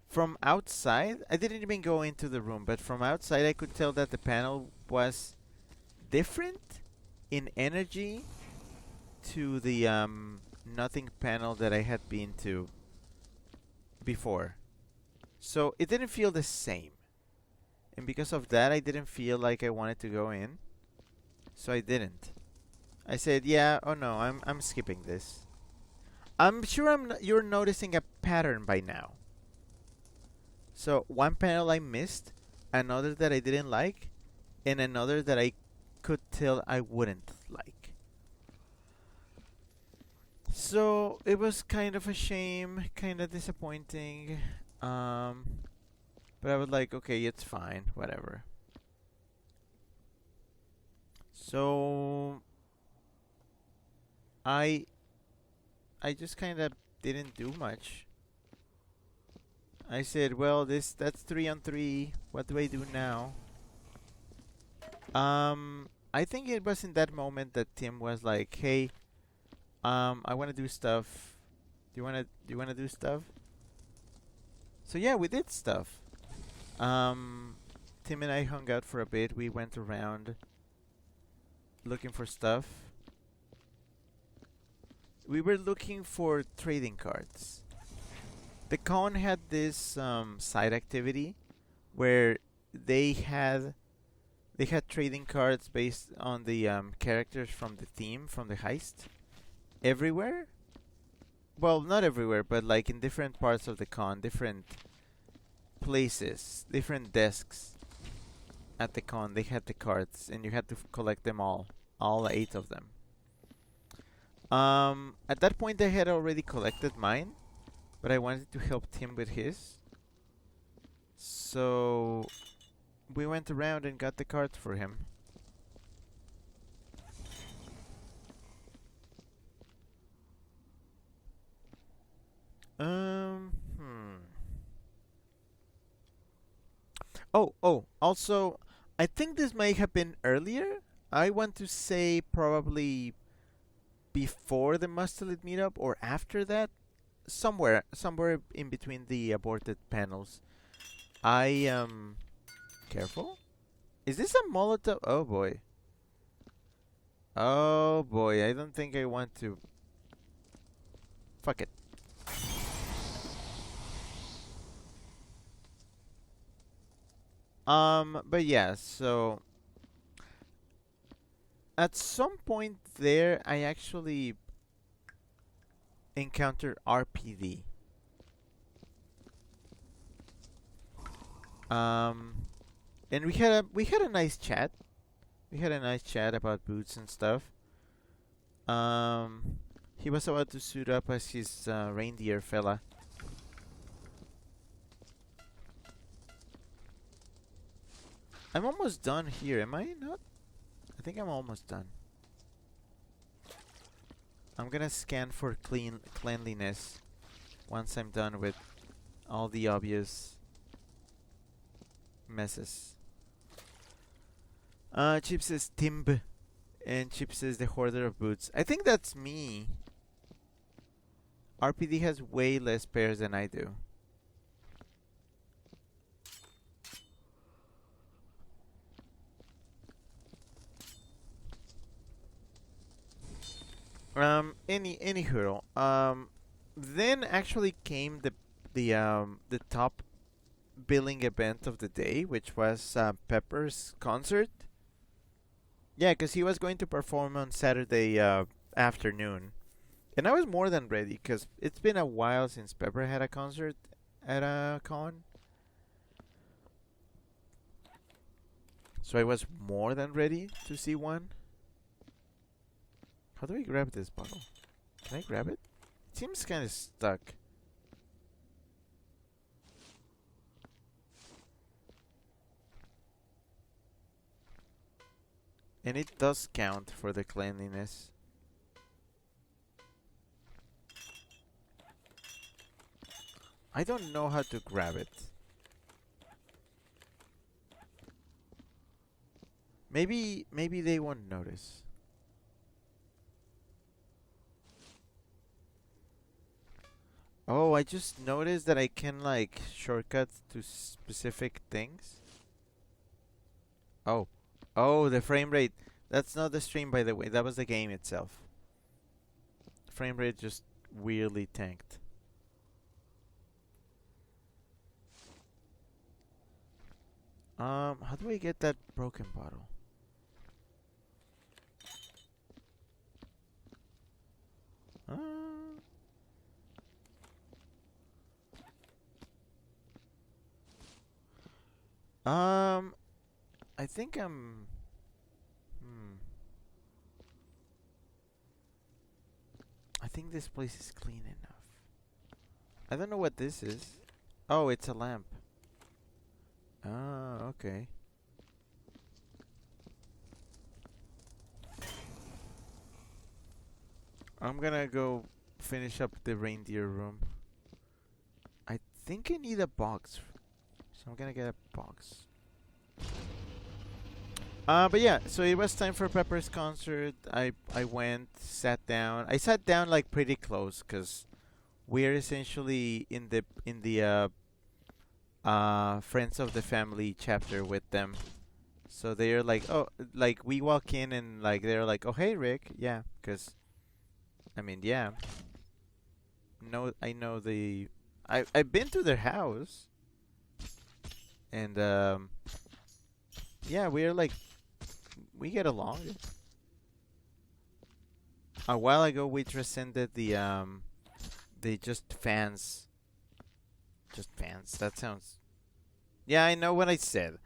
from outside, I didn't even go into the room, but from outside, I could tell that the panel was different in energy to the Nothing panel that I had been to before. So it didn't feel the same. And because of that, I didn't feel like I wanted to go in. So I didn't. I said, yeah, oh no, I'm skipping this. I'm sure you're noticing a pattern by now. So one panel I missed, another that I didn't like, and another that I could tell I wouldn't like. So it was kind of a shame, kind of disappointing. But I was like, okay, it's fine, whatever. So I just kind of didn't do much. I said, well, that's 3 on 3. What do I do now? I think it was in that moment that Tim was like, "Hey, I want to do stuff. Do you wanna do stuff?" So yeah, we did stuff. Um, Tim and I hung out for a bit. We went around looking for stuff. We were looking for trading cards. The con had this side activity where they had they had trading cards based on the characters from the theme from the heist everywhere. Well, not everywhere, but like in different parts of the con, different places, different desks at the con. They had the cards, and you had to collect them all 8 of them. At that point, I had already collected mine, but I wanted to help Tim with his. So we went around and got the cards for him. Hmm. Oh, also, I think this may have been earlier. I want to say probably before the Mustelid meetup or after that. Somewhere in between the aborted panels. I, careful. Is this a Molotov? Oh boy. Oh boy, I don't think I want to. Fuck it. But yeah, so at some point there, I actually encountered RPD. Um, and we had a nice chat. We had a nice chat about boots and stuff. He was about to suit up as his reindeer fella. I'm almost done here, am I not? I think I'm almost done. I'm gonna scan for cleanliness once I'm done with all the obvious messes. Chip says Timb, and Chip says the hoarder of boots. I think that's me. RPD has way less pairs than I do. Any hurdle. Then actually came the top billing event of the day, which was Pepper's concert. Yeah, because he was going to perform on Saturday afternoon, and I was more than ready because it's been a while since Pepper had a concert at a con. So I was more than ready to see one. How do I grab this bottle? Can I grab it? It seems kind of stuck. And it does count for the cleanliness. I don't know how to grab it. Maybe they won't notice. Oh, I just noticed that I can like shortcut to specific things. Oh. Oh, the frame rate. That's not the stream, by the way. That was the game itself. Frame rate just weirdly tanked. How do I get that broken bottle? Uh, um, I think I'm. I think this place is clean enough. I don't know what this is. Oh, it's a lamp. Ah, okay. I'm gonna go finish up the reindeer room. I think I need a box. So I'm gonna get a box. But yeah, so it was time for Pepper's concert. I went, sat down. I sat down like pretty close because we're essentially in the friends of the family chapter with them. So they're like, oh, like we walk in and like they're like, oh hey Rick, yeah, because I mean yeah, no, I know I've been to their house and yeah, we're like we get along. A while ago we transcended the just fans. That sounds. Yeah, I know what I said.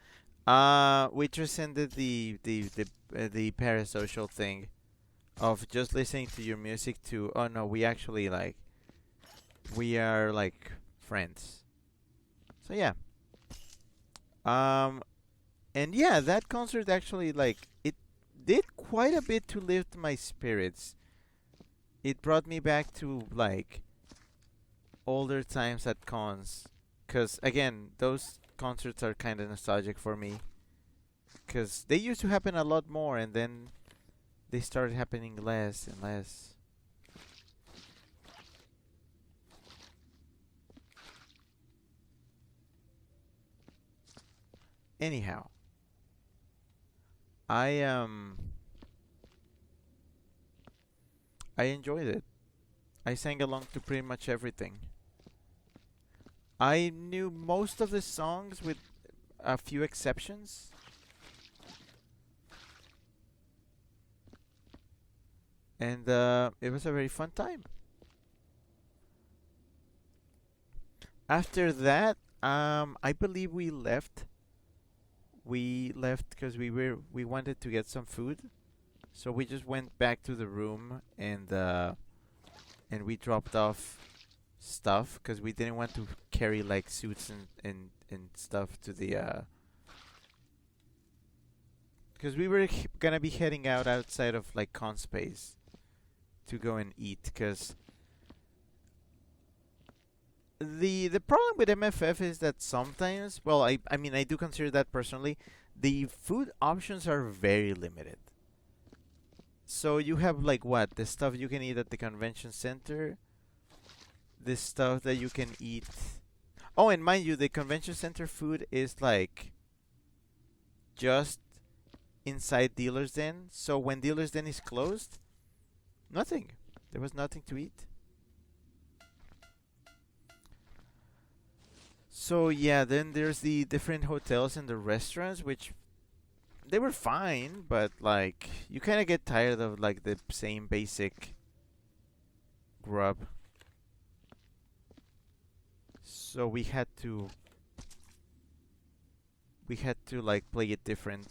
We transcended the parasocial thing of just listening to your music to oh no, we actually like we are like friends. So yeah. Um and yeah, that concert actually like it did quite a bit to lift my spirits. It brought me back to like older times at cons. Cause again, those concerts are kind of nostalgic for me. Cause they used to happen a lot more, and then they started happening less and less. Anyhow, I I enjoyed it. I sang along to pretty much everything. I knew most of the songs with a few exceptions, and it was a very fun time. After that, I believe we left. We left because we wanted to get some food, so we just went back to the room and we dropped off stuff because we didn't want to carry like suits and stuff to the because we were gonna be heading out outside of like con space to go and eat because the problem with MFF is that sometimes, well, I mean I do consider that personally, the food options are very limited. So you have like what the stuff you can eat at the convention center, the stuff that you can eat. Oh, and mind you, the convention center food is like just inside Dealer's Den. So when Dealer's Den is closed, nothing. There was nothing to eat. So yeah, then there's the different hotels and the restaurants, which they were fine, but like you kind of get tired of like the same basic grub. So we had to like play it different.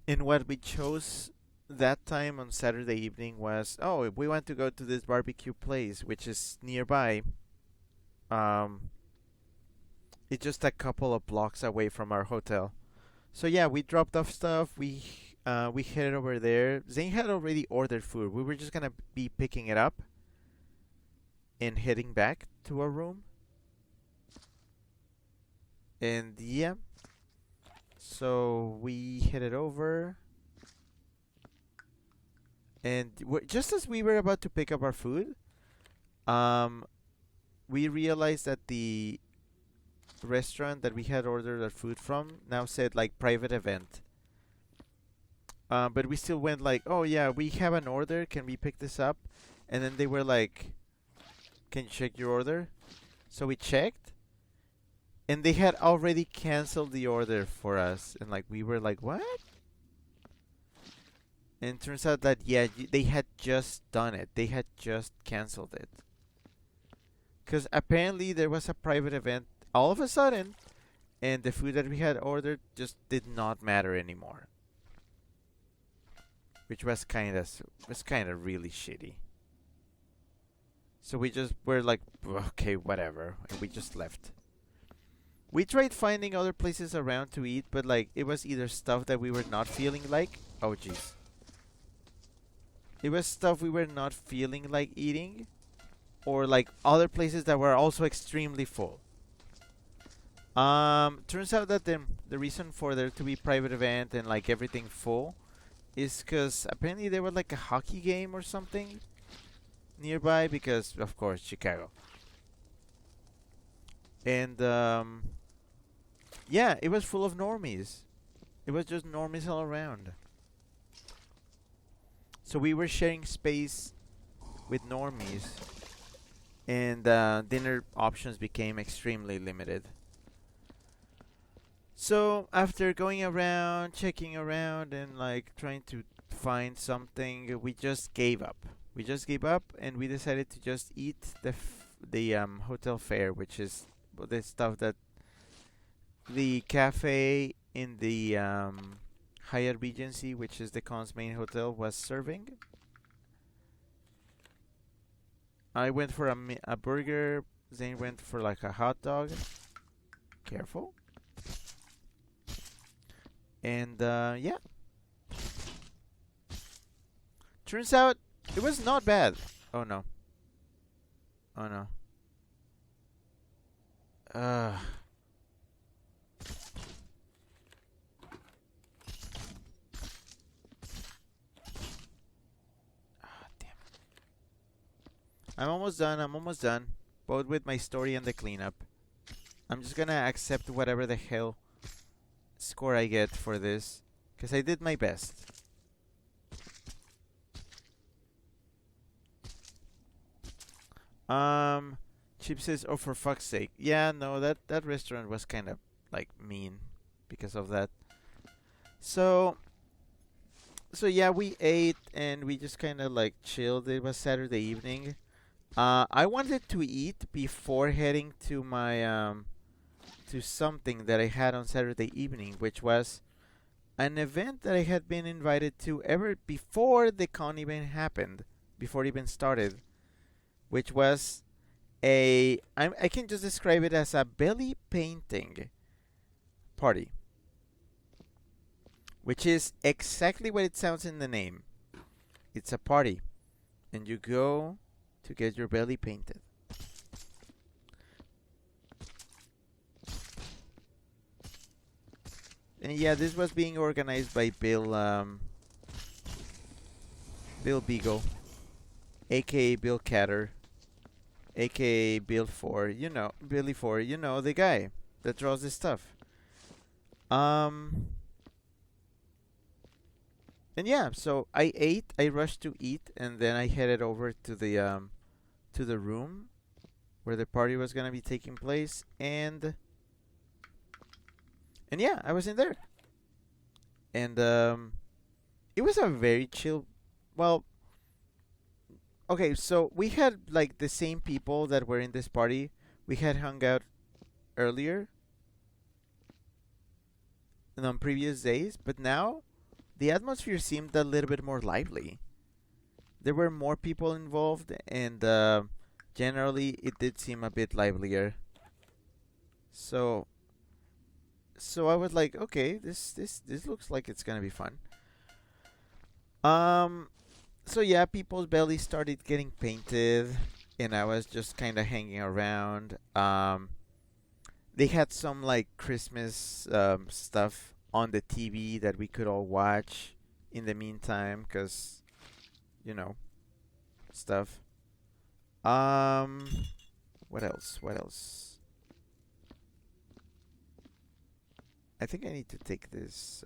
And what we chose that time on Saturday evening was, oh, we want to go to this barbecue place, which is nearby. Um, it's just a couple of blocks away from our hotel. So yeah, we dropped off stuff. We headed over there. Zane had already ordered food. We were just gonna be picking it up and heading back to our room. And yeah, so we headed over, and just as we were about to pick up our food, um, we realized that the restaurant that we had ordered our food from now said like private event. But we still went like, oh yeah, we have an order. Can we pick this up? And then they were like, can you check your order? So we checked, and they had already canceled the order for us. And like we were like, what? And it turns out that yeah, they had just done it. They had just canceled it. Because apparently there was a private event all of a sudden, and the food that we had ordered just did not matter anymore, which was kind of really shitty. So we just were like, okay, whatever, and we just left. We tried finding other places around to eat, but like it was either stuff that we were not feeling like. Oh jeez. It was stuff we were not feeling like eating, or like other places that were also extremely full. Turns out that the reason for there to be private event and like everything full is because apparently there was like a hockey game or something nearby because of course Chicago. And yeah, it was full of normies. It was just normies all around. So we were sharing space with normies, and dinner options became extremely limited. So after going around, checking around, and like trying to find something, we just gave up. We just gave up, and we decided to just eat the hotel fare, which is the stuff that the cafe in the Hyatt Regency, which is the Con's main hotel, was serving. I went for a burger. Zane went for like a hot dog. Careful. And yeah, turns out it was not bad. Oh no. Oh no. Uh, damn. I'm almost done. I'm almost done. Both with my story and the cleanup. I'm just gonna accept whatever the hell score I get for this, because I did my best. Chip says, "Oh, for fuck's sake!" Yeah, no, that restaurant was kind of like mean because of that. So, so yeah, we ate and we just kind of like chilled. It was Saturday evening. I wanted to eat before heading to my to something that I had on Saturday evening, which was an event that I had been invited to ever before the con even happened, before it even started, which was I can just describe it as a belly painting party, which is exactly what it sounds in the name. It's a party, and you go to get your belly painted. And yeah, this was being organized by Bill Beagle, aka Bill Catter, aka Bill Ford. You know, Billy Ford. You know, the guy that draws this stuff. Um, and yeah, so I ate. I rushed to eat, and then I headed over to the room where the party was gonna be taking place, and yeah, I was in there, and it was a very chill. Well, okay, so we had like the same people that were in this party. We had hung out earlier and on previous days, but now the atmosphere seemed a little bit more lively. There were more people involved, and generally it did seem a bit livelier. So, so I was like, okay, this looks like it's gonna be fun. Um, so yeah, people's bellies started getting painted, and I was just kind of hanging around. They had some like Christmas stuff on the TV that we could all watch in the meantime, cause you know stuff. Um, what else? What else? I think I need to take this.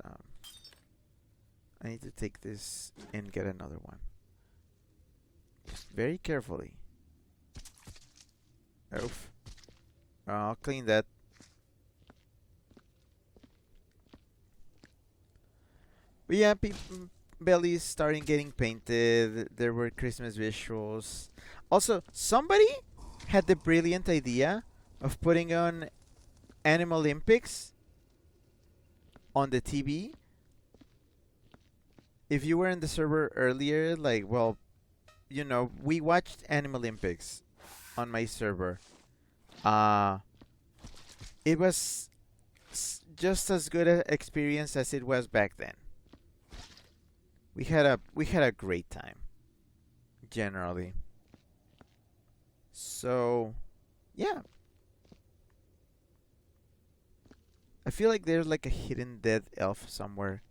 I need to take this and get another one. Just very carefully. Oof. I'll clean that. But yeah, bellies starting getting painted. There were Christmas visuals. Also, somebody had the brilliant idea of putting on Animal Olympics on the TV. If you were in the server earlier, like, well, you know, we watched Animal Olympics on my server. Uh, it was just as good an experience as it was back then. We had a great time, generally. So, yeah. I feel like there's like a hidden dead elf somewhere.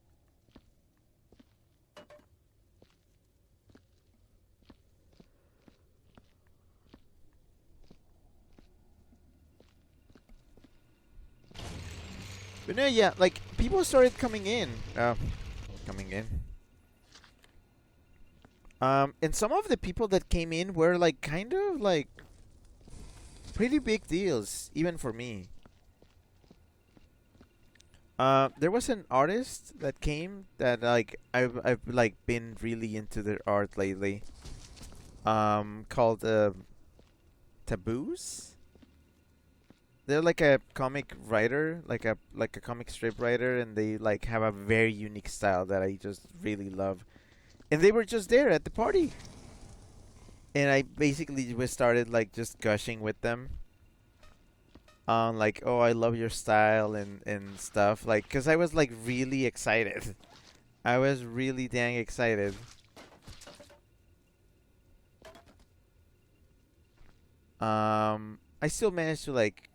But no, yeah, like people started coming in. Coming in. And some of the people that came in were like kind of like pretty big deals, even for me. There was an artist that came that like I've like been really into their art lately. Called Taboos. They're like a comic writer, like a comic strip writer, and they like have a very unique style that I just really love. And they were just there at the party, and I basically just started like just gushing with them on like, oh, I love your style and stuff, like, cause I was like really excited. I was really dang excited. I still managed to like,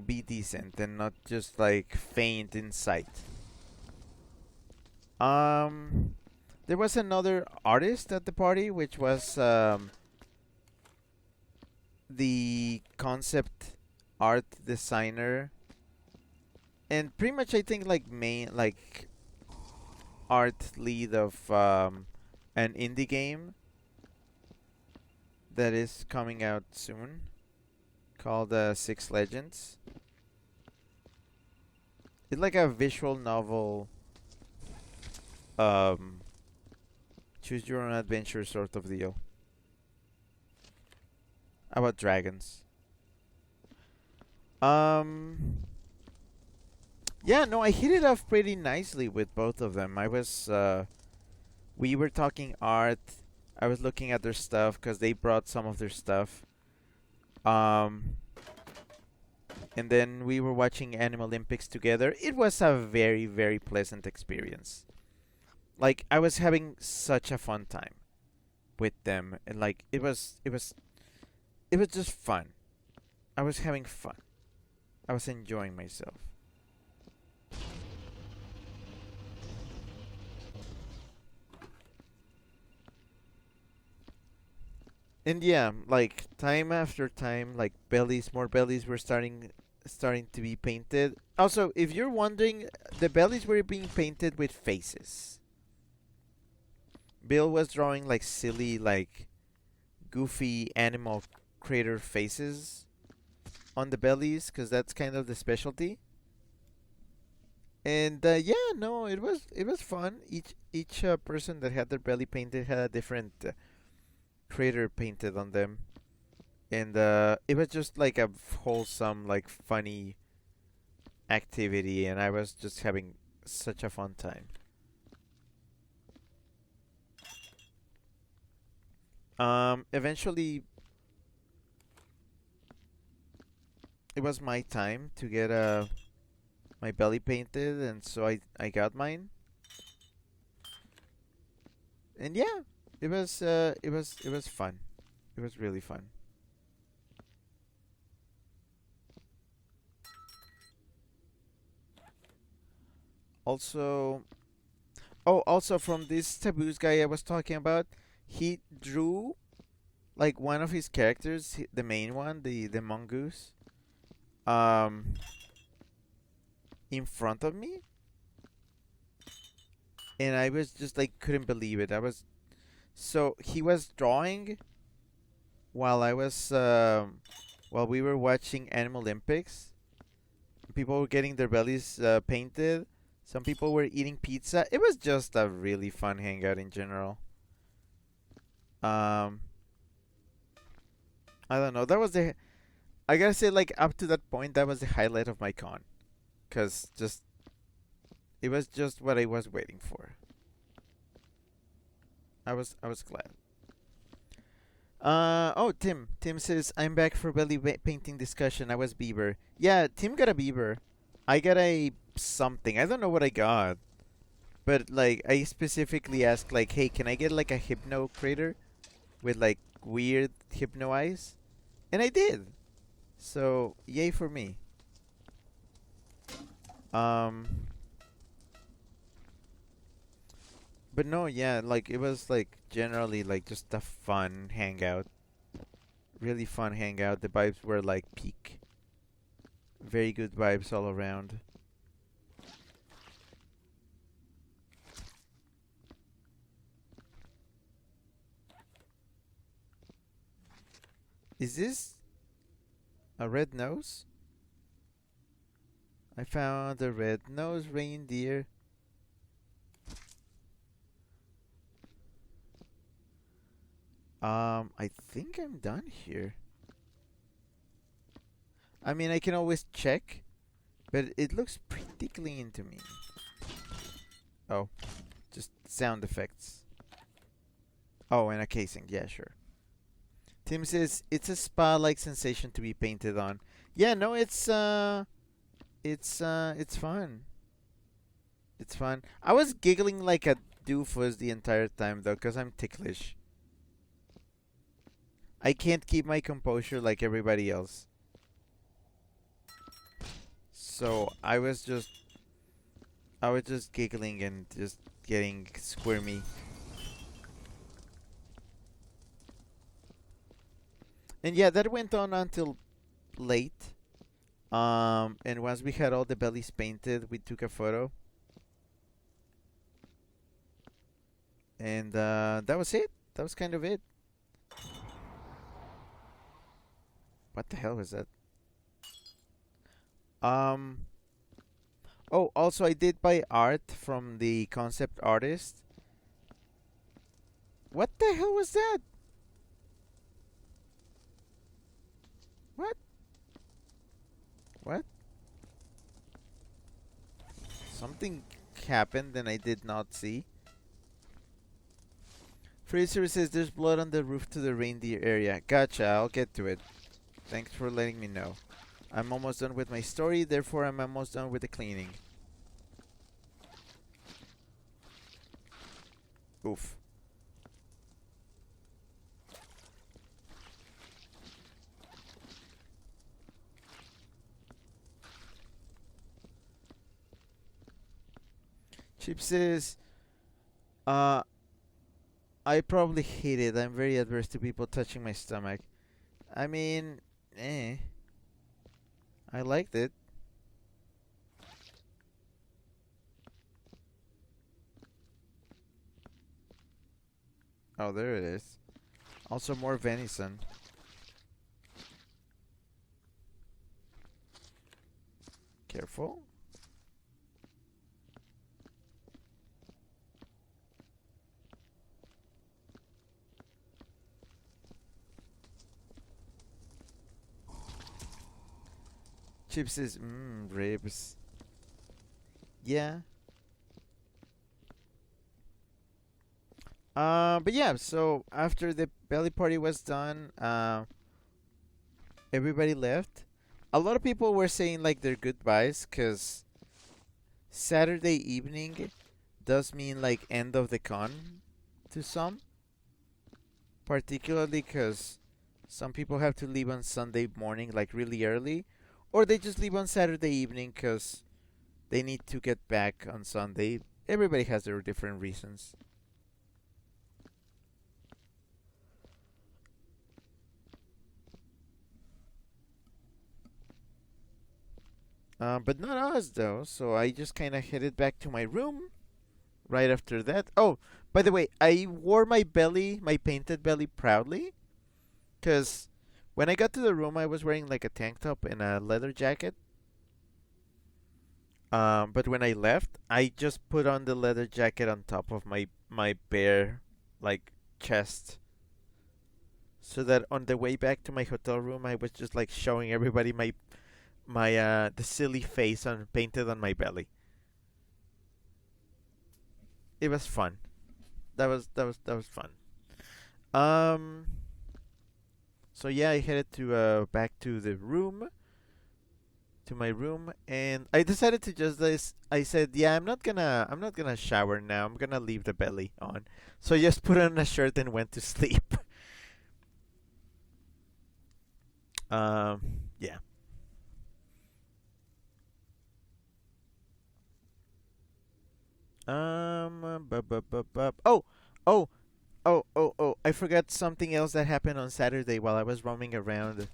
be decent and not just like faint in sight. Um, there was another artist at the party, which was the concept art designer, and pretty much I think like main like art lead of an indie game that is coming out soon called Six Legends. It's like a visual novel, um, choose your own adventure sort of deal about dragons. Um, yeah, no, I hit it off pretty nicely with both of them. We were talking art. I was looking at their stuff because they brought some of their stuff. Um, and then we were watching Animal Olympics together. It was a very, very pleasant experience. Like I was having such a fun time with them, and like it was just fun. I was having fun. I was enjoying myself. And yeah, like time after time, like more bellies were starting to be painted. Also, if you're wondering, the bellies were being painted with faces. Bill was drawing like silly, like goofy animal crater faces on the bellies because that's kind of the specialty. And yeah, no, it was fun. Each person that had their belly painted had a different crater painted on them, and it was just like a wholesome, like funny activity, and I was just having such a fun time. Eventually, it was my time to get my belly painted, and so I got mine. And yeah, it was fun. It was really fun. Also, also from this taboos guy I was talking about, he drew like one of his characters, the main one, the mongoose, um, in front of me, and I was just like couldn't believe it. So he was drawing while I was while we were watching Animal Olympics. People were getting their bellies painted. Some people were eating pizza. It was just a really fun hangout in general. Um, I don't know. I gotta say, like up to that point, that was the highlight of my con, cause just it was just what I was waiting for. I was glad. Oh, Tim. Tim says I'm back for painting discussion. I was Bieber. Yeah, Tim got a Bieber. I got a something. I don't know what I got, but like I specifically asked, like, hey, can I get like a hypno crater with like weird hypno eyes? And I did. So yay for me. Um, but no, yeah, like it was like generally like just a fun hangout, really fun hangout. The vibes were like peak, very good vibes all around. Is this a red nose? I found a red nose reindeer. I think I'm done here. I mean, I can always check, but it looks pretty clean to me. Oh, just sound effects. Oh, and a casing. Yeah, sure. Tim says it's a spa-like sensation to be painted on. Yeah, no, it's fun. It's fun. I was giggling like a doofus the entire time though, cause I'm ticklish. I can't keep my composure like everybody else. So I was just giggling and just getting squirmy. And yeah, that went on until late. And once we had all the bellies painted, we took a photo. And that was it. That was kind of it. What the hell was that? Um. Oh, also I did buy art from the concept artist. What the hell was that? What? What? Something happened and I did not see. Fraser says there's blood on the roof to the reindeer area. Gotcha, I'll get to it. Thanks for letting me know. I'm almost done with my story, therefore I'm almost done with the cleaning. Oof. Chip says, uh, I probably hate it. I'm very adverse to people touching my stomach. I mean, eh. I liked it. Oh, there it is. Also more venison. Careful. Chip says, ribs. Yeah. But yeah, so after the belly party was done, everybody left. A lot of people were saying like their goodbyes because Saturday evening does mean like end of the con to some, particularly because some people have to leave on Sunday morning like really early, or they just leave on Saturday evening because they need to get back on Sunday. Everybody has their different reasons. But not us though, so I just kind of headed back to my room right after that. Oh, by the way, I wore my painted belly proudly, because when I got to the room, I was wearing like a tank top and a leather jacket. But when I left, I just put on the leather jacket on top of my bare like chest, so that on the way back to my hotel room, I was just like showing everybody my the silly face on painted on my belly. It was fun. That was fun. Um. So yeah, I headed to back to the room, to my room, and I decided to just this. I said, yeah, I'm not gonna shower now. I'm gonna leave the belly on. So I just put on a shirt and went to sleep. Yeah. Oh, oh, oh! I forgot something else that happened on Saturday while I was roaming around.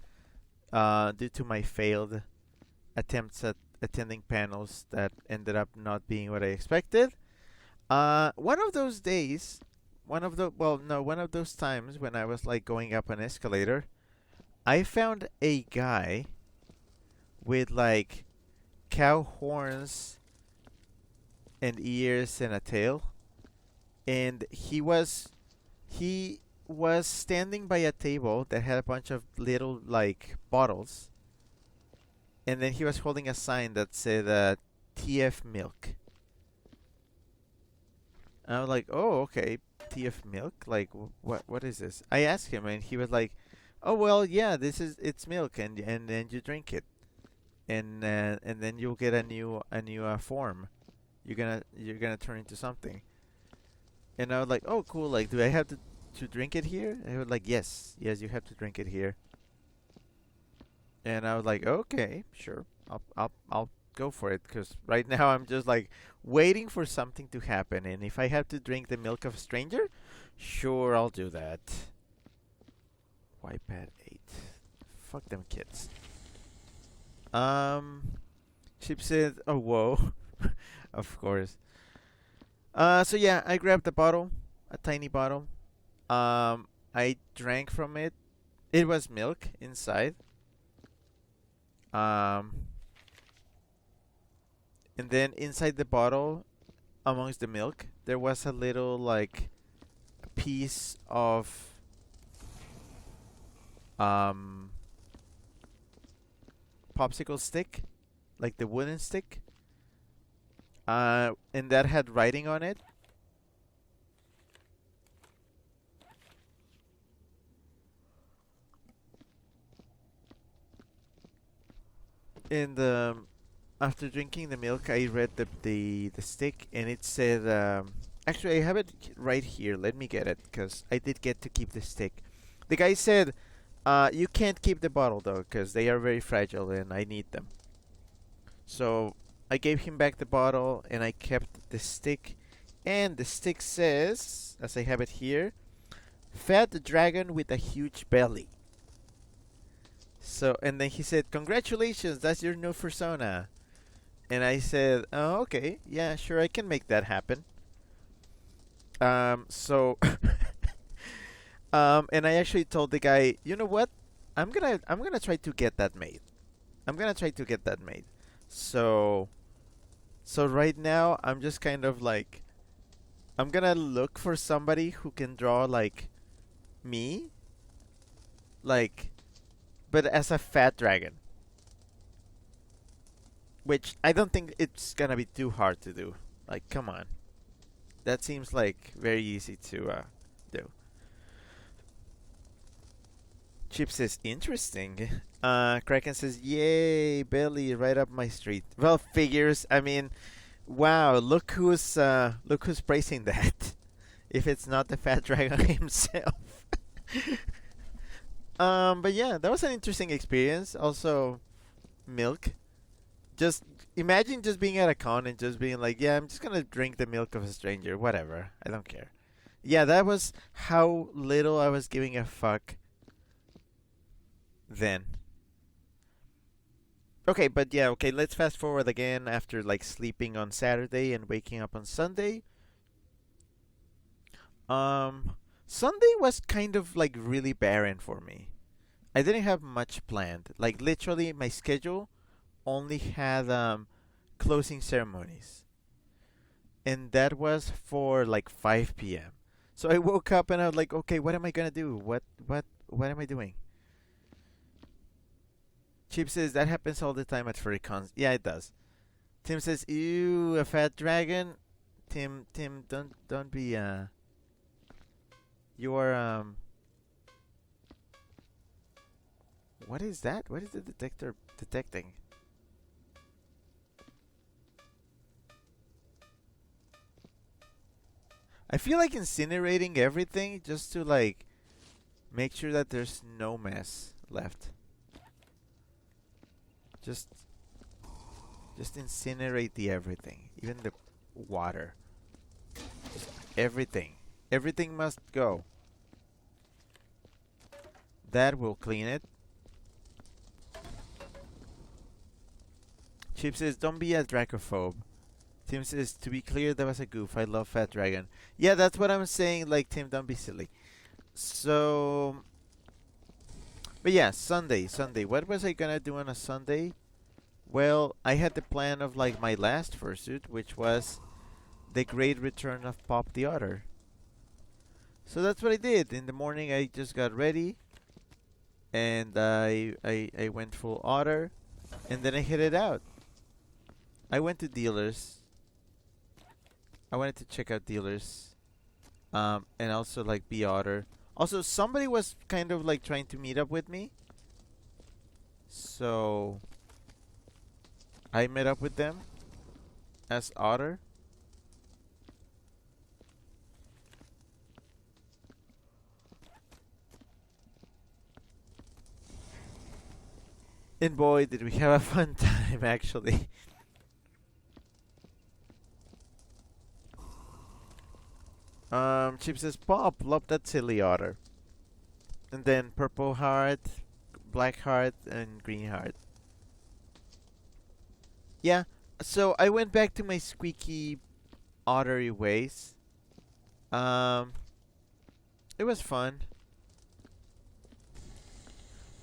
Due to my failed attempts at attending panels that ended up not being what I expected. One of those days, one of those times when I was like going up an escalator, I found a guy with like cow horns and ears and a tail, and he was standing by a table that had a bunch of little like bottles, and then he was holding a sign that said TF milk. And I was like, "Oh, okay, TF milk. Like, what is this?" I asked him, and he was like, "Oh, well, yeah, it's milk, and then you drink it, and then you'll get a new form. You're gonna turn into something." And I was like, "Oh, cool. Like, do I have to drink it here?" And he was like, "Yes, yes, you have to drink it here." And I was like, "Okay, sure. I'll go for it." Because right now I'm just like waiting for something to happen. And if I have to drink the milk of a stranger, sure, I'll do that. Wipe at 8. Fuck them kids. Um, Chip said, "Oh, whoa." Of course. So yeah, I grabbed a bottle, a tiny bottle. I drank from it. It was milk inside. Um, and then inside the bottle, amongst the milk, there was a little like piece of um popsicle stick, like the wooden stick. And that had writing on it. And after drinking the milk, I read the stick, and it said, actually, I have it right here. Let me get it, because I did get to keep the stick. The guy said, you can't keep the bottle, though, because they are very fragile, and I need them. So I gave him back the bottle, and I kept the stick. And the stick says, as I have it here, Fat Dragon with a Huge Belly. So, and then he said, "Congratulations, that's your new persona." And I said, "Oh, okay, yeah, sure, I can make that happen." So, and I actually told the guy, "You know what? I'm gonna try to get that made. I'm gonna try to get that made." So, so right now I'm just kind of like, I'm gonna look for somebody who can draw like me, like, but as a fat dragon. Which I don't think it's gonna be too hard to do. Like, come on. That seems like very easy to do. Chip says, "Interesting." Kraken says, "Yay, Belly, right up my street." Well, figures. I mean, wow. Look who's praising that. If it's not the fat dragon himself. But yeah, that was an interesting experience. Also, milk. Just imagine just being at a con and just being like, "Yeah, I'm just gonna drink the milk of a stranger. Whatever. I don't care." Yeah, that was how little I was giving a fuck then. Okay, but yeah, okay, let's fast forward again after like sleeping on Saturday and waking up on Sunday. Um, Sunday was kind of like really barren for me. I didn't have much planned. Like literally, my schedule only had closing ceremonies, and that was for like 5 p.m. So I woke up and I was like, "Okay, what am I gonna do? What am I doing?" Chip says that happens all the time at furry cons. Yeah, it does. Tim says, "Ew, a fat dragon." Tim, don't be you are what is that? What is the detector detecting? I feel like incinerating everything just to like make sure that there's no mess left. Just just incinerate the everything, even the water. everything. Everything must go. That will clean it. Chip says, don't be a dracophobe. Tim says, to be clear, that was a goof. I love Fat Dragon. Yeah, that's what I'm saying. Like, Tim, don't be silly. So, but yeah, Sunday. What was I gonna do on a Sunday? Well, I had the plan of like my last fursuit, which was the great return of Pop the Otter. So that's what I did. In the morning, I just got ready, and I went full otter, and then I headed out. I went to dealers. I wanted to check out dealers, and also like be otter. Also, somebody was kind of like trying to meet up with me, so I met up with them as otter. And boy, did we have a fun time, actually. Chip says, Pop, love that silly otter. And then purple heart, black heart, and green heart. Yeah, so I went back to my squeaky, ottery ways. Um, it was fun.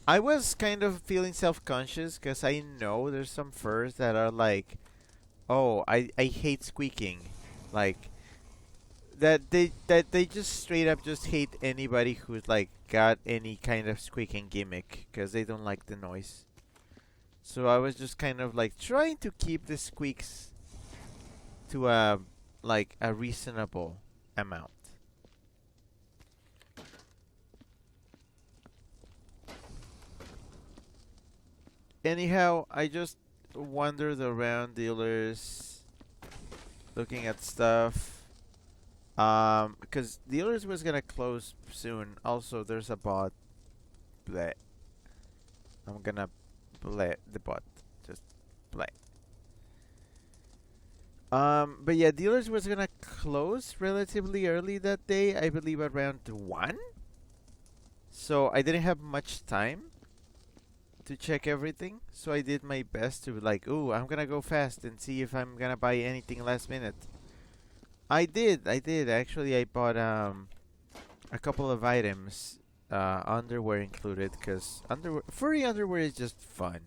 I was kind of feeling self-conscious because I know there's some furs that are like, oh, I hate squeaking. Like, that they just straight up just hate anybody who's like got any kind of squeaking gimmick because they don't like the noise. So I was just kind of like trying to keep the squeaks to a like a reasonable amount. Anyhow, I just wandered around dealers looking at stuff. Because dealers was gonna close soon. Also, there's a bot. Bleh. I'm gonna bleh the bot. Just bleh. But yeah, dealers was gonna close relatively early that day. I believe around 1. So I didn't have much time to check everything. So I did my best to like, ooh, I'm gonna go fast and see if I'm gonna buy anything last minute. I did. Actually, I bought a couple of items, underwear included, because furry underwear is just fun.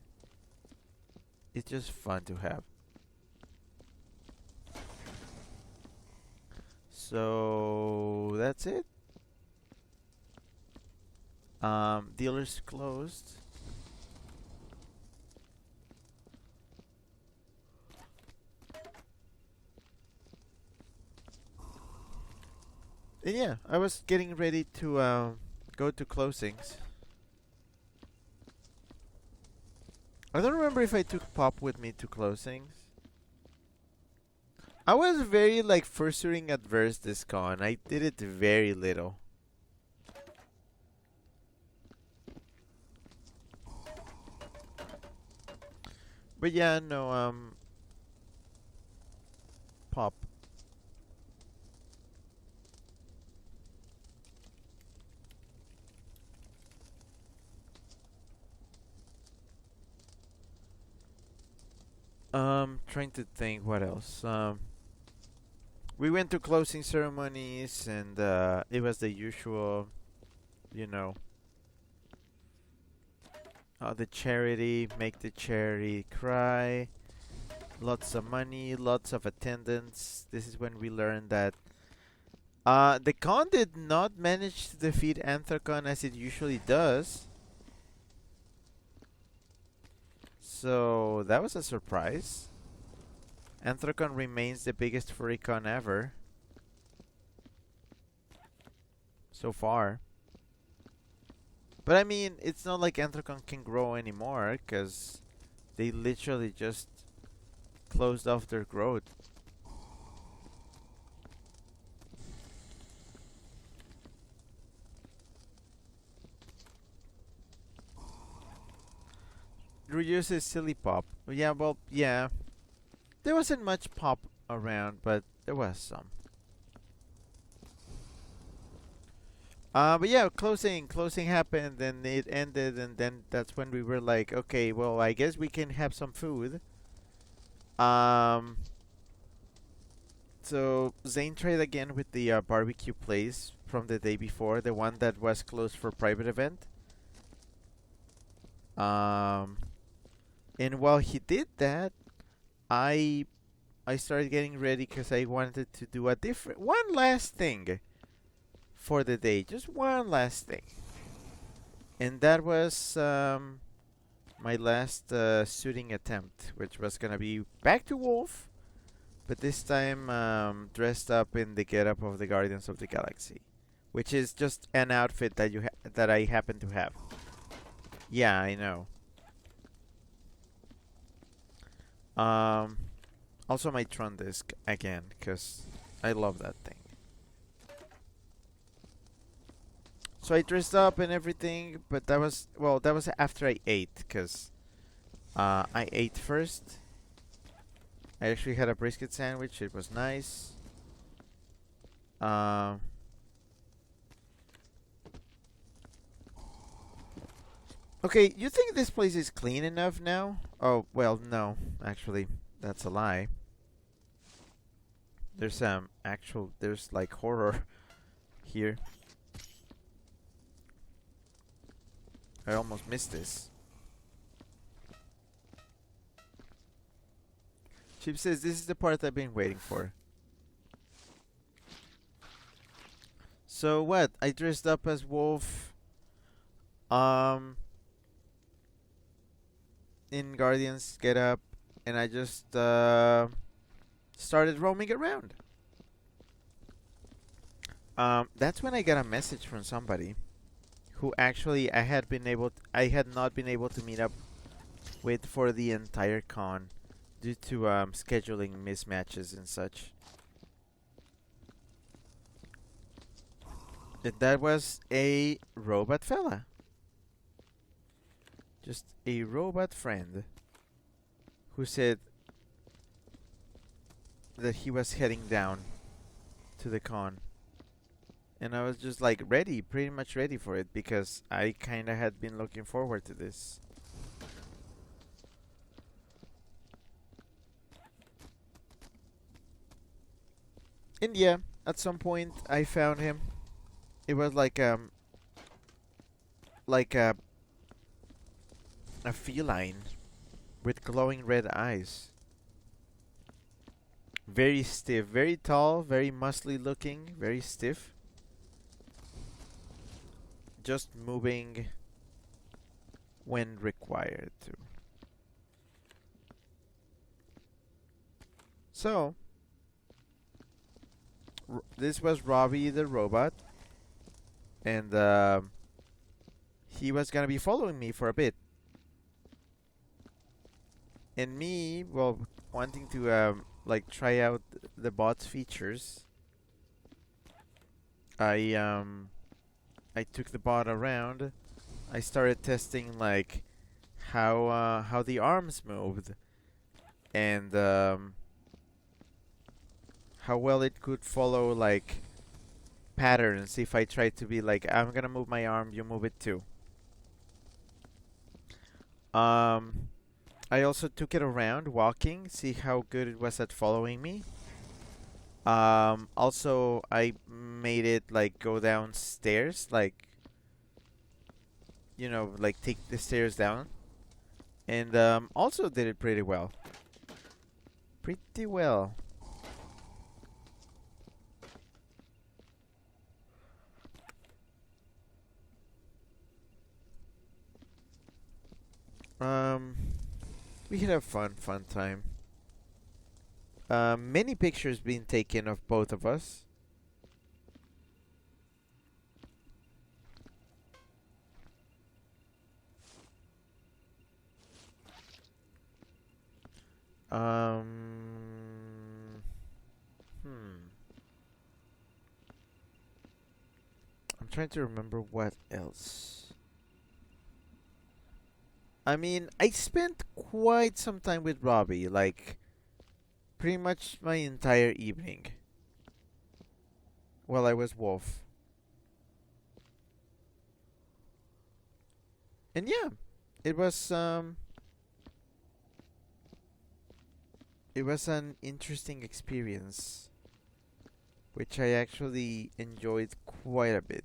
It's just fun to have. So that's it. Dealers closed. And yeah, I was getting ready to go to closings. I don't remember if I took Pop with me to closings. I was very like fursuring adverse this con. I did it very little. But yeah, no, Pop. Trying to think what else. We went to closing ceremonies, and it was the usual, you know, the charity, make the charity cry, lots of money, lots of attendance. This is when we learned that the con did not manage to defeat Anthrocon as it usually does. So that was a surprise. Anthrocon remains the biggest furry con ever so far. But I mean, it's not like Anthrocon can grow anymore, because they literally just closed off their growth. Reuse is silly Pop. Yeah, well, yeah. There wasn't much Pop around, but there was some. But yeah, closing happened, and it ended, and then that's when we were like, okay, well, I guess we can have some food. Um, so Zane tried again with the barbecue place from the day before, the one that was closed for private event. Um, and while he did that, I I started getting ready because I wanted to do a different, one last thing for the day, just one last thing, and that was my last shooting attempt, which was gonna be back to Wolf, but this time dressed up in the getup of the Guardians of the Galaxy, which is just an outfit that that I happen to have. Yeah, I know. Um, Also my Tron disc again, because I love that thing. So I dressed up and everything, but that was, well, that was after I ate, because I ate first. I actually had a brisket sandwich. It was nice. Um, okay, you think this place is clean enough now? Oh, well, no, actually, that's a lie. There's there's like horror here. I almost missed this. Chip says this is the part I've been waiting for. So what? I dressed up as Wolf. Um, in Guardians get up, and I just started roaming around. That's when I got a message from somebody who actually I had not been able to meet up with for the entire con due to scheduling mismatches and such. And that was a robot fella. Just a robot friend who said that he was heading down to the con. And I was just like ready, pretty much ready for it, because I kind of had been looking forward to this. And yeah, at some point I found him. It was like a feline with glowing red eyes. Very stiff, very tall, very muscly looking, very stiff. Just moving when required to. So, this was Robbie the robot, and he was gonna be following me for a bit. And me, well, wanting to like try out the bot's features, I I took the bot around. I started testing like how the arms moved, and how well it could follow like patterns if I tried to be like, I'm gonna move my arm, you move it too. Um, I also took it around walking, see how good it was at following me. Also I made it like go downstairs, like, like take the stairs down, and also did it pretty well. Pretty well. Um, we had a fun time. Many pictures being taken of both of us. Hmm. I'm trying to remember what else. I mean, I spent quite some time with Robbie, like pretty much my entire evening while I was Wolf. And yeah, it was it was an interesting experience, which I actually enjoyed quite a bit.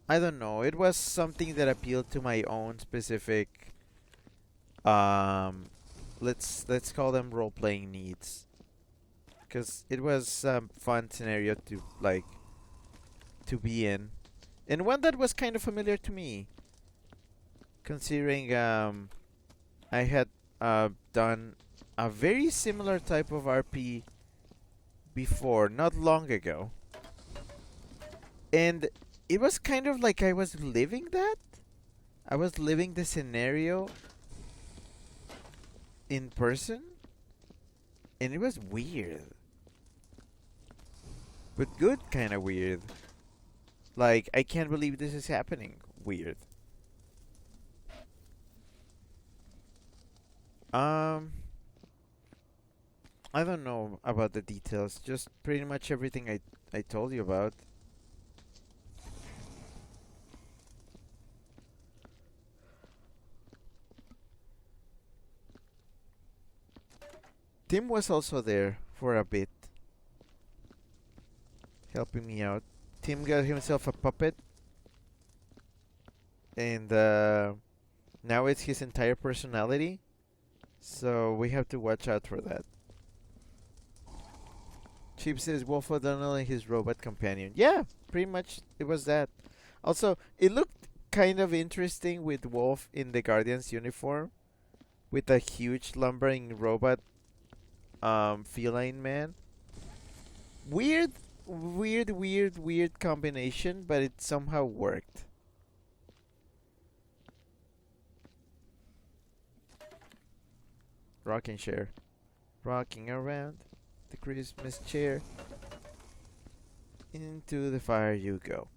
I don't know. It was something that appealed to my own specific um let's call them role playing needs, because it was a fun scenario to to be in, and one that was kind of familiar to me, considering I had done a very similar type of RP before, not long ago, and it was kind of like I was living that. I was living the scenario in person, and it was weird, but good kind of weird. Like, I can't believe this is happening. Weird. Um, I don't know about the details. Just pretty much everything I told you about. Tim was also there for a bit, helping me out. Tim got himself a puppet, and now it's his entire personality. So we have to watch out for that. Chip says Wolf O'Donnell and his robot companion. Yeah, pretty much it was that. Also, it looked kind of interesting with Wolf in the Guardian's uniform, with a huge lumbering robot feline man. Weird, weird combination, but it somehow worked. Rocking chair. Rocking around the Christmas chair. Into the fire you go.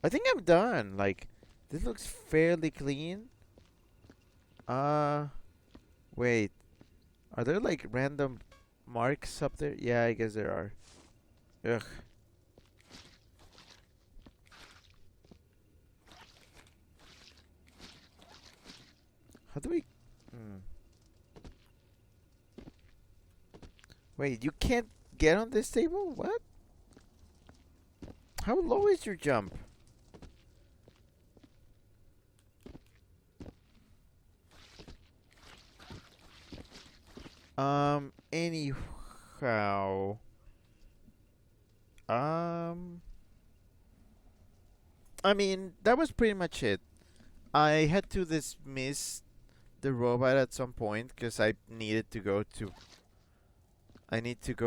I think I'm done. Like, this looks fairly clean. Uh, wait. Are there like random marks up there? Yeah, I guess there are. Ugh. How do we... Hmm. Wait, you can't get on this table? What? How low is your jump? Anyhow. Um, I mean, that was pretty much it. I had to dismiss the robot at some point because I need to go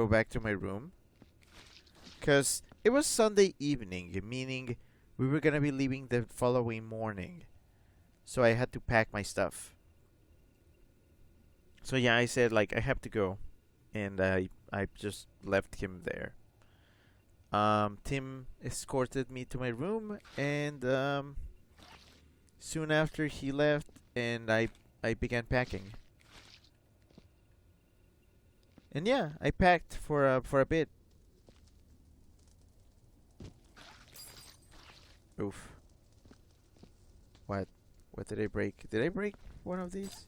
back to my room. Because it was Sunday evening, meaning we were gonna be leaving the following morning. So I had to pack my stuff. So yeah, I said like I have to go, and I just left him there. Tim escorted me to my room, and soon after he left, and I began packing. And yeah, I packed for a bit. Oof. What? What did I break? Did I break one of these?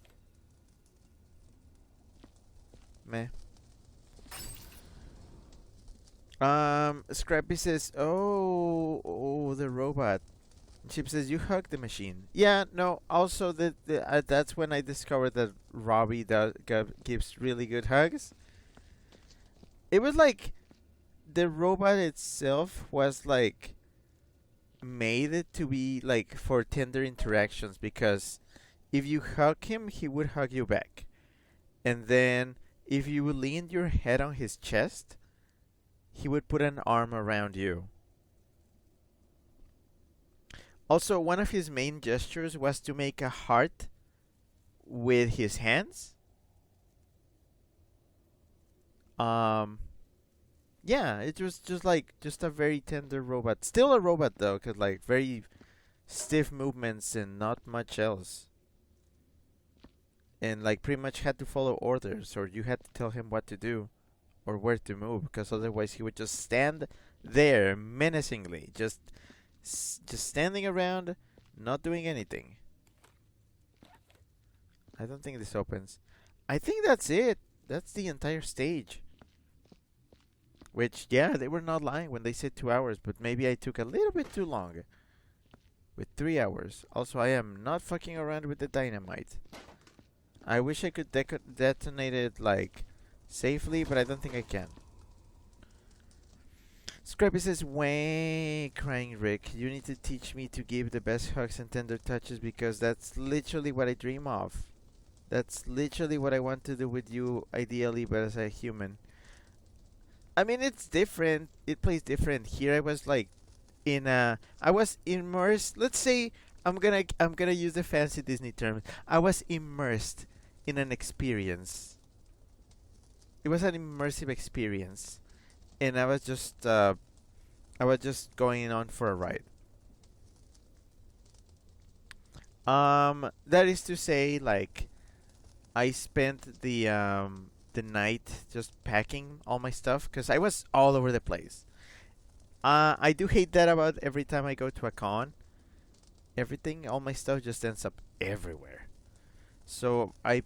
Meh. Scrappy says, "Oh, the robot." Chip says, "You hug the machine." Yeah, no. Also, that's when I discovered that Robbie gives really good hugs. It was like the robot itself was like made to be like for tender interactions, because if you hug him, he would hug you back, and then if you leaned your head on his chest, he would put an arm around you. Also, one of his main gestures was to make a heart with his hands. Um, yeah, it was just a very tender robot. Still a robot though, 'cause like very stiff movements and not much else. And like pretty much had to follow orders, or you had to tell him what to do or where to move, because otherwise he would just stand there menacingly, just Just standing around, not doing anything. I don't think this opens. I think that's it. That's the entire stage. Which, yeah, they were not lying when they said 2 hours, but maybe I took a little bit too long with 3 hours. Also, I am not fucking around with the dynamite. I wish I could detonate it, like, safely, but I don't think I can. Scrappy says, way crying Rick, you need to teach me to give the best hugs and tender touches because that's literally what I dream of. That's literally what I want to do with you, ideally, but as a human. I mean, it's different. It plays different. Here I was like I was immersed. Let's say I'm gonna use the fancy Disney term. I was immersed in an experience. It was an immersive experience, and I was just going on for a ride. That is to say, like, I spent the night just packing all my stuff because I was all over the place. I do hate that about every time I go to a con. Everything, all my stuff just ends up everywhere. So I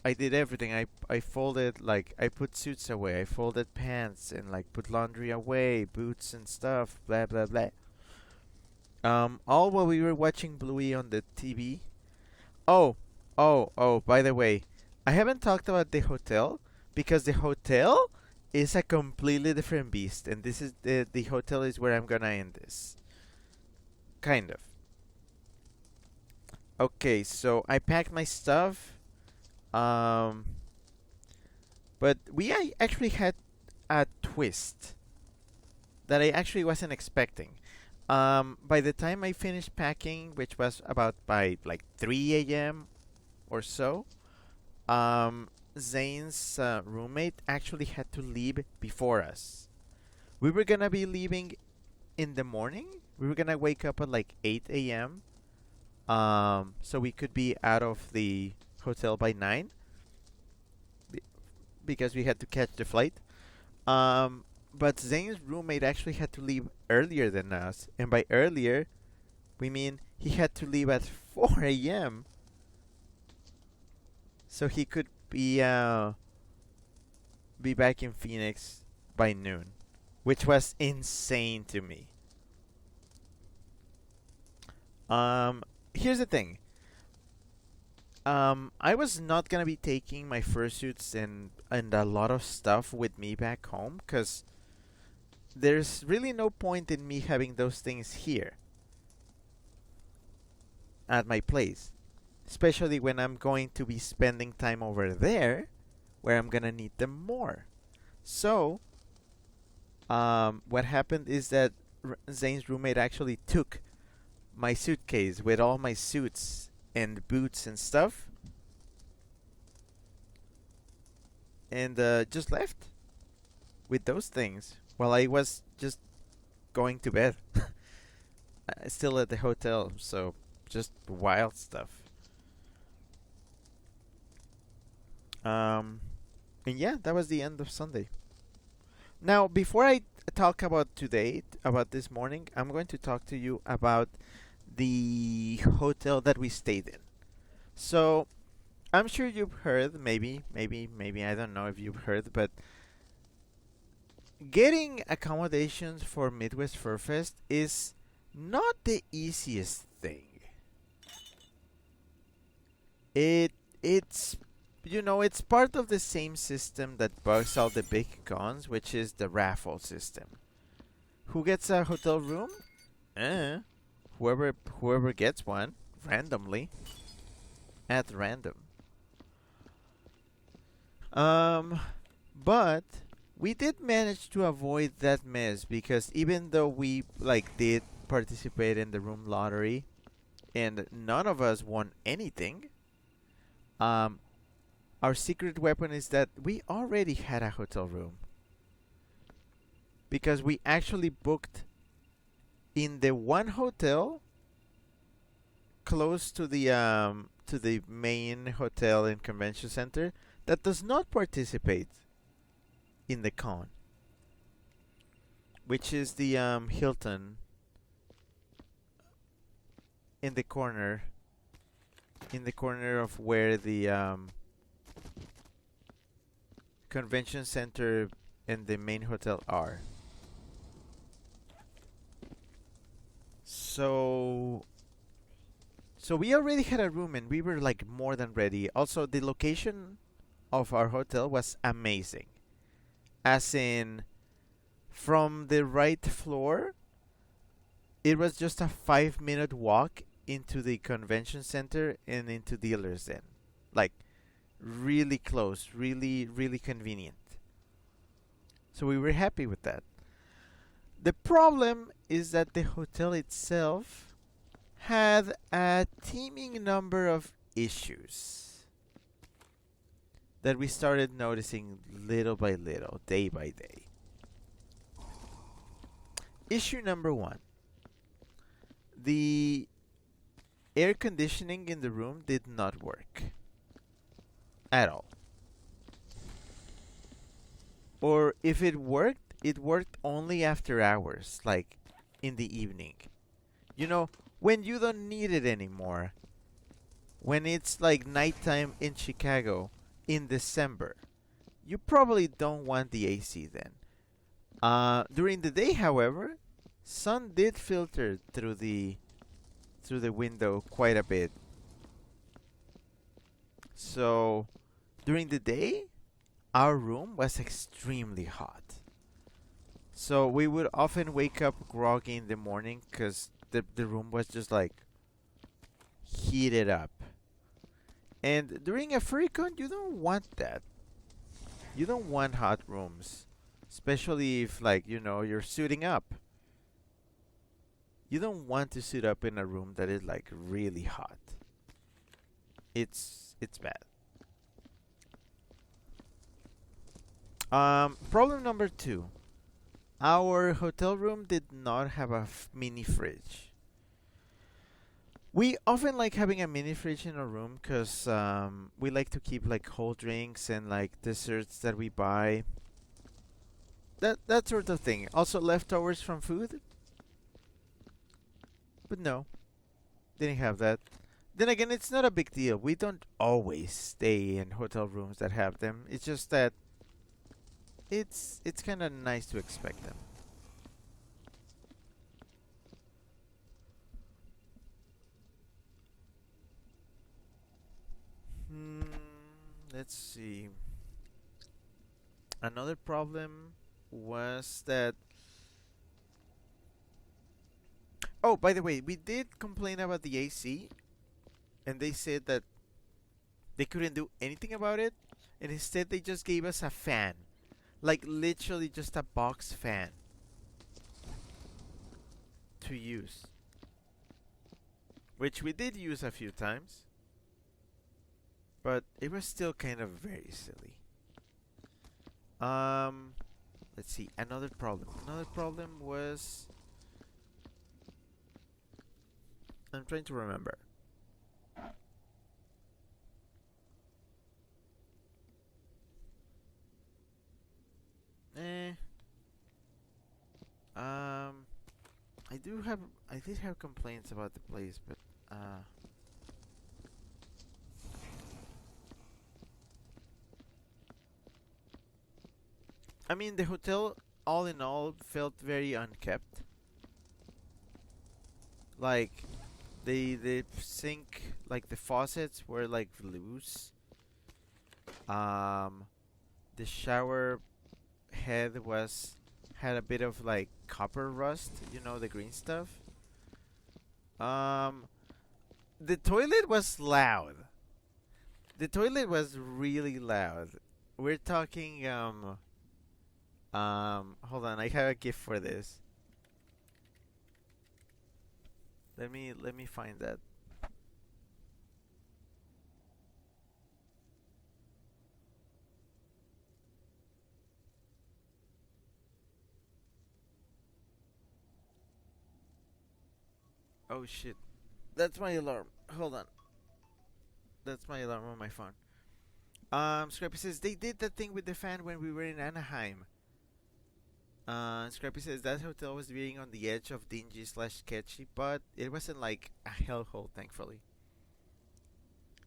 did everything. I folded, like, I put suits away. I folded pants and like put laundry away, boots and stuff. Blah blah blah. All while we were watching Bluey on the TV. Oh, oh! By the way, I haven't talked about the hotel because the hotel is a completely different beast, and this is the hotel is where I'm gonna end this. Kind of. Okay, so I packed my stuff. Um, but I actually had a twist that I actually wasn't expecting. By the time I finished packing, which was about by like 3 a.m. or so, Zane's roommate actually had to leave before us. We were gonna be leaving in the morning. We were gonna wake up at like 8 a.m. So we could be out of the hotel by 9 because we had to catch the flight. But Zane's roommate actually had to leave earlier than us, and by earlier, we mean he had to leave at 4 a.m. so he could be back in Phoenix by noon, which was insane to me. Here's the thing. I was not gonna be taking my fursuits and a lot of stuff with me back home, cause there's really no point in me having those things here at my place, especially when I'm going to be spending time over there, where I'm gonna need them more. So, what happened is that Zane's roommate actually took my suitcase with all my suits and boots and stuff, and just left with those things while I was just going to bed. Still at the hotel, so just wild stuff. And yeah, that was the end of Sunday. Now, before I talk about today, about this morning, I'm going to talk to you about the hotel that we stayed in. So, I'm sure you've heard, maybe, I don't know if you've heard, but getting accommodations for Midwest Fur Fest is not the easiest thing. It's it's part of the same system that bugs all the big cons, which is the raffle system. Who gets a hotel room? Eh, whoever gets one randomly at random. But we did manage to avoid that mess because even though we like did participate in the room lottery and none of us won anything, our secret weapon is that we already had a hotel room because we actually booked in the one hotel close to the main hotel and convention center that does not participate in the con, which is the Hilton in the corner, of where the convention center and the main hotel are. So we already had a room and we were like more than ready. Also, the location of our hotel was amazing. As in, from the right floor, it was just a 5 minute walk into the convention center and into Dealer's Den. Like, really close, really, really convenient. So we were happy with that. The problem is that the hotel itself had a teeming number of issues that we started noticing little by little, day by day. Issue number one: the air conditioning in the room did not work at all. Or if it worked only after hours, like in the evening. You know, when you don't need it anymore. When it's like nighttime in Chicago in December, you probably don't want the AC then. During the day, however, sun did filter through the window quite a bit. So during the day, our room was extremely hot. So we would often wake up groggy in the morning because the room was just like heated up. And during a FurryCon, you don't want that. You don't want hot rooms. Especially if, like, you're suiting up. You don't want to suit up in a room that is, like, really hot. It's bad. Problem number 2. Our hotel room did not have a mini fridge. We often like having a mini fridge in our room because we like to keep like cold drinks and like desserts that we buy. That sort of thing. Also leftovers from food. But no, didn't have that. Then again, it's not a big deal. We don't always stay in hotel rooms that have them. It's just that it's kind of nice to expect them. Let's see. Another problem was that. Oh, by the way, we did complain about the AC, and they said that they couldn't do anything about it, and instead they just gave us a fan. Like, literally just a box fan to use. Which we did use a few times. But it was still kind of very silly. Let's see. Another problem. Another problem was... I'm trying to remember. I did have complaints about the place, but I mean, the hotel, all in all, felt very unkept. Like, the sink, like the faucets were like loose. The shower head had a bit of like copper rust, the green stuff. The toilet was loud. The toilet was really loud. We're talking hold on, I have a gift for this. Let me find that. Oh shit. That's my alarm. Hold on. That's my alarm on my phone. Scrappy says they did that thing with the fan when we were in Anaheim. Scrappy says that hotel was being on the edge of dingy slash sketchy, but it wasn't like a hellhole, thankfully.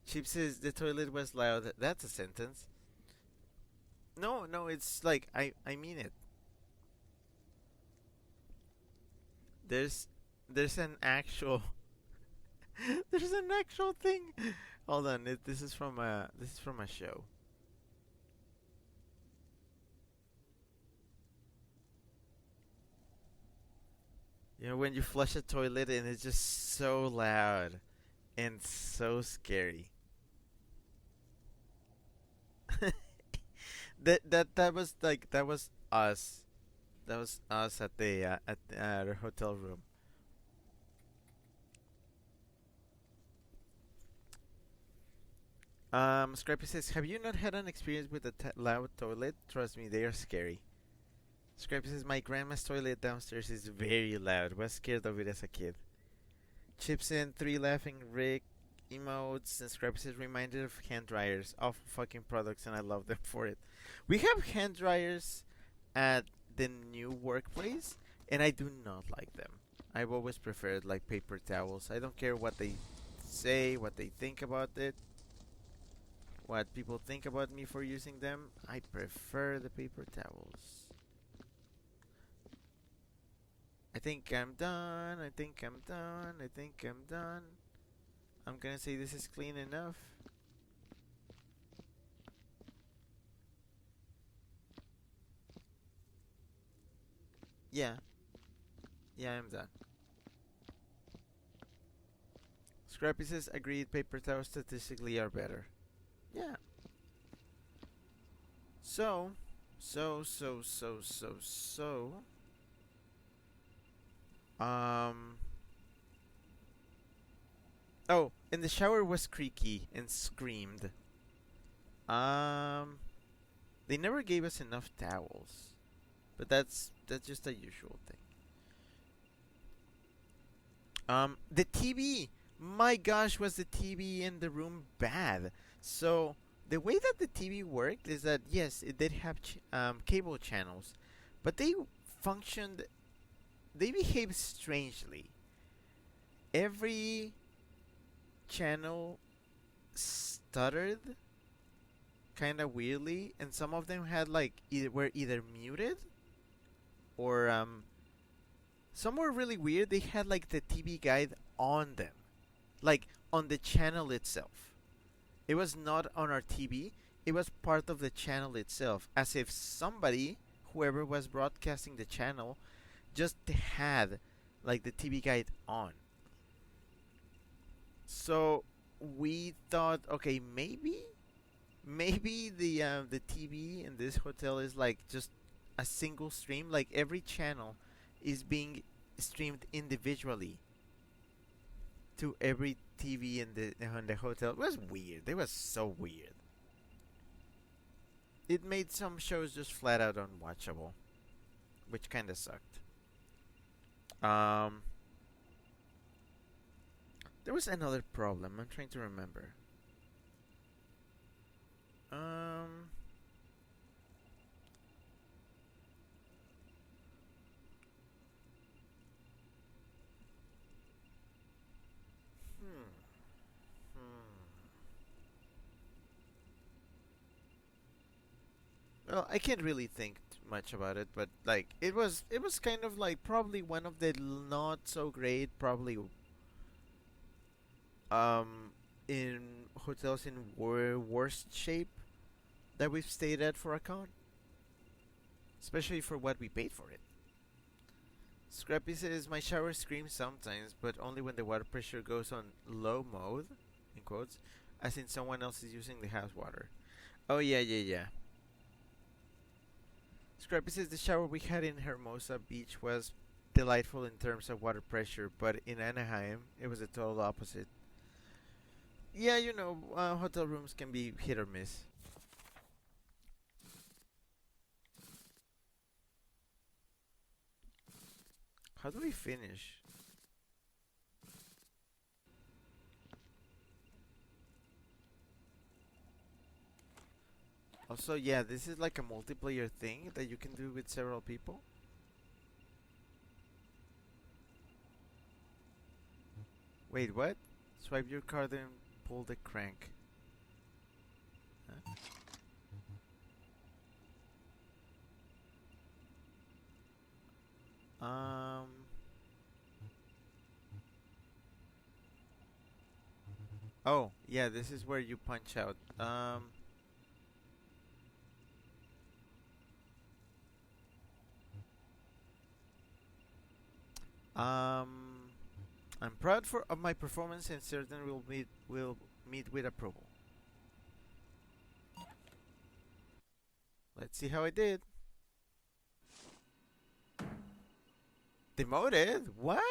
Chip says the toilet was loud. That's a sentence. No, no, it's like I mean it. There's there's an actual there's an actual thing. Hold on, this is from a show. You know when you flush a toilet and it's just so loud and so scary. That was like that was us. That was us at the our hotel room. Scrappy says, "Have you not had an experience with a loud toilet? Trust me, they are scary." Scrappy says, "My grandma's toilet downstairs is very loud. Was scared of it as a kid." Chips in three laughing Rick emotes, and Scrappy says, "Reminded of hand dryers, awful fucking products, and I love them for it." We have hand dryers at the new workplace, and I do not like them. I've always preferred like paper towels. I don't care what they say, what they think about it, what people think about me for using them. I prefer the paper towels. I think I'm done. I think I'm done. I think I'm done. I'm gonna say this is clean enough. Yeah, yeah, I'm done. Scrappy says, agreed, paper towels statistically are better. Yeah. So, so. Um. Oh, and the shower was creaky and screamed. Um. They never gave us enough towels, but that's just a usual thing. The TV. My gosh, was the TV in the room bad? So the way that the TV worked is that yes, it did have cable channels, but they functioned. They behaved strangely. Every channel stuttered kind of weirdly, and some of them had like were either muted or some were really weird. They had like the TV guide on them, like on the channel itself. It was not on our TV. It was part of the channel itself, as if somebody, whoever was broadcasting the channel, just had like the TV guide on. So we thought, okay, maybe the TV in this hotel is like just a single stream. Like every channel is being streamed individually to every TV in the hotel. It was weird. It was so weird. It made some shows just flat out unwatchable, which kind of sucked. Um, there was another problem. I'm trying to remember. Um, hmm, hmm. Well, I can't really think much about it, but like it was kind of like probably one of the not so great, probably um in hotels in worst shape that we've stayed at for a con, especially for what we paid for it. Scrappy says my shower screams sometimes, but only when the water pressure goes on low mode, in quotes, as in someone else is using the house water. Oh yeah, yeah, yeah. Scrappy says the shower we had in Hermosa Beach was delightful in terms of water pressure, but in Anaheim it was the total opposite. Yeah, you know, hotel rooms can be hit or miss. How do we finish? Also, yeah, this is like a multiplayer thing that you can do with several people. Wait, what? Swipe your card and pull the crank. Huh? Oh, yeah, this is where you punch out. Um, I'm proud of my performance and certain will meet with approval. Let's see how I did. Demoted? What?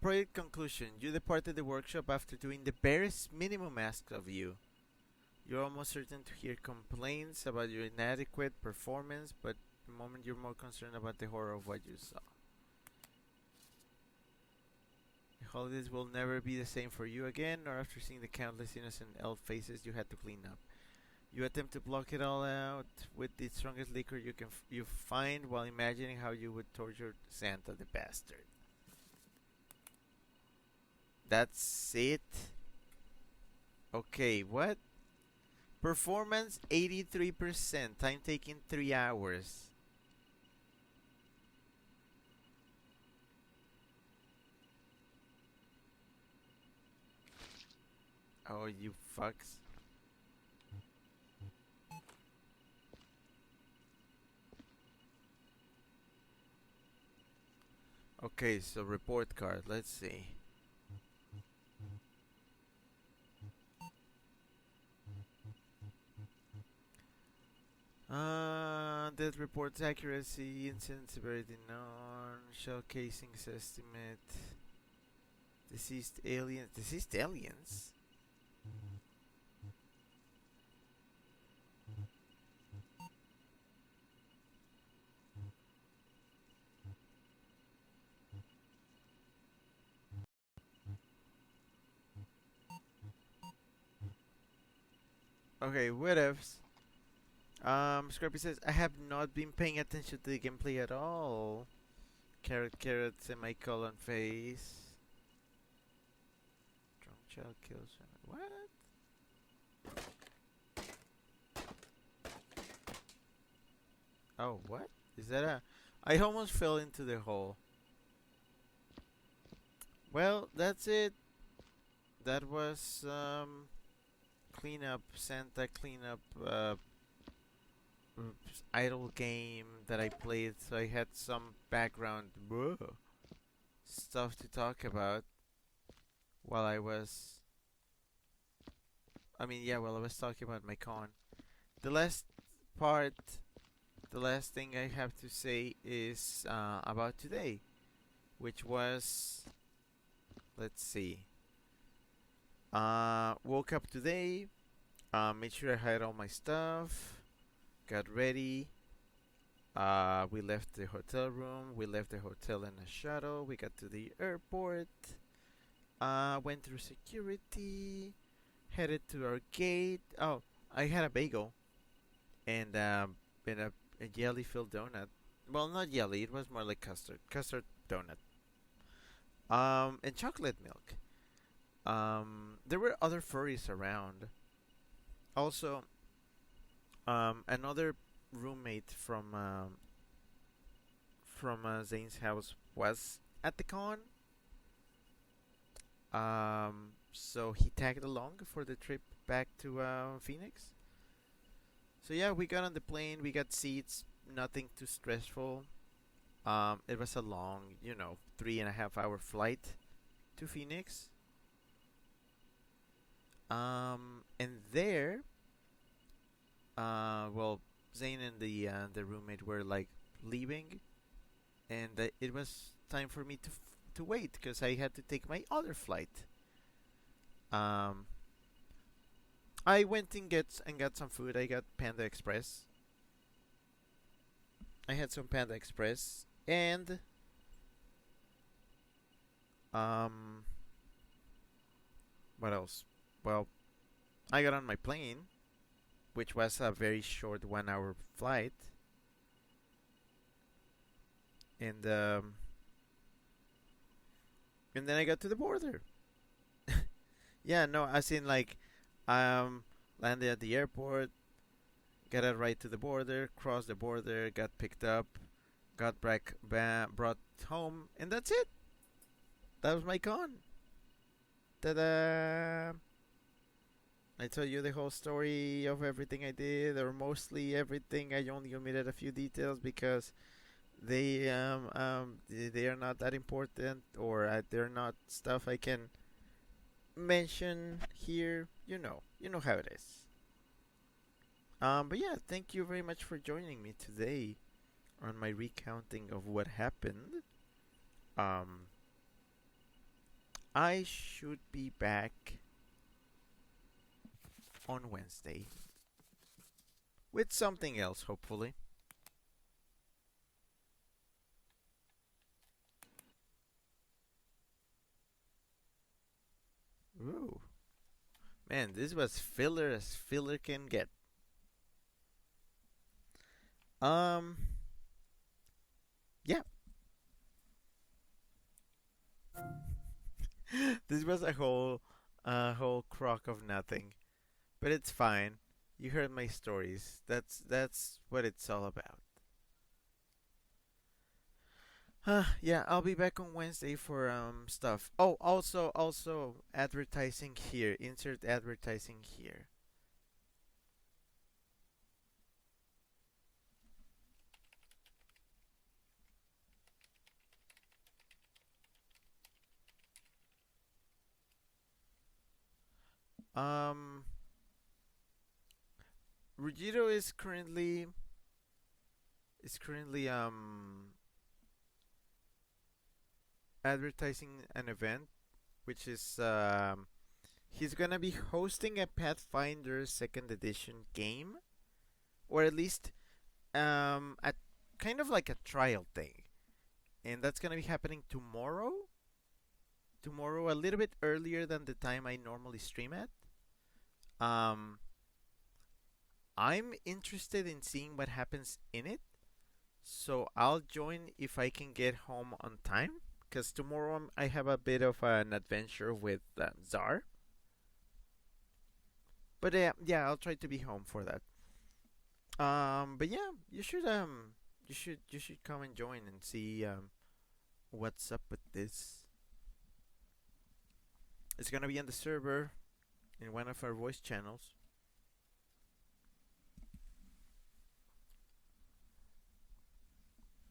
Project conclusion. You departed the workshop after doing the barest minimum asked of you. You're almost certain to hear complaints about your inadequate performance, but the moment you're more concerned about the horror of what you saw. The holidays will never be the same for you again, nor after seeing the countless innocent elf faces you had to clean up. You attempt to block it all out with the strongest liquor you find while imagining how you would torture Santa the bastard. That's it. Okay, what? Performance 83%. Time taking 3 hours. Oh, you fucks. Okay, so report card. Let's see. That reports accuracy, incident severity known, shell casings estimate, deceased aliens. Deceased aliens? Okay, whatevs. Scrappy says, I have not been paying attention to the gameplay at all. Carrot, carrot, semicolon, face. Drunk child kills. What? Oh, what? Is that a... I almost fell into the hole. Well, that's it. That was, cleanup, Santa cleanup, idle game that I played, so I had some background stuff to talk about while I was... while I was talking about my con. The last part, the last thing I have to say is about today, which was... Let's see. Woke up today, made sure I had all my stuff, got ready. We left the hotel room. We left the hotel in a shuttle. We got to the airport. Went through security. Headed to our gate. Oh, I had a bagel and a jelly-filled donut. Well, not jelly. It was more like custard donut. And chocolate milk. There were other furries around. Also, another roommate from Zane's house was at the con. So he tagged along for the trip back to Phoenix. So yeah, we got on the plane. We got seats. Nothing too stressful. It was a long, 3.5 hour flight to Phoenix. And there, Zane and the roommate were like leaving, and it was time for me to wait because I had to take my other flight. Um, I went and got some food. I got Panda Express. I had some Panda Express and um, what else? Well, I got on my plane, which was a very short 1 hour flight, and and then I got to the border. Yeah, no, as in like, um, landed at the airport, got a ride to the border, crossed the border, got picked up, got brought home, and that's it. That was my con. Ta-da! I told you the whole story of everything I did, or mostly everything. I only omitted a few details because they are not that important, or they're not stuff I can mention here. You know how it is. But yeah, thank you very much for joining me today on my recounting of what happened. Um, I should be back on Wednesday with something else, hopefully. Ooh, man, this was filler as filler can get. Um, yeah, this was a whole crock of nothing, but it's fine. You heard my stories. That's what it's all about. Yeah, I'll be back on Wednesday for stuff. Oh, also advertising here. Insert advertising here. Um, Ruggiero is currently advertising an event, which is he's gonna be hosting a Pathfinder Second Edition game, or at least a kind of like a trial thing, and that's gonna be happening tomorrow. Tomorrow, a little bit earlier than the time I normally stream at. Um, I'm interested in seeing what happens in it, so I'll join if I can get home on time. Because tomorrow I have a bit of an adventure with Czar. But yeah, I'll try to be home for that. But yeah, you should come and join and see what's up with this. It's gonna be on the server in one of our voice channels.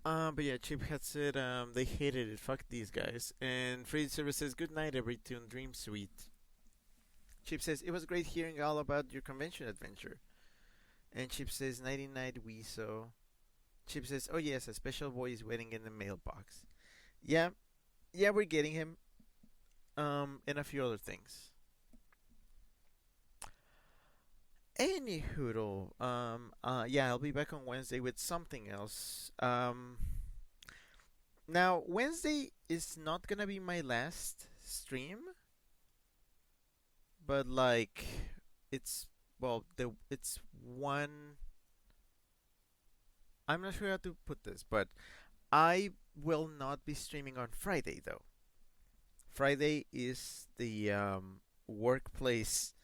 But yeah, Chip had said they hated it. Fuck these guys. And Freddy Server says good night, every tune dream sweet. Chip says it was great hearing all about your convention adventure. And Chip says nighty night Weeso. Chip says, oh yes, a special boy is waiting in the mailbox. Yeah, yeah, we're getting him. And a few other things. Anywho, yeah, I'll be back on Wednesday with something else. Now Wednesday is not gonna be my last stream, but like, it's it's one. I'm not sure how to put this, but I will not be streaming on Friday though. Friday is the workplace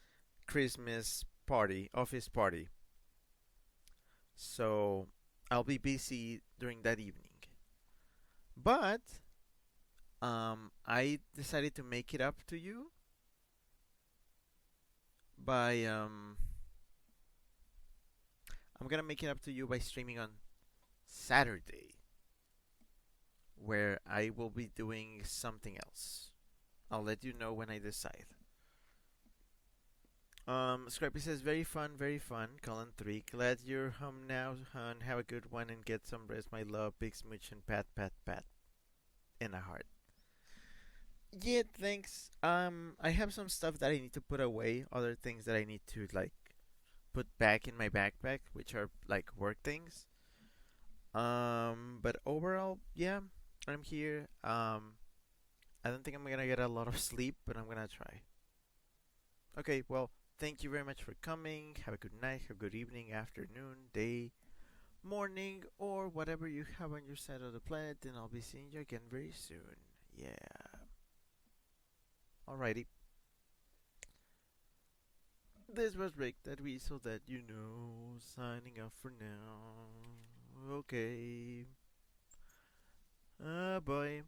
Christmas party, office party. So I'll be busy during that evening. But I decided to make it up to you by I'm gonna make it up to you by streaming on Saturday, where I will be doing something else. I'll let you know when I decide. Scrappy says very fun, very fun. Colin 3, glad you're home now, hon. Have a good one and get some rest, my love. Big smooch and pat, pat, pat, in a heart. Yeah, thanks. I have some stuff that I need to put away. Other things that I need to like put back in my backpack, which are like work things. But overall, yeah, I'm here. I don't think I'm gonna get a lot of sleep, but I'm gonna try. Okay, well, thank you very much for coming. Have a good night, have a good evening, afternoon, day, morning, or whatever you have on your side of the planet, and I'll be seeing you again very soon. Yeah. Alrighty. This was Rick, that we so that you know. Signing off for now. Okay. Bye.